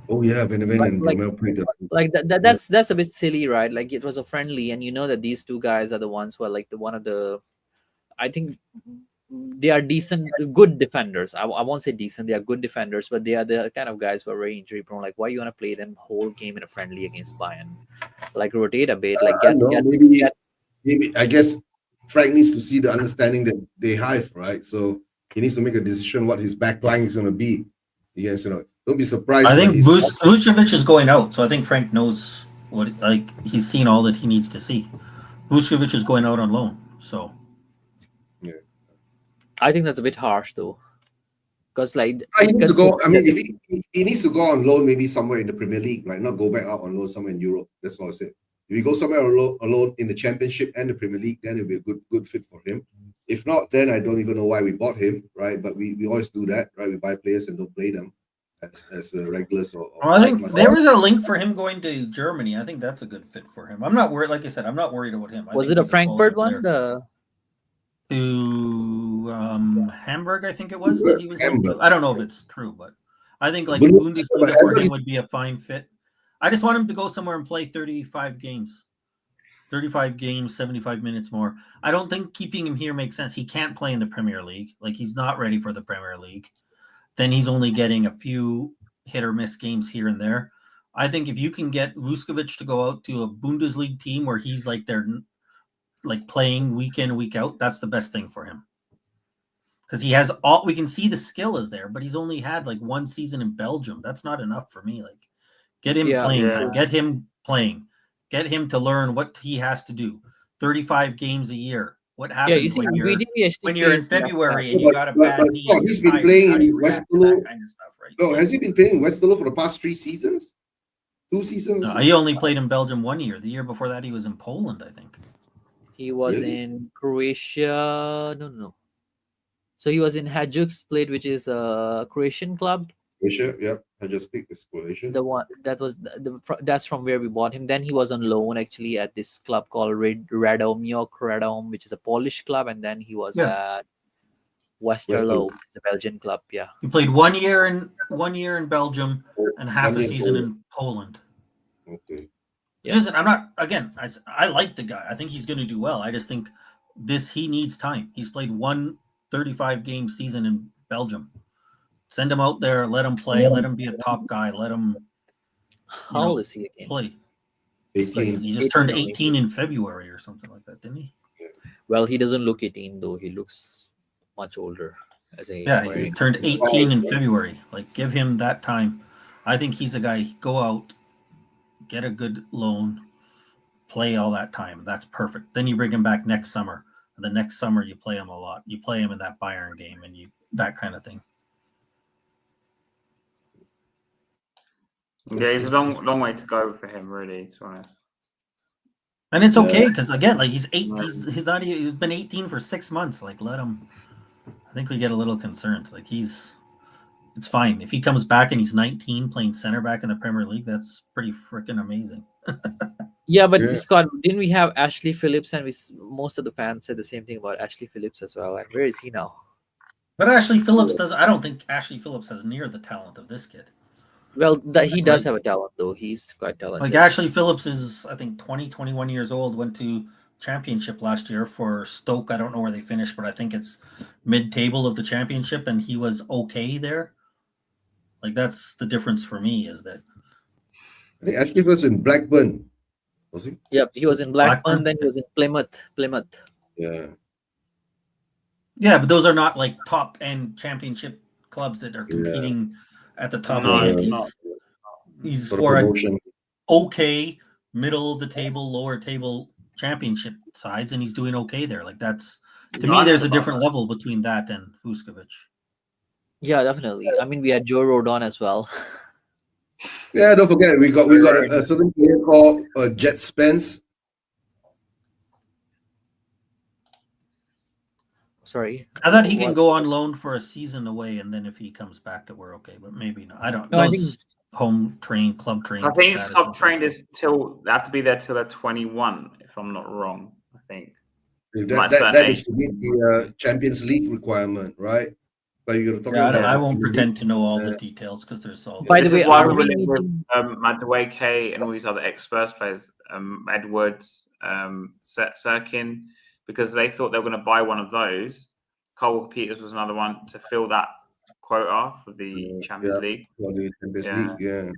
Oh yeah, Benevent But and like- Romeo played. Like that's a bit silly, right? Like it was a friendly, and you know that these two guys are the ones who are like the one of the, I think they are decent, good defenders. I won't say decent, they are good defenders, but they are the kind of guys who are very injury prone. Like, why you want to play them whole game in a friendly against Bayern? Like, rotate a bit, like I don't know, maybe I guess Frank needs to see the understanding that they have, right? So he needs to make a decision what his back line is going to be. Yes, don't be surprised. I think when he's Vucevic is going out, so I think Frank knows what, like, he's seen all that he needs to see. Vucevic is going out on loan, so I think that's a bit harsh though, because like he needs to go. I mean, if he needs to go on loan, maybe somewhere in the Premier League, right? Not go back out on loan somewhere in Europe. That's all I said. If he goes somewhere alone in the Championship and the Premier League, then it'll be a good fit for him. If not, then I don't even know why we bought him, right? But we always do that, right? We buy players and don't play them as regulars or I think there was a link for him going to Germany. I think that's a good fit for him. I'm not worried. Like I said, I'm not worried about him. Was it a Frankfurt one? To Hamburg, I think it was. That he was Hamburg. I don't know if it's true, but I think like Bundesliga Bundesliga for him Hamburg would be a fine fit. I just want him to go somewhere and play 35 games. 35 games, 75 minutes more. I don't think keeping him here makes sense. He can't play in the Premier League. Like, he's not ready for the Premier League. Then he's only getting a few hit or miss games here and there. I think if you can get Vucevic to go out to a Bundesliga team where he's like they're like playing week in, week out, that's the best thing for him. Because he has all, we can see the skill is there, but he's only had like one season in Belgium. That's not enough for me. Like, get him playing time, get him playing, get him to learn what he has to do. 35 games a year. What happens when you're in February and you got a bad knee? He's been playing in Westerlo. Kind of stuff, right? No, has he been playing in Westerlo for the past 3 seasons? 2 seasons? No, he only played in Belgium 1 year. The year before that, he was in Poland, I think. He was in Croatia. No. So he was in Hajduk Split, which is a Croatian club. Croatia, yeah. Hajduk Split is Croatian. The one that was that's from where we bought him. Then he was on loan actually at this club called Radom, which is a Polish club, and then he was at Westerlo, the Belgian club. Yeah, he played 1 year in Belgium and half a season in Poland. Okay. Yeah. I'm not, again, I like the guy. I think he's going to do well. I just think he needs time. He's played 1 35-game season in Belgium. Send him out there, let him play, let him be a top guy, let him. How old is he again? Play. 18. He just turned 18 in February or something like that, didn't he? Well, he doesn't look 18 though. He looks much older. He turned 18 in February. Like, give him that time. I think he's a guy. Go out, get a good loan, play all that time. That's perfect. Then you bring him back next summer. And the next summer you play him a lot. You play him in that Bayern game and that kind of thing. Yeah, it's a long way to go for him, really, to be honest. And it's okay because again, like he's been 18 for 6 months. Like, let him. I think we get a little concerned. Like, it's fine if he comes back and he's 19 playing center back in the Premier League. That's pretty freaking amazing. Yeah, but Scott, didn't we have Ashley Phillips? And most of the fans said the same thing about Ashley Phillips as well. And where is he now? But Ashley Phillips I don't think Ashley Phillips has near the talent of this kid. Well, he does have a talent, though. He's quite talented. Like, Ashley Phillips is, I think, 21 years old, went to championship last year for Stoke. I don't know where they finished, but I think it's mid-table of the championship, and he was okay there. Like, that's the difference for me, is that... I think Ashley was in Blackburn, was he? Yep, he was in Blackburn, then he was in Plymouth. Yeah. Yeah, but those are not, like, top-end championship clubs that are competing... at the top of the he's for a okay middle of the table, lower table championship sides, and he's doing okay there. Like, that's, to me, there's a different level between that and Vucevic. Yeah, definitely. I mean, we had Joe Rodon as well. Yeah, don't forget we got a certain player called Jet Spence. Sorry. I thought he can go on loan for a season away, and then if he comes back, that we're okay. But maybe not. I don't know. Home trained, club trained. I think it's club trained is till they have to be there till they're 21, if I'm not wrong. I think That is to meet the Champions League requirement, right? But you're talking Yeah, about. I won't pretend to know all the details because there's all. By This the way, is why are we we were linked with needing- Madueke and all these other ex-Spurs players, Edwards, Sirkin, because they thought they were going to buy one of those. Cole Peters was another one to fill that quota for the Champions League. For the Champions Yeah. League, yeah.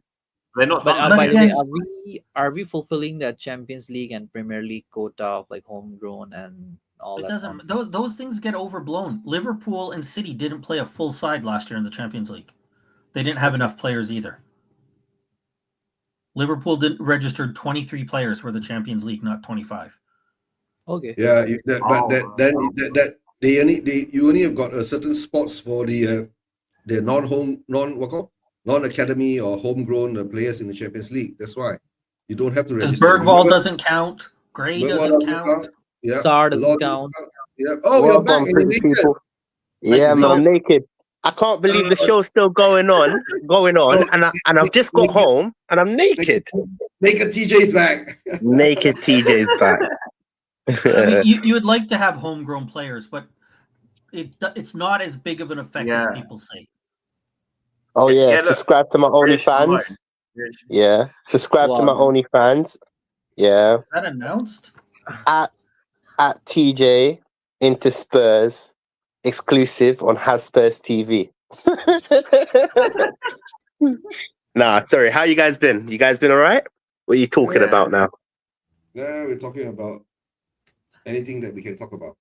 They're not But done. But by the way, again- are we fulfilling that Champions League and Premier League quota of like homegrown and all It that? doesn't. nonsense? Those things get overblown. Liverpool and City didn't play a full side last year in the Champions League. They didn't have enough players either. Liverpool didn't registered 23 players for the Champions League, not 25. Okay. Yeah, you only have got a certain spots for the non-academy or homegrown players in the Champions League. That's why you don't have to Because register. Bergvall doesn't count. Gray Bergvall doesn't count. Yeah, Sar a doesn't lot count. Yeah. Oh, you're Well back. done, And pretty you're naked. people. Yeah, So- man, naked. I can't believe the show's still going on, and I've just got home and I'm naked. Naked TJ's back. Naked TJ's back. I mean, you would like to have homegrown players, but it's not as big of an effect Yeah. as people say. Oh yeah, Yeah, look, subscribe to my British OnlyFans. alone. Yeah, subscribe to my Wow. OnlyFans. Yeah, Is that announced? at TJ into Spurs exclusive on Has Spurs TV. Nah, sorry. How you guys been? You guys been all right? What are you talking Yeah. about now? Yeah, we're talking about anything that we can talk about.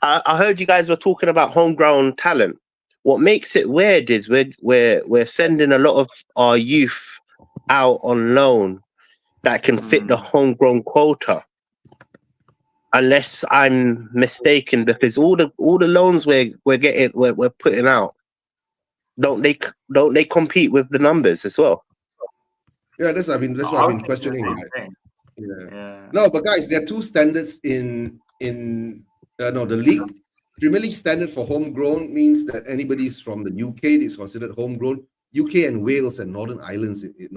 I heard you guys were talking about homegrown talent. What makes it weird is we're sending a lot of our youth out on loan that can fit the homegrown quota. Unless I'm mistaken, because all the loans we're putting out, don't they compete with the numbers as well? Yeah, that's what I've been questioning. Same Right? thing. Yeah. Yeah. No, but guys, there are two standards in the league. Premier League standard for homegrown means that anybody from the UK is considered homegrown. UK and Wales and Northern Ireland, if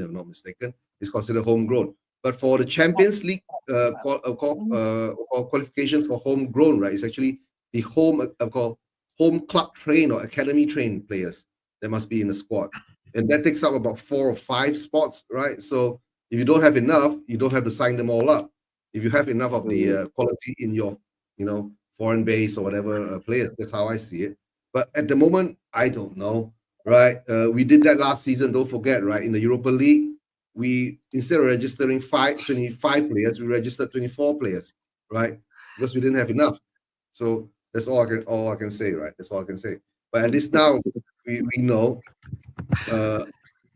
I'm not mistaken, is considered homegrown. But for the Champions League qualification for homegrown, right, it's actually the home club trained or academy trained players that must be in the squad, and that takes up about 4 or 5 spots, right? So if you don't have enough, you don't have to sign them all up. If you have enough of the quality in your, foreign base or whatever players, that's how I see it. But at the moment, I don't know, right? We did that last season. Don't forget, right? In the Europa League, we instead of registering 25 players, we registered 24 players, right? Because we didn't have enough. So that's all I can say, right? That's all I can say. But at least now we know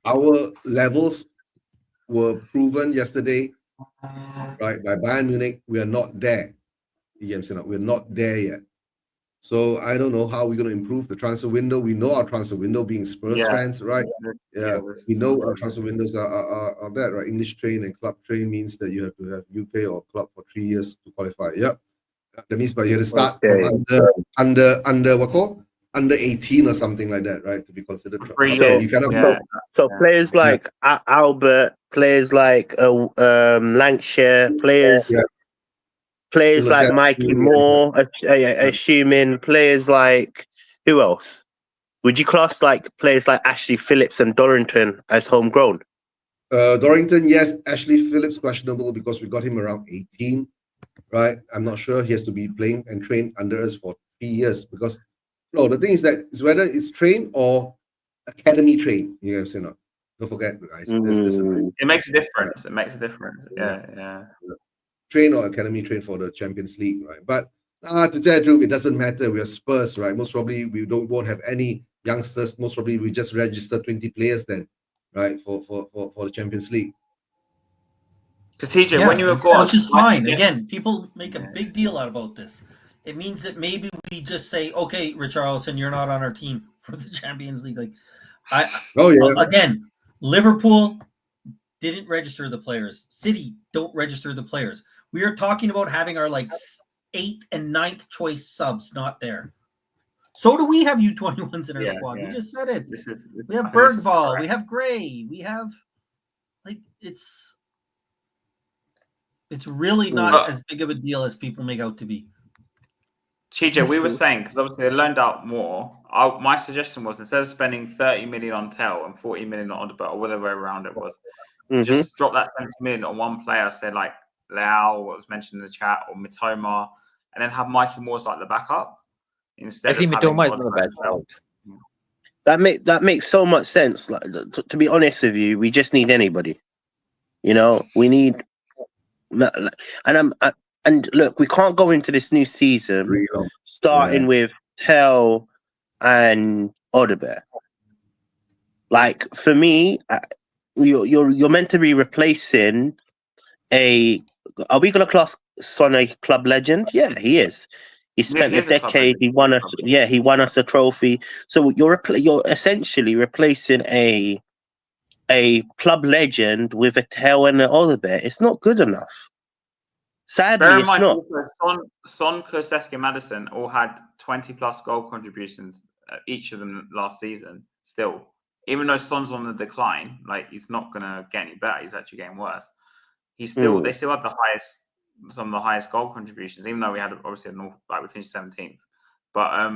our levels were proven yesterday, right? By Bayern Munich, we are not there. We're not there yet. So I don't know how we're going to improve the transfer window. We know our transfer window, being Spurs fans, right? Yeah, we know our transfer windows are that, right? English train and club train means that you have to have UK or club for 3 years to qualify. Yep. That means, but you have to start from under 18 or something like that, right? To be considered. So players like Albert, players like Lancashire, players like Mikey Moore, assuming players like who else? Would you class like players like Ashley Phillips and Dorrington as homegrown? Dorrington, yes. Ashley Phillips questionable because we got him around 18, right? I'm not sure he has to be playing and trained under us for 3 years because the thing is that it's whether it's trained or academy trained. You know what I'm saying? Don't forget, guys. It makes a difference. It makes a difference. Yeah. Train or academy train for the Champions League, right? But to tell the truth, it doesn't matter. We are Spurs, right? Most probably we won't have any youngsters. Most probably we just register 20 players then, right? For the Champions League. Because TJ, when you were gone, which is fine. Again, people make a big deal out about this. It means that maybe we just say, okay, Richarlison, you're not on our team for the Champions League. Like, again, Liverpool didn't register the players. City don't register the players. We are talking about having our 8th and 9th choice subs not there. So do we have U21s in our squad. We just said it. We have Bergvall. We have Gray. We have it's really not as big of a deal as people make out to be. TJ, we were saying, because obviously they loaned out more. My suggestion was, instead of spending 30 million on Tel and 40 million on Odebert, or whatever way around it was, just drop that 70 million on one player, say like Leao, what was mentioned in the chat, or Mitoma, and then have Mikey Moore's like the backup. Instead Actually, of having Mitoma is not a bad shout. That makes so much sense. Like, to be honest with you, we just need anybody. You know, we need, and look, we can't go into this new season starting with Tel and Odebert. Like, for me, you're meant to be replacing a. Are we going to class Son a club legend? Yeah, he is. He spent a decade. He won us. Yeah, he won us a trophy. So you're essentially replacing a club legend with a Tel and an Odebert. It's not good enough. Sadly, bear in it's mind, not. Also, Son, Kulusevski, and Maddison all had 20+ goal contributions, each of them last season. Still, even though Son's on the decline, like he's not going to get any better. He's actually getting worse. They still have some of the highest goal contributions, even though we had obviously we finished 17th. But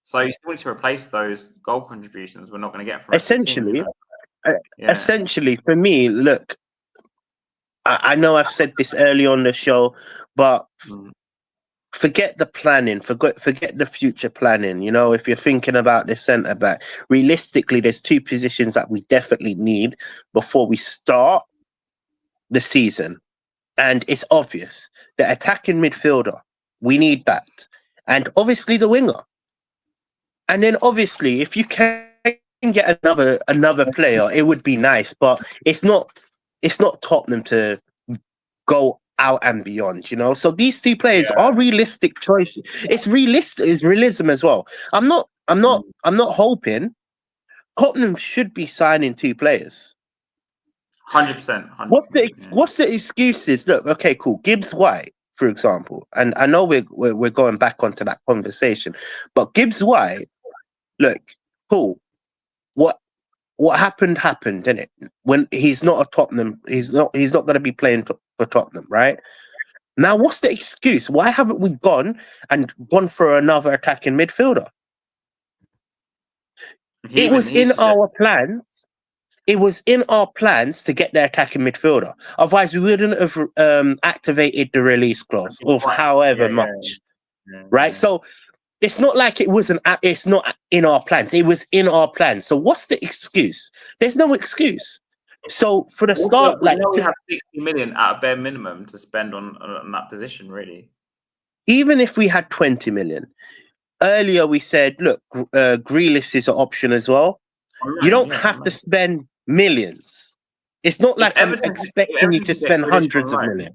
so you still need to replace those goal contributions. We're not going to get from essentially. Essentially, for me, look, I know I've said this early on the show, but forget the planning, forget the future planning. You know, if you're thinking about the centre back, realistically, there's two positions that we definitely need before we start the season. And it's obvious. The attacking midfielder, we need that. And obviously the winger. And then obviously, if you can get another player, it would be nice, but it's not Tottenham to go out and beyond, you know. So these two players are realistic choices. It's realism as well. I'm not hoping. Tottenham should be signing two players. 100%. What's the excuses? Look, okay, cool. Gibbs White, for example, and I know we're going back onto that conversation, but Gibbs White, look, cool. What happened, didn't it? When he's not a Tottenham, he's not going to be playing for Tottenham, right? Now, what's the excuse? Why haven't we gone for another attacking midfielder? It was in our plans. It was in our plans to get the attacking midfielder. Otherwise, we wouldn't have activated the release clause of however much, right? So it's not like it wasn't. It's not in our plans. It was in our plans. So what's the excuse? There's no excuse. So for the start, we have 60 million at a bare minimum to spend on that position, really. Even if we had 20 million, earlier we said, look, Grealish is an option as well. You don't have to spend millions. It's not like I'm expecting you to spend hundreds of millions.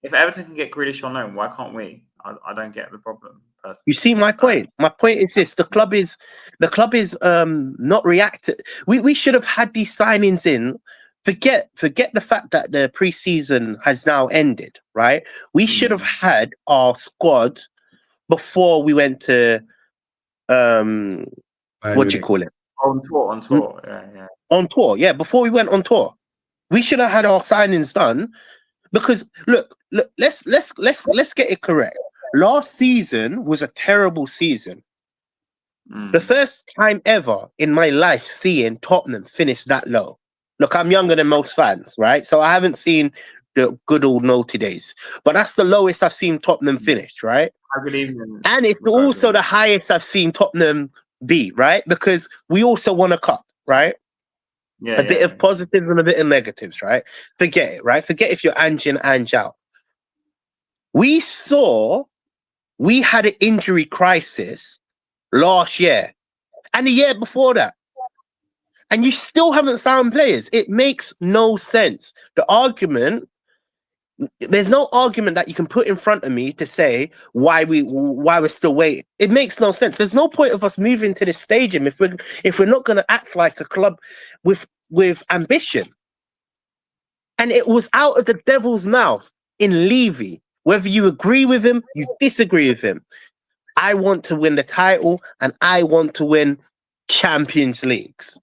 If Everton can get Grealish on loan, why can't we? I don't get the problem. Personally. You see my point. My point is this: the club is not reacting. We should have had these signings in. Forget the fact that the preseason has now ended. Right? We should have had our squad before we went to what do you call it? On tour. Yeah. On tour, yeah. Before we went on tour, we should have had our signings done. Because look, let's get it correct. Last season was a terrible season. The first time ever in my life seeing Tottenham finish that low. Look, I'm younger than most fans, right? So I haven't seen the good old naughty days, but that's the lowest I've seen Tottenham finish, right? And it's also the highest I've seen Tottenham be, right? Because we also won a cup, right? A bit of positives and a bit of negatives, right? Forget it, right? Forget if you're Ange in, Ange out. We had an injury crisis last year and the year before that. And you still haven't signed players. It makes no sense. There's no argument that you can put in front of me to say why we're still waiting. It makes no sense. There's no point of us moving to this stadium if we're not going to act like a club with ambition. And it was out of the devil's mouth in Levy. Whether you agree with him, you disagree with him. I want to win the title and I want to win Champions Leagues.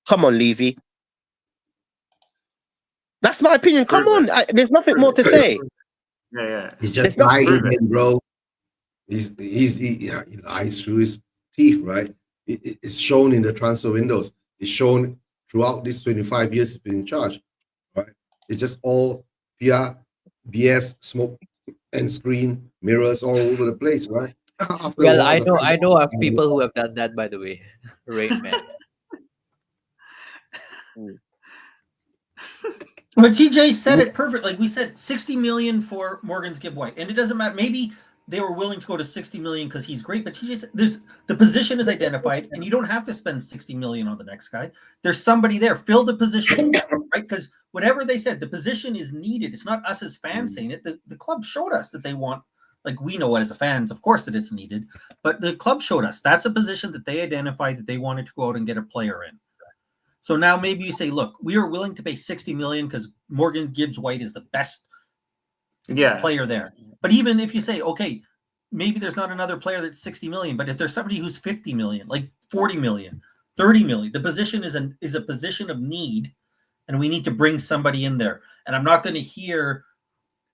Come on, Levy. That's my opinion. Come on. There's nothing more to say. Yeah. It's just my opinion, bro. he lies through his teeth, right? It's shown in the transfer windows. It's shown throughout these 25 years he's been in charge, right? It's just all PR, BS, smoke and screen mirrors all over the place, right? After a Well, while, I know of people who have done that, by the way. Rain Man. But TJ said it perfect. Like we said, 60 million for Morgan's Gibb White, and it doesn't matter. Maybe they were willing to go to 60 million because he's great. But TJ said, the position is identified, and you don't have to spend 60 million on the next guy. There's somebody there. Fill the position, right? Because whatever they said, the position is needed. It's not us as fans saying it. The club showed us that they want. Like we know it as fans, of course, that it's needed. But the club showed us that's a position that they identified that they wanted to go out and get a player in. So now maybe you say, look, we are willing to pay 60 million because Morgan Gibbs White is the best player there. But even if you say, okay, maybe there's not another player that's 60 million, but if there's somebody who's 50 million, like 40 million, 30 million, the position is a position of need, and we need to bring somebody in there. And I'm not going to hear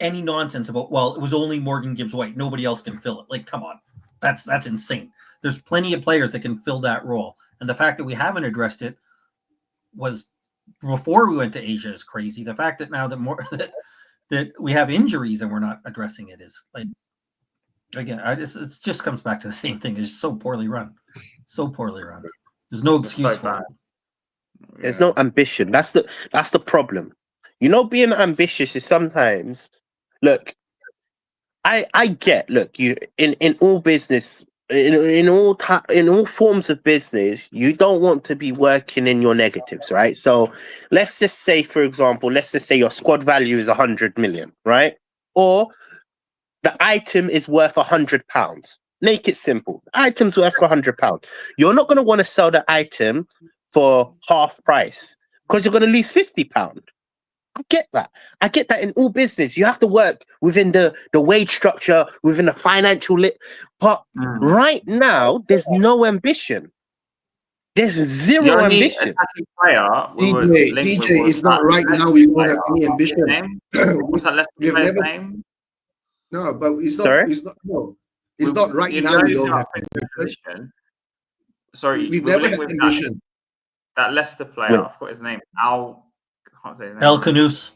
any nonsense about, well, it was only Morgan Gibbs White. Nobody else can fill it. Like, come on. That's insane. There's plenty of players that can fill that role. And the fact that we haven't addressed it was before we went to Asia is crazy. The fact that now that we have injuries and we're not addressing it is like, again, it just comes back to the same thing. It's so poorly run. So poorly run. There's no excuse for it. There's no ambition. That's the problem. You know, being ambitious is sometimes, look, I get, look, you in all business, in all forms of business, you don't want to be working in your negatives, right? So let's just say, for example, your squad value is 100 million, right? Or the item is worth £100. Make it simple. The item's worth £100. You're not going to want to sell the item for half price because you're going to lose £50. I get that. I get that in all business. You have to work within the wage structure, within the financial but right now, there's no ambition. There's zero ambition. TJ, it's not right now. We don't have any ambition. What's that Leicester player's name? No, but it's not. Sorry? It's not. No, it's not right now. We don't have ambition. Sorry, we've never had ambition. That Leicester player, I forgot his name. I can't say his name. El Canus.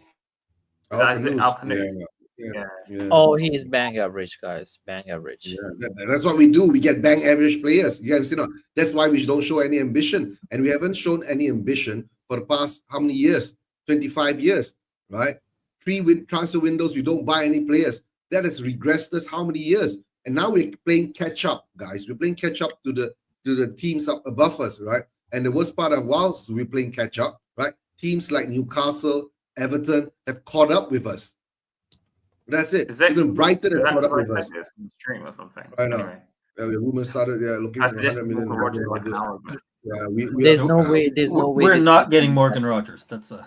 Yeah. Oh, he is bang average, guys. Bang average. Yeah. That's what we do. We get bang average players. You guys see, that's why we don't show any ambition, and we haven't shown any ambition for the past how many years? 25 years, right? 3 transfer windows. We don't buy any players. That has regressed us how many years? And now we're playing catch up, guys. We're playing catch up to the teams up above us, right? And the worst part of whilst we're playing catch up, right? Teams like Newcastle, Everton have caught up with us. That's it. Even Brighton has caught up with us. Stream or something. I know. Anyway. The rumors started looking for 100 million. There's no way. We're not getting Morgan Rogers. That's a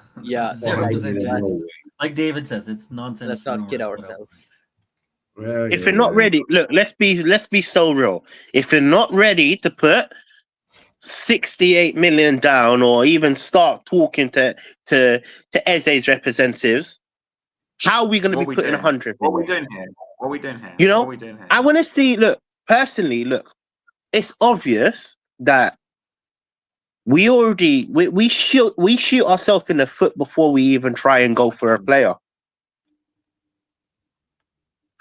like David says, it's nonsense. Let's not kid ourselves. If you're not ready, look, let's be so real. If you're not ready to put 68 million down, or even start talking to Eze's representatives, how are we going to be putting 100? What are we doing here? You know, what are we doing here? I want to see. Look, personally, it's obvious that we shoot ourselves in the foot before we even try and go for a player.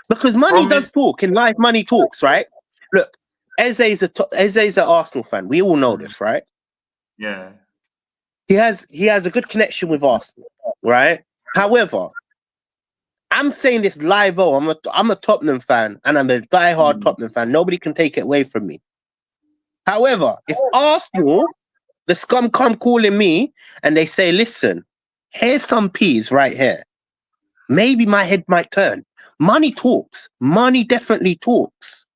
Because money does talk. In life, money talks, right? Look, Eze's an Arsenal fan. We all know this, right? Yeah. He has a good connection with Arsenal, right? However, I'm saying this live. I'm a Tottenham fan, and I'm a diehard Tottenham fan. Nobody can take it away from me. However, if Arsenal, the scum, come calling me and they say, "Listen, here's some peas right here," maybe my head might turn. Money talks. Money definitely talks.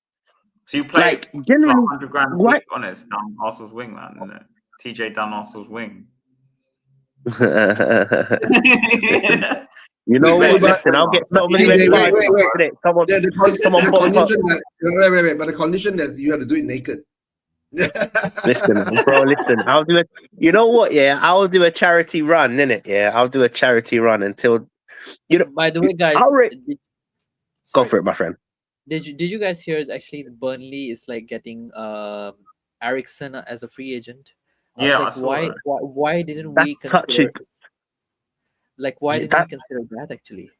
So you play like generally 100 grand a week, honest, down Arsenal's wing, man, isn't it? TJ down Arsenal's wing. You know what? Listen, I'll get so many red cards. Someone But the condition that you have to do it naked. Listen, bro. Listen, I'll do it. You know what? Yeah, I'll do a charity run, innit? Yeah, I'll do a charity run until. By the way, guys, go for it, my friend. Did you guys hear that actually Burnley is like getting Ericsson as a free agent? I was Yeah, I like, saw that. why didn't we That's such a consider why yeah, didn't we that consider that actually?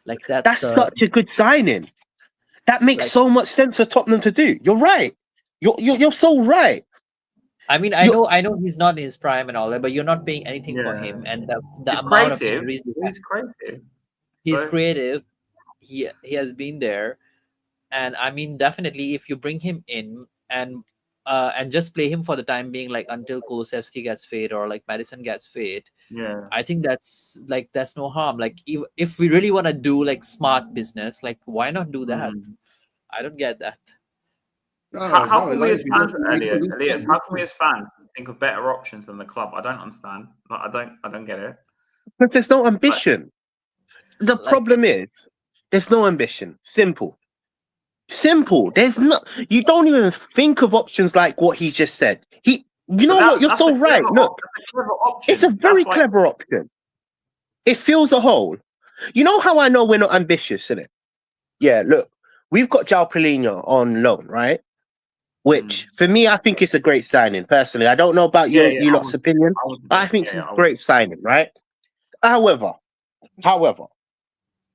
Like that's such a good signing. That makes like so much sense for Tottenham to do. You're right. You're so right. I mean You I know he's not in his prime and all that, but you're not paying anything for Yeah, him, and the he's amount of creative. injuries He's creative. he's So creative. He has been there, and I mean definitely if you bring him in and just play him for the time being, like until Kulusevski gets fit or like Madison gets fit, yeah, I think that's no harm. Like if we really want to do like smart business, like why not do that? Mm. I don't get that. No, How not can as we long as as we fans, don't we Elias, lose Elias, that. how can we as fans think of better options than the club? I don't understand. Like, I don't get it. But there's no ambition. The Like problem is there's no ambition. Simple. Simple. There's not. You don't even think of options like what he just said. You know what? You're That's a so right. clever, Look, that's a clever option. it's a very That's like, clever option. It fills a hole. You know how I know we're not ambitious, isn't it? Yeah. Look, we've got João Palhinha on loan, right? Which for me, I think it's a great signing. Personally, I don't know about yeah, you lot's opinion. I think it's a great signing, right? However,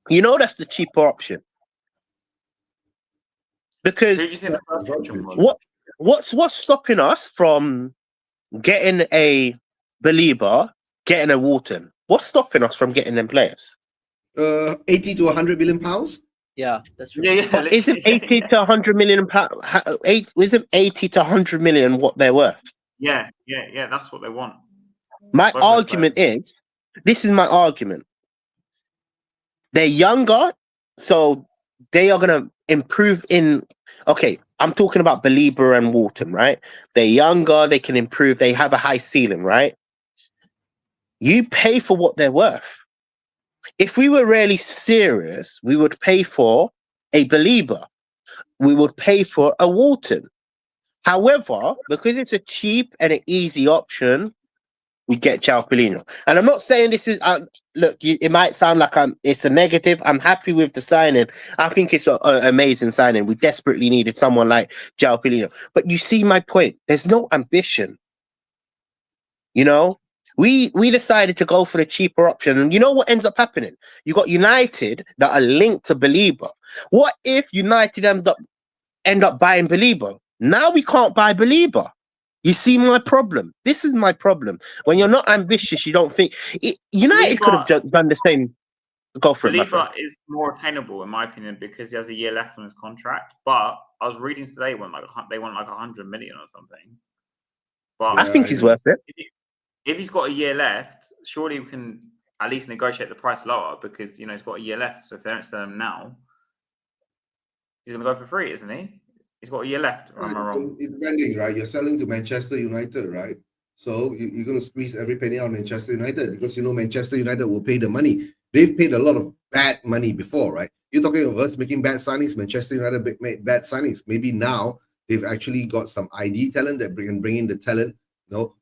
you know that's the cheaper option. Who do you Because think the first option was? what's stopping us from getting a Belieber, getting a Wharton? What's stopping us from getting them players? 80 to 100 million pounds. yeah, that's true. Yeah, But isn't literally, 80 to 100 million isn't 80 to 100 million what they're worth? yeah, that's what they want. My Both those argument is, this is my argument. They're younger, so they are gonna improve in. Okay, I'm talking about Belieber and Wharton, right? They're younger, they can improve, they have a high ceiling, right? You pay for what they're worth. If we were really serious, we would pay for a Belieber. We would pay for a Wharton. However, because it's a cheap and an easy option, we get João Palhinha. And I'm not saying this is look. It might sound like it's a negative. I'm happy with the signing. I think it's an amazing signing. We desperately needed someone like João Palhinha. But you see my point. There's no ambition. You know, we decided to go for the cheaper option, and you know what ends up happening? You got United that are linked to Belieber. What if United end up buying Belieber? Now we can't buy Belieber. You see my problem? This is my problem. When you're not ambitious, you don't think. United could have done the same. Go for it, my Believer friend. is more attainable in my opinion because he has a year left on his contract. But I was reading today they want like 100 million or something. But I think he's worth it. If he's got a year left, surely we can at least negotiate the price lower because he's got a year left. So if they don't sell him now, he's going to go for free, isn't he? He's got a year left. Or am I wrong? It's depending, right? You're selling to Manchester United, right? So you're going to squeeze every penny out of Manchester United because Manchester United will pay the money. They've paid a lot of bad money before, right? You're talking of us making bad signings. Manchester United made bad signings. Maybe now they've actually got some ID talent that bring in the talent,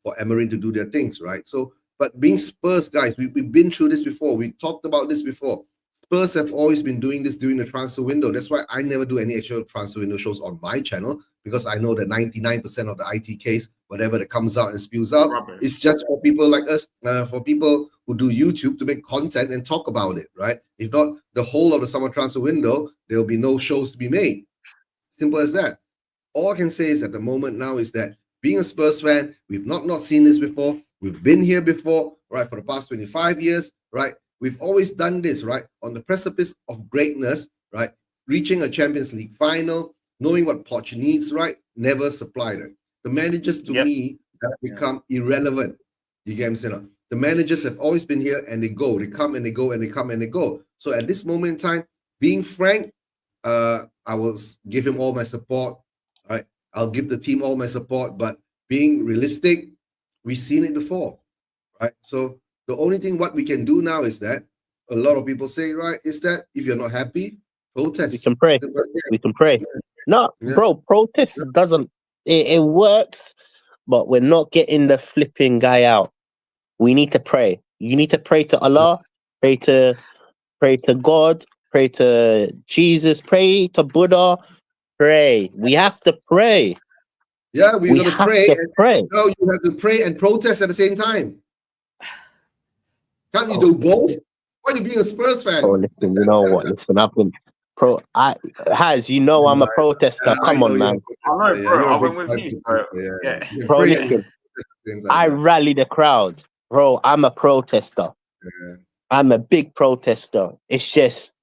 for Emery to do their things, right? So, but being Spurs guys, we've been through this before. We talked about this before. Spurs have always been doing this during the transfer window. That's why I never do any actual transfer window shows on my channel, because I know that 99% of the ITKs, whatever that comes out and spews out, it's just for people like us, for people who do YouTube to make content and talk about it, right? If not, the whole of the summer transfer window, there will be no shows to be made. Simple as that. All I can say is at the moment now is that being a Spurs fan, we've not seen this before. We've been here before, right, for the past 25 years, right? We've always done this, right? On the precipice of greatness, right? Reaching a Champions League final, knowing what Poch needs, right? Never supplied it. The managers, to me, have become irrelevant. You get what I'm saying? The managers have always been here and they go. They come and they go and they come and they go. So at this moment in time, being frank, I will give him all my support, right? I'll give the team all my support, but being realistic, we've seen it before, right? So the only thing what we can do now is that a lot of people say, right, is that if you're not happy, protest. We can pray. We can pray. No, bro, protest doesn't. It works, but we're not getting the flipping guy out. We need to pray. You need to pray to Allah, pray to God, pray to Jesus, pray to Buddha, pray. We have to pray. Yeah, we We got to have pray. to pray. No, you have to pray and protest at the same time. Can't you do both? Why are you being a Spurs fan? Oh, listen, you know what? Listen, I've been Has, you know I'm a protester. I Come know on, you're a man. I know, protester, bro. you're I a big went with time you, bro. protester, Yeah. You Bro, pray listen, and protest at the same time, I yeah. rally the crowd. Bro, I'm a protester. Yeah. I'm a big protester. It's just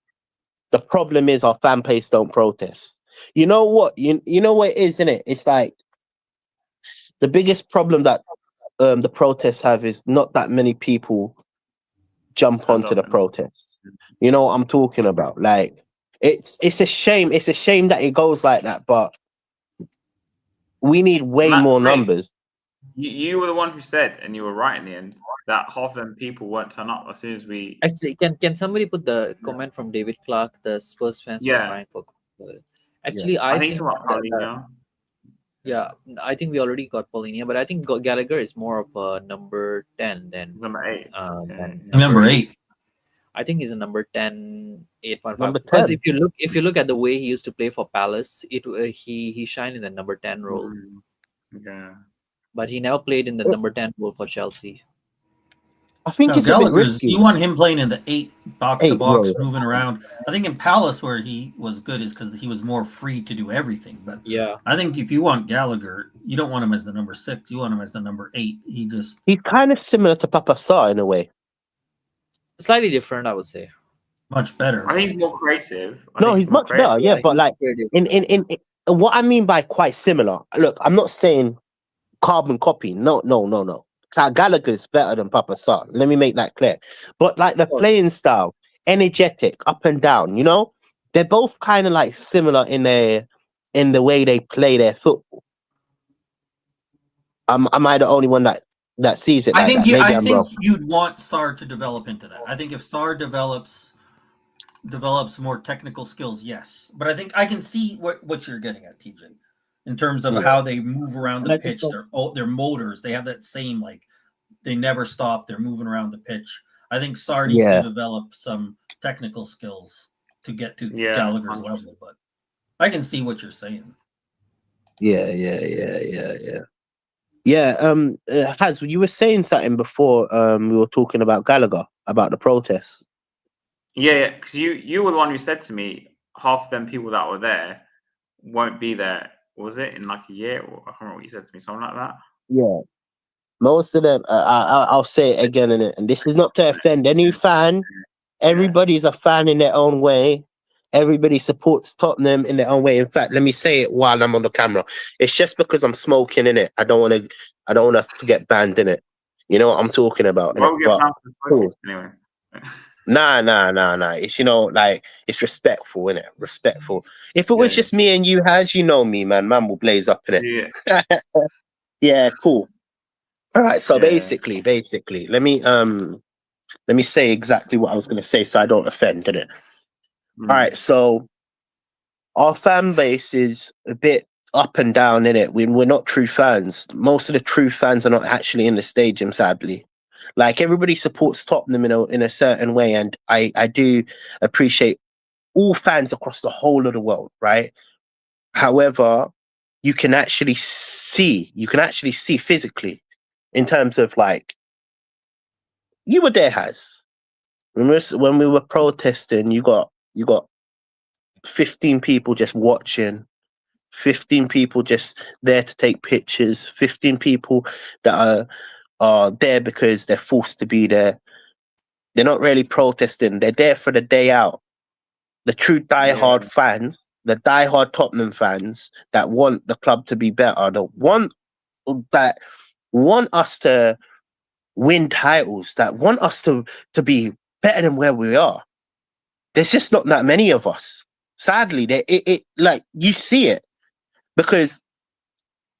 the problem is our fan base don't protest. You know what? You know what it is, isn't it? It's like the biggest problem that the protests have is not that many people jump Stand onto up the and- protests. You know what I'm talking about? Like it's a shame. It's a shame that it goes like that, but we need way Matt, more mate, numbers. You were the one who said, and you were right in the end, that half of them people won't turn up as soon as we. Actually, can somebody put the comment from David Clark? The Spurs fans were Yeah. crying for. Actually, I I think it's think about Paulinho. yeah, I think we already got Paulinho, but I think Gallagher is more of a number 10 than Number 8. than Number 8. I think he's a number 10, 8.5. Number Because 10. if you look at the way he used to play for Palace, he shined in the number 10 role, Yeah. but he never played in the number 10 role for Chelsea. I think it's a bit risky. You want him playing in the 8 box to 8, box, yeah. moving around. I think in Palace where he was good is because he was more free to do everything. But Yeah, I think if you want Gallagher, you don't want him as the number 6. You want him as the number 8. He's kind of similar to Papa Sarr in a way. slightly different, I would say. much better. I think he's more creative. No, he's much better. Yeah, but he's like very in different. what I mean by quite similar. Look, I'm not saying carbon copy. No. Gallagher's better than Papa Sarr. Let me make that clear. But like the playing style, energetic, up and down. You know, they're both kind of like similar in the way they play their football. Am I the only one that sees it? I Like think that? Maybe I'm wrong. you'd want Sarr to develop into that. I think if Sarr develops more technical skills, yes. But I think I can see what you're getting at, TJ, in terms of how they move around the pitch. Their motors, they have that same like they never stop. They're moving around the pitch. I think Sarr needs to develop some technical skills to get to Gallagher's 100%. level. But I can see what you're saying. Yeah. Haz, you were saying something before. We were talking about Gallagher, about the protests. Yeah, because you were the one who said to me half of them people that were there won't be there. Was it in like a year? Or I can't remember what you said to me. Something like that. Yeah, most of them. I'll say it again, and this is not to offend any fan. Everybody's a fan in their own way. Everybody supports Tottenham in their own way. In fact, let me say it while I'm on the camera. It's just because I'm smoking in it. I don't want us to get banned in it. You know what I'm talking about? Well, we get But, banned for smoking anyway. Nah. It's it's respectful, innit? Respectful. If it was just me and you, Haz, you know me, man will blaze up in it. Yeah. Yeah, cool. All right, so basically, let me say exactly what I was gonna say so I don't offend, innit? All right, so our fan base is a bit up and down, innit? We're not true fans. Most of the true fans are not actually in the stadium, sadly. Like everybody supports Tottenham in a certain way, and I do appreciate all fans across the whole of the world, right? However, you can actually see physically in terms of like you were there, Haz. When we were protesting, you got 15 people just watching, 15 people just there to take pictures, 15 people that are there because they're forced to be there. They're not really protesting. They're there for the day out. The true diehard fans, the diehard Tottenham fans that want the club to be better, that want us to win titles, that want us to be better than where we are. There's just not that many of us. Sadly, it like you see it because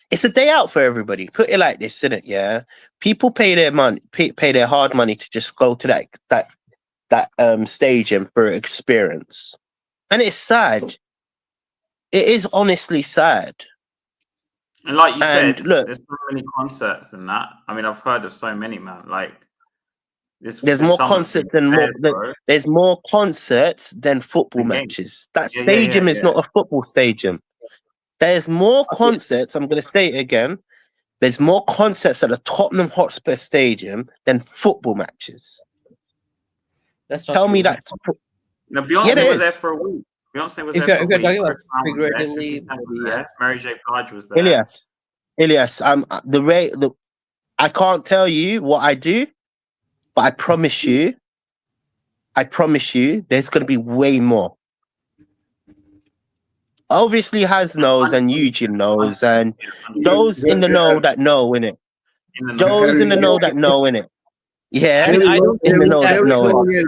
it's a day out for everybody. Put it like this, isn't it? Yeah, people pay their money, pay their hard money to just go to that stadium for experience, and it's sad. It is honestly sad. And like you said, look, there's so many concerts than that. I mean, I've heard of so many, man. Like There's more concerts than there's more concerts than football matches. That stadium is not a football stadium. There's more concerts. I'm going to say it again. There's more concerts at the Tottenham Hotspur Stadium than football matches. That's not Tell true. me that. No, Beyonce was there for a week. Beyonce was If there you're for a week. talking about Chris Brown was there, figuratively, 50 Cent was maybe, there, Mary J. Blige was there. Ilyas, I can't tell you what I do, but I promise you, there's going to be way more. Obviously, Has knows and Eugene knows, and those in the know that know, innit? Those in the know that know, innit? Yeah, I don't in the think know that know, innit?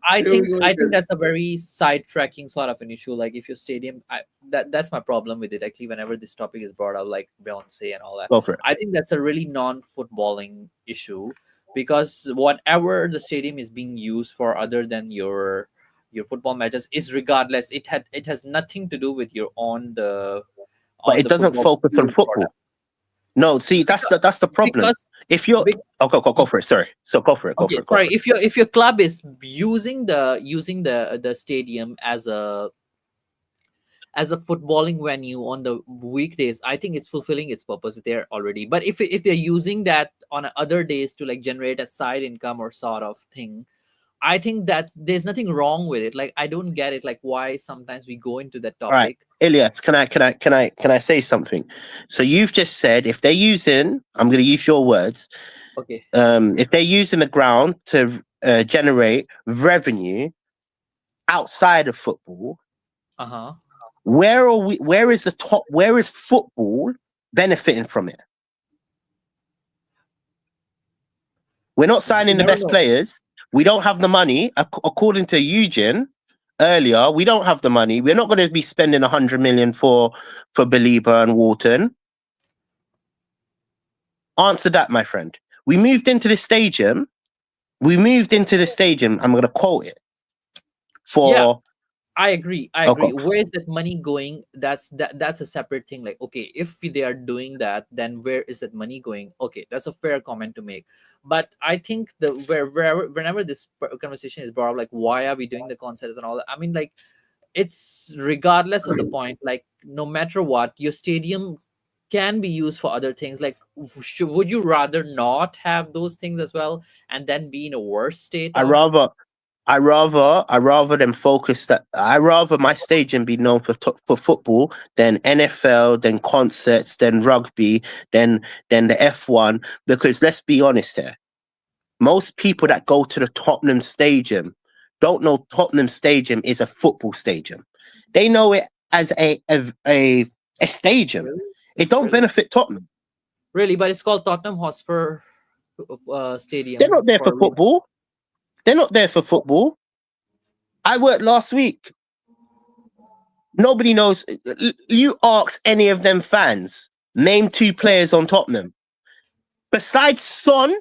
I think that's a very sidetracking sort of an issue. Like if your stadium, that's my problem with it. Actually, whenever this topic is brought up, like Beyonce and all that, Go for it. I think that's a really non-footballing issue, because whatever the stadium is being used for other than your football matches is regardless. It has nothing to do with your But it doesn't focus on football. Product. No, see, that's the problem. Because if you're go for it. Sorry, so go for it. Go for it. Sorry, if your club is using the stadium as a footballing venue on the weekdays, I think it's fulfilling its purpose there already. But if they're using that on other days to like generate a side income or sort of thing, I think that there's nothing wrong with it. Like I don't get it. Like why sometimes we go into that topic. All right, Ilyas, can I say something? So you've just said if they're using, I'm going to use your words. Okay. If they're using the ground to generate revenue outside of football, where is football benefiting from it? We're not signing the best players. We don't have the money. According to Eugene earlier, we don't have the money. We're not going to be spending 100 million for Belieber and Walton. Answer that, my friend. We moved into the stadium. I'm going to quote it. I agree. Okay. Where is that money going? That's a separate thing. Like, okay, if they are doing that, then where is that money going? Okay, that's a fair comment to make. But I think whenever this conversation is brought up, like, why are we doing the concerts and all that? I mean, like, it's regardless of the point. Like, no matter what, your stadium can be used for other things. Like, would you rather not have those things as well, and then be in a worse state? I rather them focus that. I rather my stadium be known for football than NFL, than concerts, than rugby, than the F1. Because let's be honest here, most people that go to the Tottenham Stadium don't know Tottenham Stadium is a football stadium. They know it as a stadium. It don't benefit Tottenham. Really, but it's called Tottenham Hotspur Stadium. They're not there for football. They're not there for football. I worked last week. Nobody knows. You ask any of them fans, name 2 players on Tottenham. Besides Son,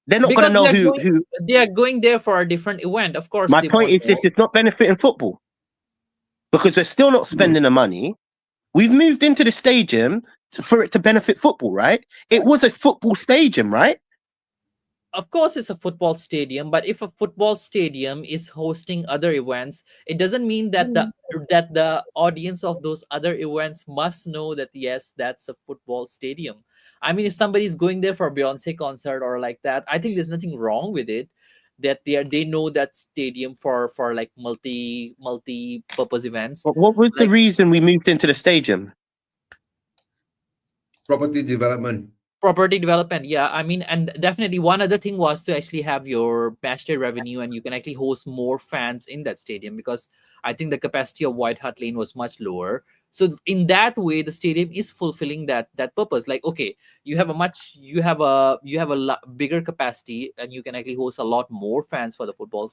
they're not going to know who. They are going there for a different event, of course. My point is this: it's not benefiting football because we're still not spending the money. We've moved into the stadium for it to benefit football, right? It was a football stadium, right? Of course, it's a football stadium, but if a football stadium is hosting other events, it doesn't mean that the audience of those other events must know that yes, that's a football stadium. I mean, if somebody's going there for a Beyonce concert or like that, I think there's nothing wrong with it. That they know that stadium for like multi-purpose events. But what was the reason we moved into the stadium? Property development. Yeah, I mean, and definitely one other thing was to actually have your matchday revenue, and you can actually host more fans in that stadium, because I think the capacity of White Hart Lane was much lower. So in that way, the stadium is fulfilling that purpose. Like, okay, you have a bigger capacity, and you can actually host a lot more fans for the football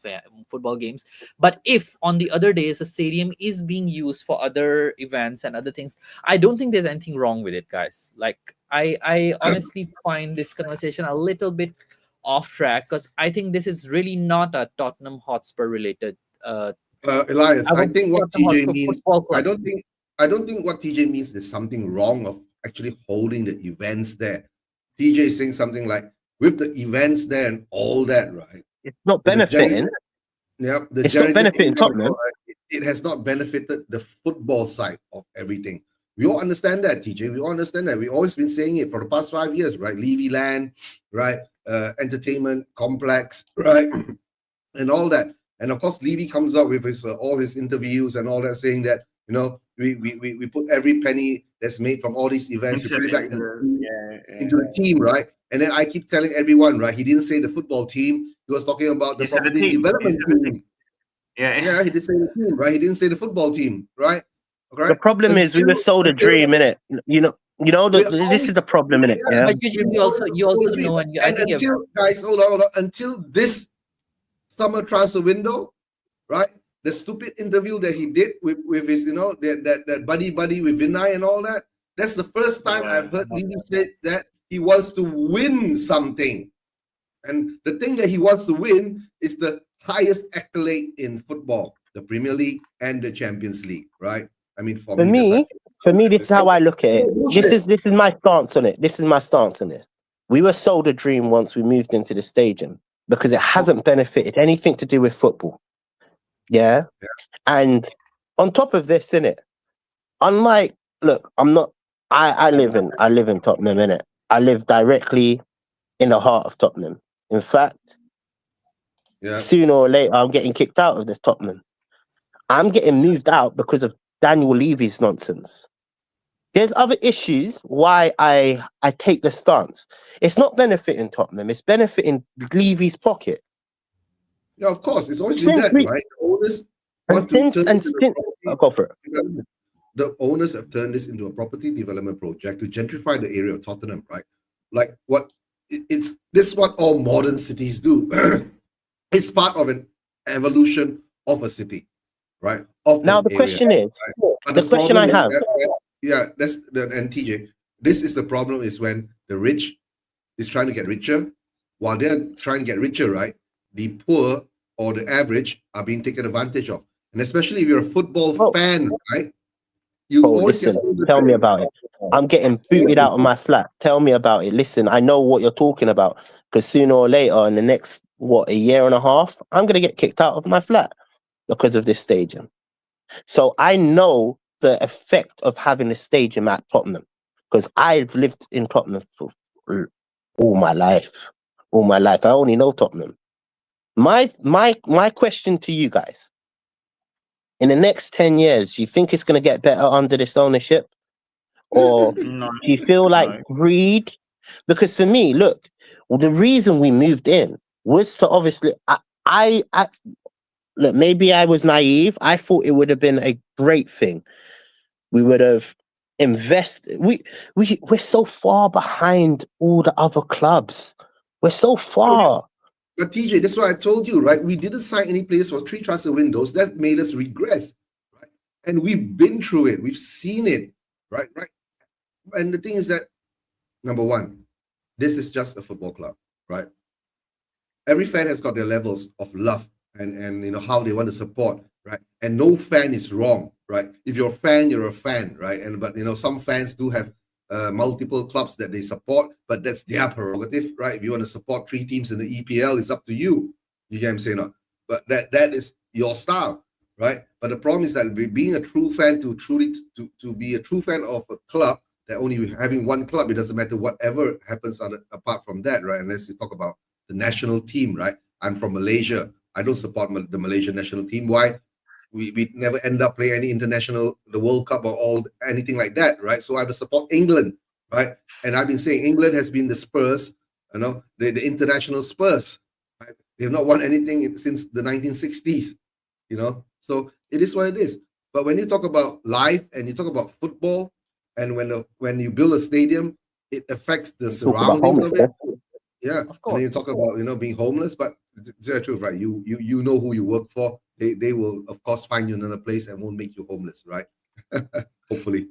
games. But if on the other days the stadium is being used for other events and other things, I don't think there's anything wrong with it, guys. Like, I honestly find this conversation a little bit off track, because I think this is really not a Tottenham Hotspur related. Elias, I think what TJ means. I don't think what TJ means there's something wrong of actually holding the events there. TJ is saying something like, with the events there and all that, right? It's not The benefiting. Yeah, It's not benefiting Tottenham. It has not benefited the football side of everything. We all understand that, TJ. We all understand that. We've always been saying it for the past 5 years, right? Levy land, right? Entertainment complex, right? And all that. And of course, Levy comes up with his all his interviews and all that, saying that, you know, we put every penny that's made from all these events, we put it back into the team, right? And then I keep telling everyone, right? He didn't say the football team. He was talking about the property development team. Yeah, he did say the team, right? He didn't say the football team, right? Okay. The problem is we were sold a dream, innit? You know, this is the problem, innit? Yeah. But you also know, and I think until guys, hold on, until this summer transfer window, right? The stupid interview that he did with his, you know, that buddy with Vinay and all that. That's the first time I've heard Levy say that he wants to win something. And the thing that he wants to win is the highest accolade in football, the Premier League and the Champions League, right? I mean, for me, this is how I look at it. This is my stance on it. This is my stance on it. We were sold a dream once we moved into the stadium because it hasn't benefited anything to do with football. Yeah. And on top of this, innit? Unlike, look, I live in Tottenham, innit? I live directly in the heart of Tottenham. In fact, sooner or later, I'm getting kicked out of this Tottenham. I'm getting moved out because of Daniel Levy's nonsense. There's other issues why I take the stance. It's not benefiting Tottenham. It's benefiting Levy's pocket. Yeah, of course. It's always been that, right? Go for it. The owners have turned this into a property development project to gentrify the area of Tottenham, right? Like this is what all modern cities do. It's part of an evolution of a city, right? Now the question is, right? The question I have. And TJ, this is the problem is when the rich is trying to get richer, while they're trying to get richer, right? The poor or the average are being taken advantage of. And especially if you're a football fan, right? You always tell me about it. I'm getting booted out of my flat. Tell me about it. Listen, I know what you're talking about because sooner or later, in the next, a year and a half, I'm going to get kicked out of my flat because of this stadium. So I know the effect of having a stadium at Tottenham because I've lived in Tottenham for all my life. I only know Tottenham. My question to you guys: in the next 10 years, do you think it's going to get better under this ownership, or do you feel like greed? Because for me, look, the reason we moved in was to obviously, I look, maybe I was naive. I thought it would have been a great thing. We would have invested. We're so far behind all the other clubs. We're so far. But TJ, that's what I told you, right? We didn't sign any players for 3 transfer windows. That made us regress, right? And we've been through it. We've seen it, right? And the thing is that, number one, this is just a football club, right? Every fan has got their levels of love and you know how they want to support, right? And no fan is wrong, right? If you're a fan, you're a fan, right? But you know, some fans do have multiple clubs that they support, but that's their prerogative, right? If you want to support 3 teams in the EPL, it's up to you. You get what I'm saying? No? But that is your style, right? But the problem is that being a true fan to be a true fan of a club, that only having one club, it doesn't matter whatever happens apart from that, right? Unless you talk about the national team, right? I'm from Malaysia. I don't support the Malaysian national team. Why? We never end up playing any international, the World Cup or anything like that, right? So I have to support England, right? And I've been saying England has been the Spurs, you know, the international Spurs, right? They've not won anything since the 1960s, you know? So it is what it is. But when you talk about life and you talk about football, and when you build a stadium, it affects the surroundings of it. Yeah, of course. And then you talk about, you know, being homeless, but it's the truth, right? You know who you work for. They will, of course, find you another place and won't make you homeless, right? Hopefully.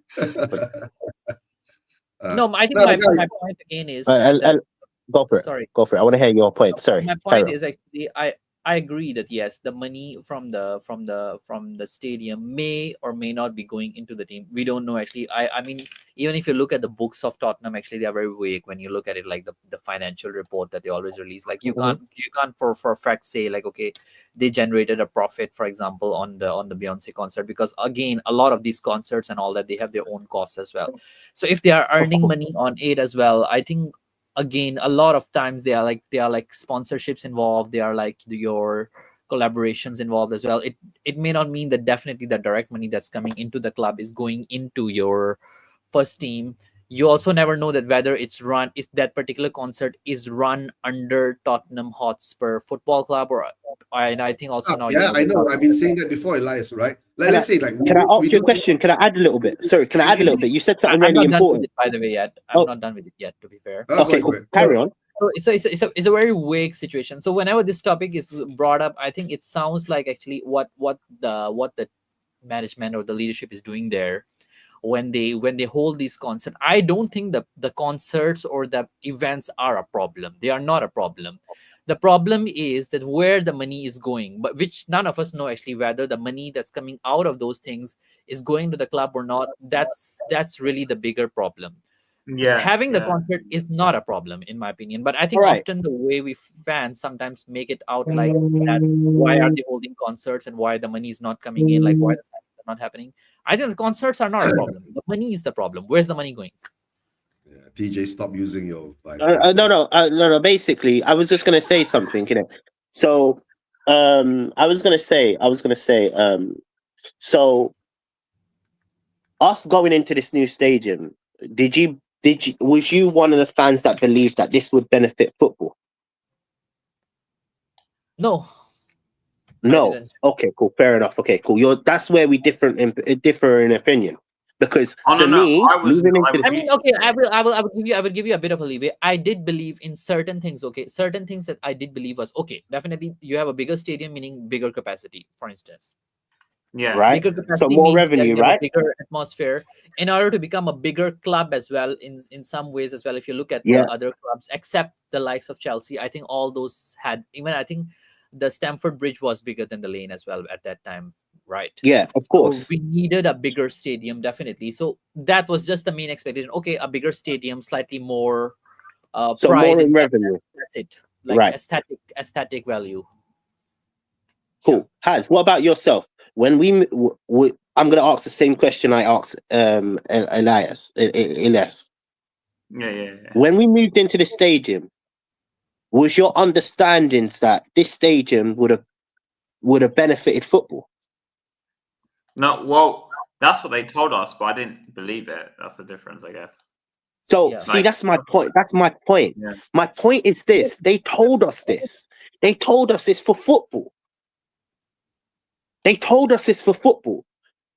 No, I think my point again is go for it. Sorry, go for it. I want to hear your point. Sorry. My point is actually I agree that yes, the money from the stadium may or may not be going into the team. We don't know actually. I mean, even if you look at the books of Tottenham, actually they are very vague when you look at it, like the financial report that they always release. Like you can't for a fact say like, okay, they generated a profit, for example, on the Beyonce concert, because again, a lot of these concerts and all that, they have their own costs as well. So if they are earning money on it as well, I think again, a lot of times they are like sponsorships involved, they are like your collaborations involved as well. It may not mean that definitely the direct money that's coming into the club is going into your first team. You also never know that whether is that particular concert is run under Tottenham Hotspur Football Club, and I think also now Yeah, I know. I've been saying that before, Elias, right? Like, let's say, like, Can I ask you a do- question? Can I add a little bit? Sorry, can I add a little bit? You said something I'm really not done with important. it, by the way, yet. I'm not done with it yet, to be fair. Oh, Okay, go cool. ahead. Carry on. So it's a very vague situation. So whenever this topic is brought up, I think it sounds like actually what the management or the leadership is doing there when they hold these concerts. I don't think the concerts or the events are a problem. They are not a problem. The problem is that where the money is going, but which none of us know actually, whether the money that's coming out of those things is going to the club or not. That's really the bigger problem. Yeah, Having the yeah. concert is not a problem in my opinion, but I think Alright. often the way we fans sometimes make it out like that, why are they holding concerts and why the money is not coming in, like why the signings are not happening. I think the concerts are not a problem. The money is the problem. Where's the money going? Yeah, TJ, stop using your like. No. Basically, I was just gonna say something, you know. So, I was gonna say, so us going into this new stadium, was you one of the fans that believed that this would benefit football? No. No. didn't. Okay, cool. Fair enough. Okay, cool. That's where we differ in opinion. Because Oh, no, for no, me, I was- moving into I the I mean, okay, I will give you a bit of a leeway. I did believe in certain things. Okay, certain things that I did believe was okay. Definitely, you have a bigger stadium, meaning bigger capacity. For instance, Yeah. right? bigger So capacity more means that revenue, you have right? a bigger atmosphere. In order to become a bigger club as well, in some ways as well, if you look at Yeah. the other clubs, except the likes of Chelsea, I think all those had, even I think the Stamford Bridge was bigger than the Lane as well at that time, right? Yeah, of So course. we needed a bigger stadium, definitely. So that was just the main expectation. Okay, a bigger stadium, slightly more So pride more in in revenue. that's it. Like Right. aesthetic value. Cool. Haz, what about yourself? When I'm going to ask the same question I asked Elias. Yeah. When we moved into the stadium, was your understandings that this stadium would have benefited football? No, well, that's what they told us, but I didn't believe it. That's the difference, I guess. So Yeah. see, that's my point. Yeah. My point is this: they told us this. They told us this for football.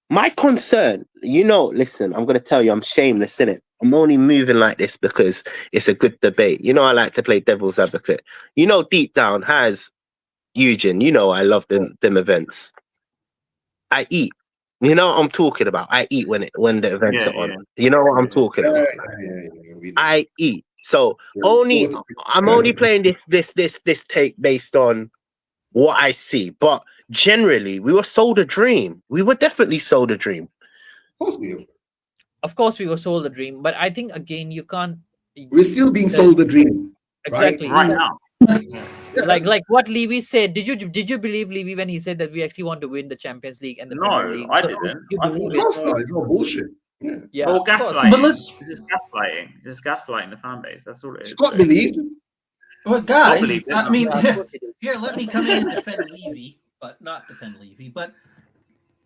My concern, listen, I'm going to tell you, I'm shameless, innit? I'm only moving like this because it's a good debate. I like to play devil's advocate. Deep down, Eugene, I love them events. I eat. You know what I'm talking about? I eat when the events are on. Yeah. You know what I'm talking about? Yeah. I eat. So Yeah. I'm only playing this take based on what I see. But generally, we were sold a dream. We were definitely sold a dream. Of course we are. Of course, we were sold a dream, but I think again, you can't. We're still being sold the dream. Exactly. Right now. Like what Levy said. Did you believe Levy when he said that we actually want to win the Champions League and the Premier League? I So didn't. you I believe thought Of course not. It's all bullshit. Yeah. Yeah, Well, of course. gaslighting. But let's- It's gaslighting. It's gaslighting the fan base. That's all it is. Scott believed. Well, guys, believed it, I mean, Yeah, of course he did. here, let me come in and defend Levy, but not defend Levy. But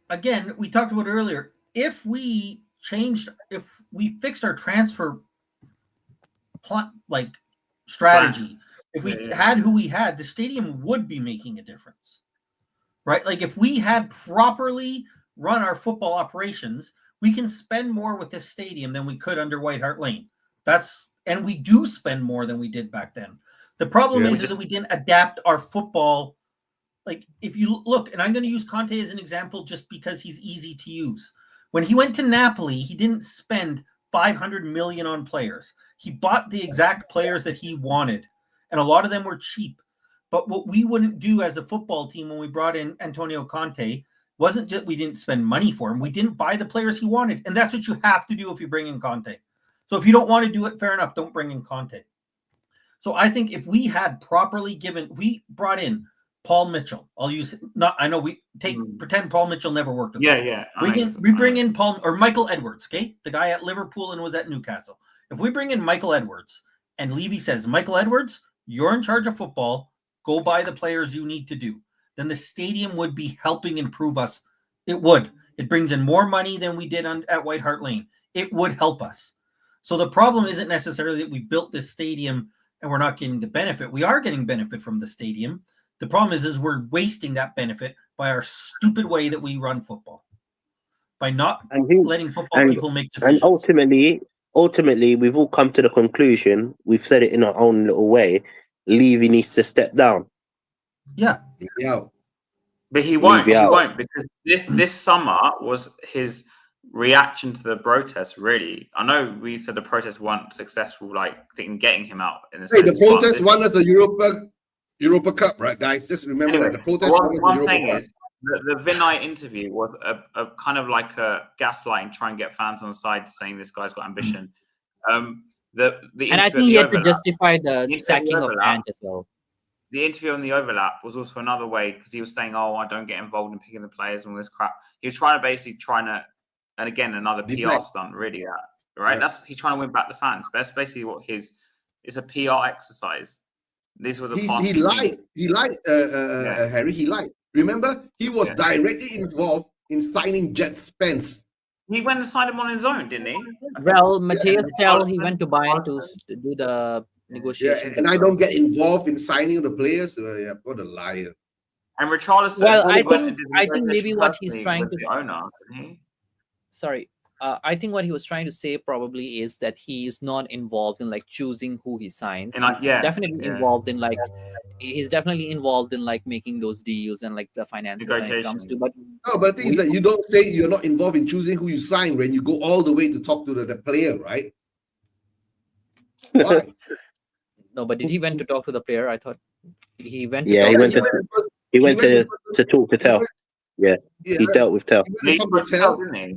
again, we talked about earlier. If we fixed our transfer plot, like strategy, if we had who we had, the stadium would be making a difference, right? Like if we had properly run our football operations, we can spend more with this stadium than we could under White Hart Lane. And we do spend more than we did back then. The problem is that we didn't adapt our football. Like if you look, and I'm going to use Conte as an example just because he's easy to use. When he went to Napoli, he didn't spend 500 million on players. He bought the exact players that he wanted, and a lot of them were cheap. But what we wouldn't do as a football team when we brought in Antonio Conte wasn't just we didn't spend money for him. We didn't buy the players he wanted. And that's what you have to do if you bring in Conte. So if you don't want to do it, fair enough, don't bring in Conte. So I think if we had properly we brought in Paul Mitchell. I'll use it. I know we pretend Paul Mitchell never worked with us. Yeah. We bring in Paul or Michael Edwards, okay? The guy at Liverpool and was at Newcastle. If we bring in Michael Edwards and Levy says, Michael Edwards, you're in charge of football, go buy the players you need to do, then the stadium would be helping improve us. It would. It brings in more money than we did at White Hart Lane. It would help us. So the problem isn't necessarily that we built this stadium and we're not getting the benefit. We are getting benefit from the stadium. The problem is we're wasting that benefit by our stupid way that we run football. By not letting football people make decisions. And ultimately, we've all come to the conclusion, we've said it in our own little way, Levy needs to step down. Yeah. But he won't. He won't, because this summer was his reaction to the protests, really. I know we said the protests weren't successful, like in getting him out. In the protests won us the Europa Cup, right, guys? Just remember that the protests won us the Europa Cup. Is the Vinay interview was a kind of like a gaslighting, try and get fans on the side, saying this guy's got ambition. And I think he had to justify the sacking of Ant as well. The interview on the overlap was also another way, because he was saying, "Oh, I don't get involved in picking the players and all this crap." He was trying to and again, another PR stunt, really, right? Yeah. He's trying to win back the fans. That's basically what it's a PR exercise. These were the he lied, Harry. He lied. Remember, he was directly involved in signing Jet Spence. He went and signed him on his own, didn't he? Well, Matthias Tell, he went to Bayern to do the negotiations. And I don't get involved in signing the players. What a liar! And Richarlison. Well, I think maybe what he's trying to. Sorry, I think what he was trying to say probably is that he is not involved in like choosing who he signs. He's definitely involved in making those deals and like the finances when it comes to. But the thing is that you don't say you're not involved in choosing who you sign when you go all the way to talk to the player, right? Why? No, but did he went to talk to the player? I thought he went. He went to talk to Tell. Yeah, he dealt with Tell. He spoke to Tell, didn't he?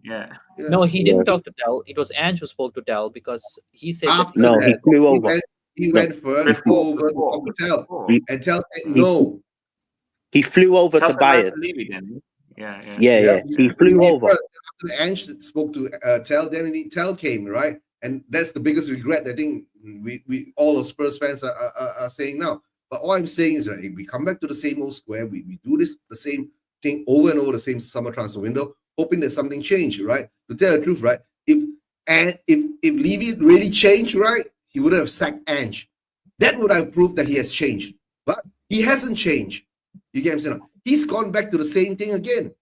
Yeah. No, he didn't talk to Tell. It was Ange who spoke to Tell because he said he flew over. He went first over to Tell, and Tell said no. He flew over to Bayern. Yeah. He flew over. After Ange spoke to Tell, then Tell came, right? And that's the biggest regret I think we all of Spurs fans are saying now. But all I'm saying is that if we come back to the same old square, we do the same thing over and over the same summer transfer window, hoping that something changed, right? To tell the truth, right? If Levy really changed, right, he would have sacked Ange. That would have proved that he has changed. But he hasn't changed. You get what I'm saying? He's gone back to the same thing again.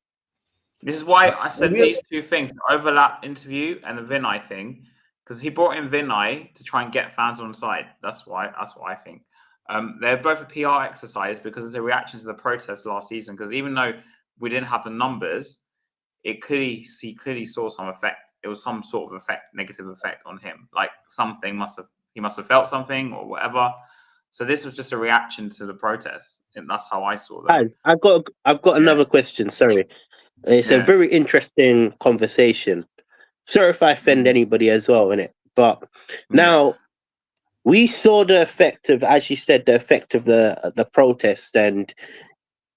This is why I said these two things: the overlap interview and the Vinay thing, because he brought in Vinay to try and get fans on side. That's why I think. They're both a PR exercise because it's a reaction to the protests last season. Because even though we didn't have the numbers, he clearly saw some effect. It was some sort of negative effect on him. Like something he must have felt something or whatever. So this was just a reaction to the protests, and that's how I saw that. I've got another question. Sorry, it's a very interesting conversation. Sorry if I offend anybody as well in it, but now. We saw the effect of, as you said, the effect of the protest, and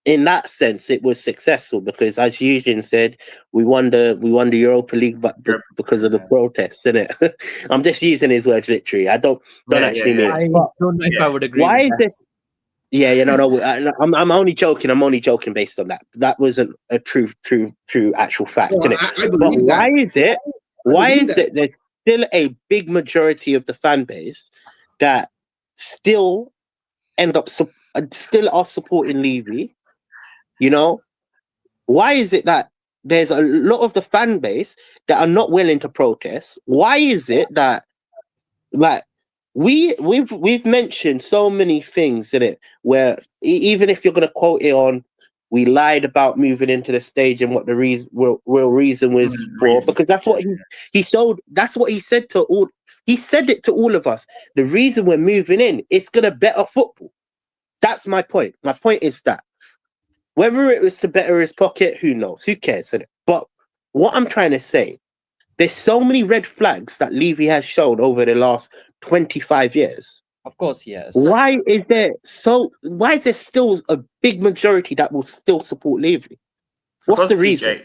in that sense, it was successful because, as Eugene said, we won the Europa League, but because of the protests, isn't it? I'm just using his words literally. I don't actually mean. I don't know if I would agree. Why is this? I'm only joking. I'm only joking based on that. That wasn't a true actual fact, isn't it? But why is it? Why is it? There's still a big majority of the fan base that still are supporting Levy. You know, why is it that there's a lot of the fan base that are not willing to protest? Why is it that, like, we've mentioned so many things in it where even if you're going to quote it on, we lied about moving into the stage and what the real reason was for, because that's what he showed. That's what he said to all. He said it to all of us. The reason we're moving in, it's going to better football. That's my point. My point is that whether it was to better his pocket, who knows? Who cares? But what I'm trying to say, there's so many red flags that Levy has shown over the last 25 years. Of course, yes. Why is there still a big majority that will still support Levy? What's Because the reason?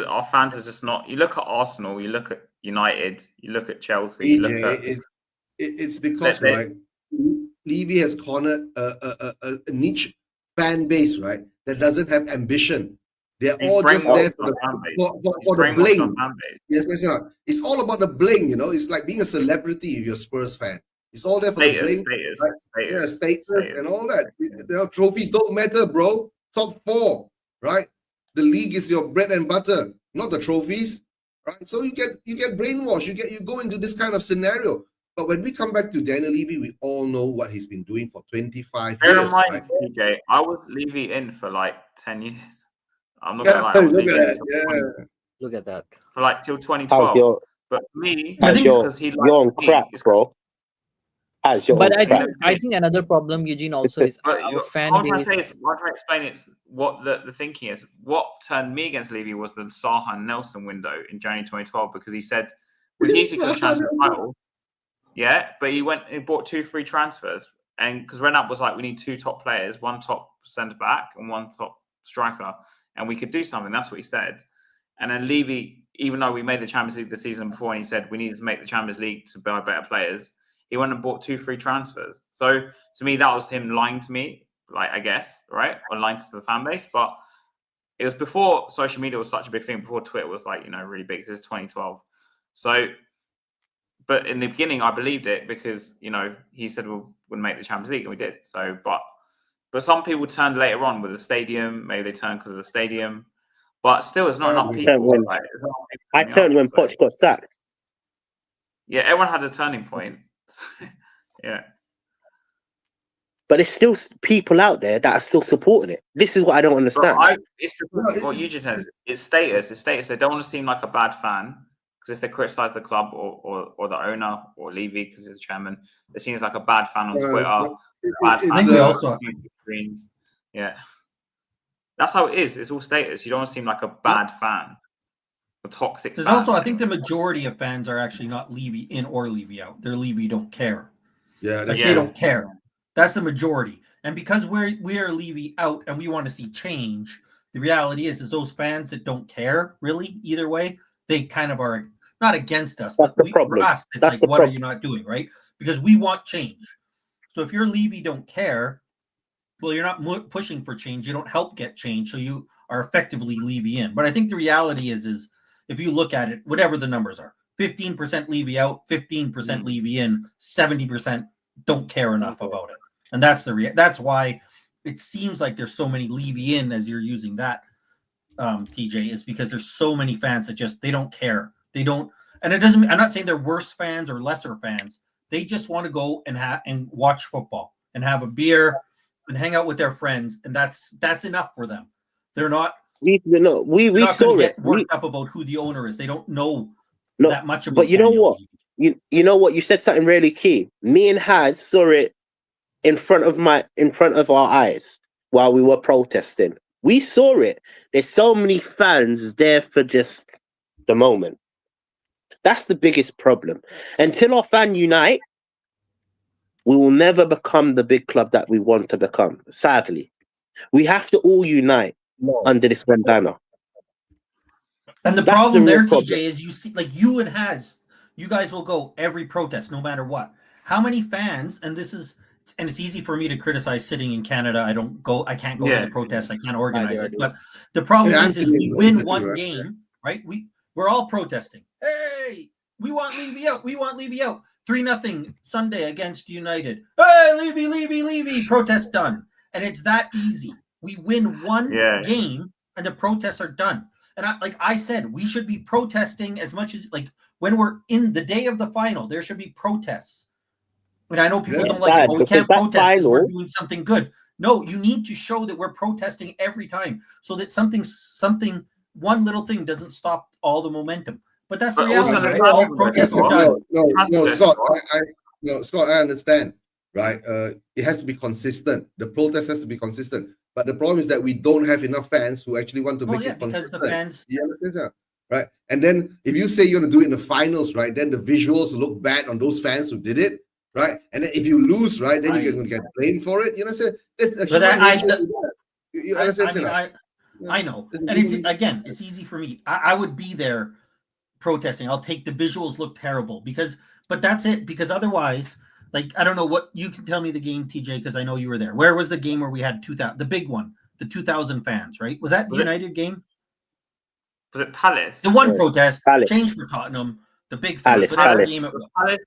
Our fans are just not. You look at Arsenal, you look at United, you look at Chelsea, you look at. It's because right, Levy has cornered a niche fan base, right, that doesn't have ambition. They're all just there for the bling. Yes, it's all about the bling, you know. It's like being a celebrity if you're a Spurs fan. It's all there for the bling. Status and all that. The trophies don't matter, bro. Top 4, right? The league is your bread and butter, not the trophies, right? So you get brainwashed. You go into this kind of scenario. But when we come back to Daniel Levy, we all know what he's been doing for 25 years. Bear in mind, right? TJ, I was Levy in for like 10 years. I'm not gonna lie. Look at that. For like till 2012. But for me, I think because he liked on crack, bro. But I think another problem, Eugene, also is our fan base. What I'm trying to explain is what the thinking is. What turned me against Levy was the Zaha and Nelson window in January 2012 because he said we easily could have challenged the title. Yeah, but he bought 2 free transfers, and because Renat was like, we need 2 top players, 1 top centre back and 1 top striker, and we could do something. That's what he said. And then Levy, even though we made the Champions League the season before, and he said we needed to make the Champions League to buy better players, he went and bought 2 free transfers. So to me, that was him lying to me, like I guess, right, or lying to the fan base. But it was before social media was such a big thing. Before Twitter was like really big. This is 2012. So. But in the beginning, I believed it because, he said we would make the Champions League, and we did. So, but some people turned later on with the stadium. Maybe they turned because of the stadium. But still, it's not enough people. I turned when Poch got sacked. Yeah, everyone had a turning point. Yeah. But there's still people out there that are still supporting it. This is what I don't understand. It's because what you just said. It's status. It's status. They don't want to seem like a bad fan. Because if they criticize the club or the owner or Levy because he's the chairman, it seems like a bad fan on Twitter. Yeah, that's how it is. It's all status. You don't want to seem like a bad fan, a toxic. There's also, I think the majority of fans are actually not Levy in or Levy out. They're Levy don't care. Yeah, they don't care. That's the majority. And because we are Levy out and we want to see change, the reality is those fans that don't care really either way, they kind of are. Not against us, but for us, it's like, what are you not doing, right? Because we want change. So if you're Levy don't care, well, you're not pushing for change. You don't help get change, so you are effectively Levy in. But I think the reality is if you look at it, whatever the numbers are, 15% Levy out, 15% Levy in, 70% don't care enough about it. And that's that's why it seems like there's so many Levy in as you're using that, TJ, is because there's so many fans that they don't care. They don't, and it doesn't. I'm not saying they're worse fans or lesser fans. They just want to go and watch football and have a beer and hang out with their friends, and that's enough for them. They're not. We saw it. Worked up about who the owner is. They don't know that much about. But you know what? You know what? You said something really key. Me and Haz saw it in front of our eyes while we were protesting. We saw it. There's so many fans there for just the moment. That's the biggest problem. Until our fan unite, we will never become the big club that we want to become. Sadly, we have to all unite under this one banner. And the problem there, TJ, is you see, like you and Haz, you guys will go every protest, no matter what. How many fans? And it's easy for me to criticize sitting in Canada. I can't go to the protests. I can't organize it. But the problem is we win one game, right? We're all protesting. Hey, we want Levy out. We want Levy out. 3-0 Sunday against United. Hey, Levy. Protest done. And it's that easy. We win one game and the protests are done. And I said, we should be protesting as much as when we're in the day of the final, there should be protests. And I know people don't like it, but we can't protest because we're doing something good. No, you need to show that we're protesting every time so that something, one little thing doesn't stop all the momentum. But that's the reality. No, Scott, I understand. right? It has to be consistent. The protest has to be consistent. But the problem is that we don't have enough fans who actually want to Well, make yeah, it because consistent. the fans. Yeah, right. And then if you say you're going to do it in the finals, right, then the visuals look bad on those fans who did it, right? And then if you lose, right, then you're going to get blamed for it. You know what I'm saying? It's a But human I- nature. You understand? I know, and it's easy for me. I would be there protesting. I'll take the visuals look terrible but that's it. Because otherwise, like, I don't know what you can tell me the game, TJ, because I know you were there. Where was the game where we had 2,000, the big one, the 2,000 fans, right? Was that the United game? Was it Palace? The one protest Palace. changed for Tottenham, the big fans, whatever game it was.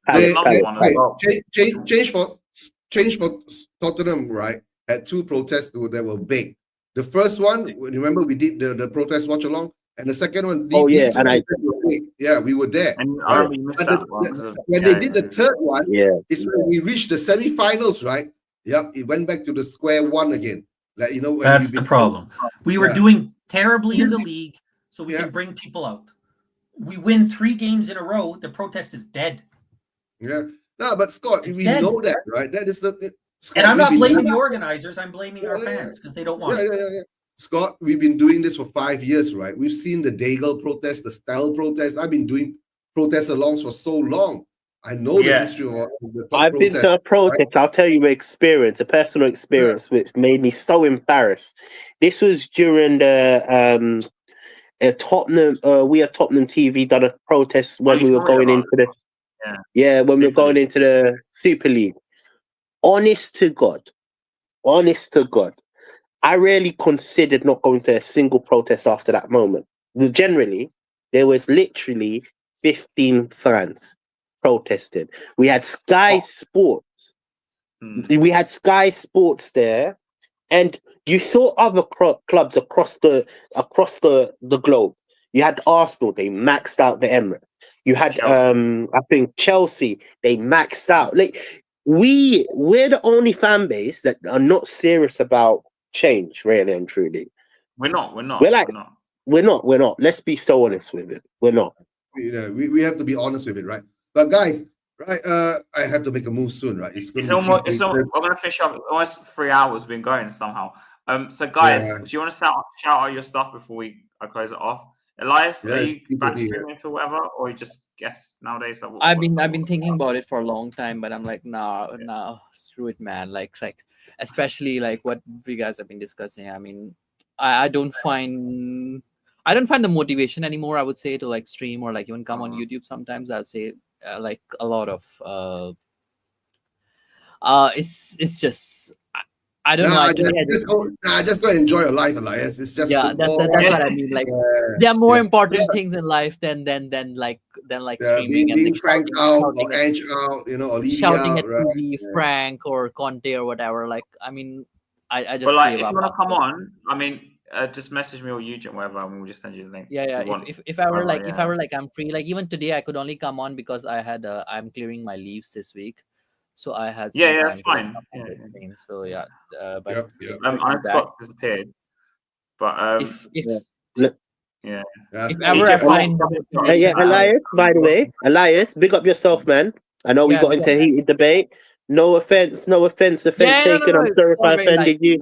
Change for Tottenham, right? Had two protests that were big. The first one, remember, we did the protest watch along, and the second one, these two were big. Yeah, we were there. And I remember you missed that one. When they did the third one, it's when we reached the semi-finals, right? Yep, it went back to the square one again. Like, you know, when that's the problem. We were doing terribly in the league, so we can bring people out. We win 3 games in a row, the protest is dead. Yeah. No, but Scott, we know that, right? That is the. Scott, and I'm not blaming the organizers. I'm blaming our fans because they don't want it. Yeah. Scott, we've been doing this for 5 years, right? We've seen the Daigle protest, the Style protest. I've been doing protest alongs for so long. I know the history of the I've been to a protest. Right? I'll tell you an experience, a personal experience, which made me so embarrassed. This was during the Tottenham. We at Tottenham TV done a protest when we were going into this. When we were going into the Super League. Honest to God, I really considered not going to a single protest after that moment. Generally, there was literally 15 fans protesting. We had Sky Sports. We had Sky Sports there, and you saw other clubs across the globe. You had Arsenal; they maxed out the Emirates. You had, I think, Chelsea; they maxed out. Like, we're the only fan base that are not serious about change, really and truly. We're not. We're not. Let's be so honest with it. We're not. We have to be honest with it, right? But guys, right? I have to make a move soon, right? It's almost. We're gonna finish up. Almost 3 hours been going somehow. So guys, do you want to shout out your stuff before I close it off? Elias, are you back streaming to whatever, or you just guess nowadays? That I've been thinking about it for a long time, but I'm like, nah, screw it, man. Like especially like what you guys have been discussing. I mean, I don't find the motivation anymore, I would say, to like stream or like even come on YouTube. Sometimes I would say like a lot of it's just I don't know. Just go and enjoy your life, Elias. It's just that's what I mean. Like there are more important things in life than like streaming being and Frank out or Ange out, you know, or Levy shouting out, at TV, Frank or Conte or whatever. Like, I mean, I just. But like, if you want to come on, I mean, just message me or YouTube, whatever, and we'll just send you the link. Yeah. If I were like I'm free. Like even today, I could only come on because I had I'm clearing my leaves this week. So I had that's fine. So but I've got disappeared. But if ever I find Elias, by the way, Elias, big up yourself, man. I know we got into a heated debate. No offense taken. I'm sorry if I offended you.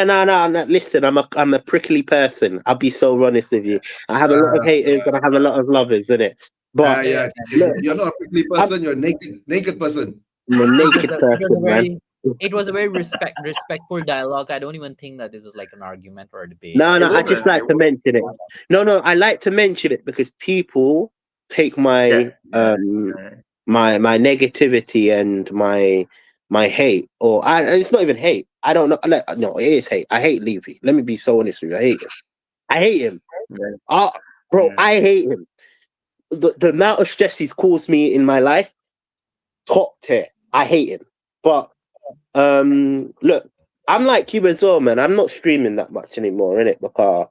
No. Listen, I'm a prickly person. I'll be so honest with you. I have a lot of haters and I have a lot of lovers, innit? But you're not a prickly person. You're a naked person. I'm a naked person, man. It was a very respectful dialogue. I don't even think that it was like an argument or a debate. No, I just like to mention it. No, I like to mention it because people take my my negativity and my hate, or it's not even hate. I don't know. No, it is hate. I hate Levy. Let me be so honest with you. I hate him. I hate him. The amount of stress he's caused me in my life, top tier. I hate him. But look, I'm like you as well, man. I'm not streaming that much anymore, innit? Because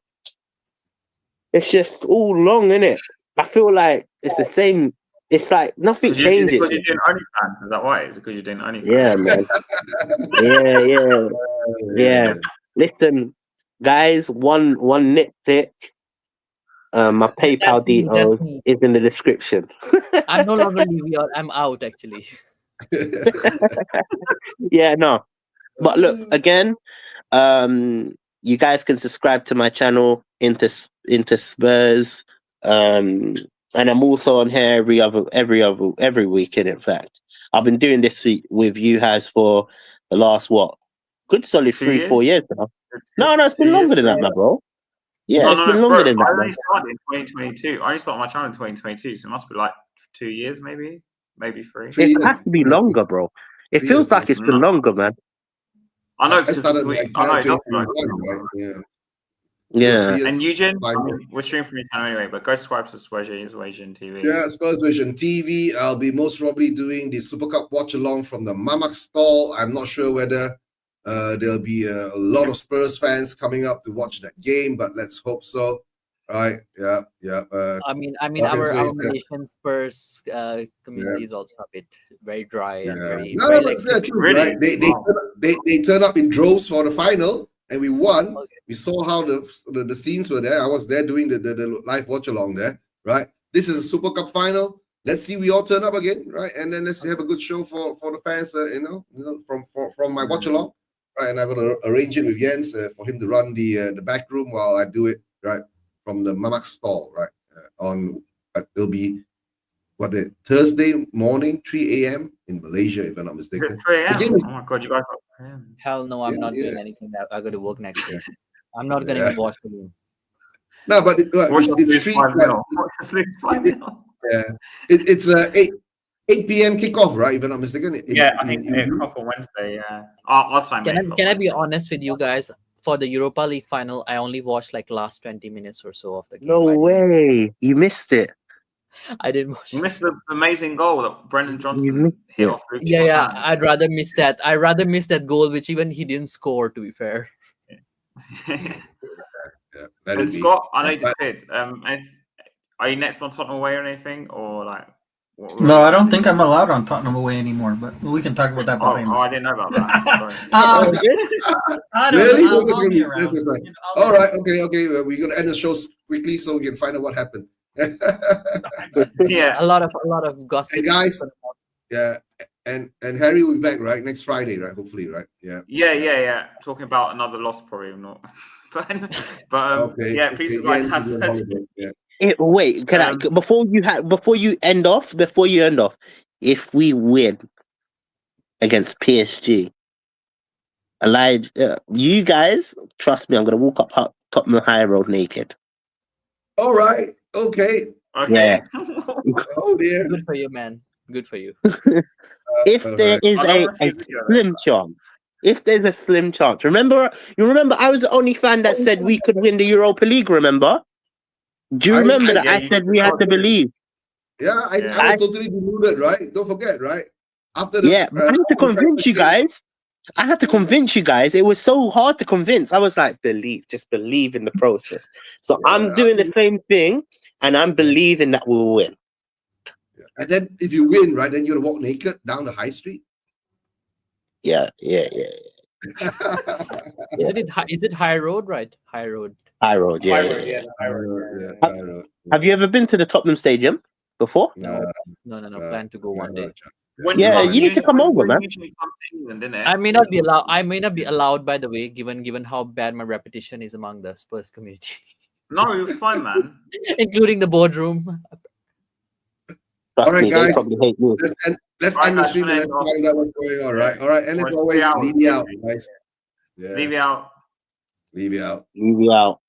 it's just all long, innit? I feel like it's the same. It's like nothing changes. Because you're doing OnlyFans, is that why? Is it because you're doing OnlyFans? Yeah, man. Yeah. Listen, guys, one nitpick. My PayPal details is in the description. I'm no longer Levy. I'm out, actually. Yeah, no. But look, again, you guys can subscribe to my channel into Spurs. And I'm also on here every weekend. In fact, I've been doing this with you guys for the last good solid 3-4 years now. No, it's been longer than that, my bro. Yeah, it's been longer than that. I only started in 2022. I only started my channel in 2022, so it must be like 2 years, maybe 3. It has to be longer, bro. It feels like it's been longer, man. I know. I started I like know. It does feel 2021, like right? Yeah. And Eugene, we're streaming from your channel anyway, but go subscribe to Spurs Vision TV. Yeah, Spurs Vision TV. I'll be most probably doing the Super Cup watch along from the Mamak stall. I'm not sure whether there'll be a lot of Spurs fans coming up to watch that game, but let's hope so. Right? Yeah. I mean, our Malaysian Spurs community is also a bit very dry and very. No, very yeah, true, right? They turn up in droves for the final, and we won. Okay. We saw how the scenes were there. I was there doing the live watch along there. Right? This is a Super Cup final. Let's see, we all turn up again, right? And then let's have a good show for the fans. From my watch along, right? And I'm gonna arrange it with Jens for him to run the back room while I do it, right? From the Mamak stall, right? It'll be Thursday morning, 3 a.m. in Malaysia, if I'm not mistaken. 3 a.m. Oh my god, you guys! Hell no, I'm not doing anything. That I got to work next week. I'm not going to even watch the game. No, but it's 3. Yeah, it's 8 p.m. kickoff, right? If I'm not mistaken. I think 8 o'clock on Wednesday. Yeah, our time. Can I be honest with you guys? For the Europa League final, I only watched like last 20 minutes or so of the game. No way, you missed it. I didn't watch. You missed the amazing goal that Brendan Johnson hit off. Yeah. I'd rather miss that. I'd rather miss that goal, which even he didn't score. To be fair. And Scott, I know you did. Are you next on Tottenham away or anything, or like? No, I don't think I'm allowed on Tottenham away anymore, but we can talk about that behind us. I didn't know about that. I don't really? know. I'll be around. All right, okay. We're gonna end the show quickly so we can find out what happened. Yeah, a lot of gossip. Hey guys, yeah, and Harry will be back right next Friday, right? Hopefully, right? Yeah. Talking about another loss, probably not. but please wait, can I before you end off? If we win against PSG, Elijah, you guys trust me, I'm gonna walk up Tottenham High Road naked. All right. Okay. Yeah. Oh dear. Good for you, man. Good for you. If there is a slim chance. If there's a slim chance. Remember I was the only fan that said we could win the Europa League, remember? Do you remember that I said we had to believe? Yeah, I was totally deluded, right? Don't forget, right? After I had to convince you guys. It was so hard to convince. I was like, just believe in the process. So I'm doing the same thing, and I'm believing that we'll win. And then if you win, right, then you're gonna walk naked down the high street. Yeah. Is it High Road, right? High Road. High Road. Have you ever been to the Tottenham Stadium before? No. Plan to go one day. You need to come over, man. I may not be allowed, by the way, given how bad my reputation is among the Spurs community. No, you're fine, man. Including the boardroom. All right, guys. Let's end the stream and let's find out what's going on, right? All right, and as always, leave me out, guys. Leave me out. Leave you out. Leave you out.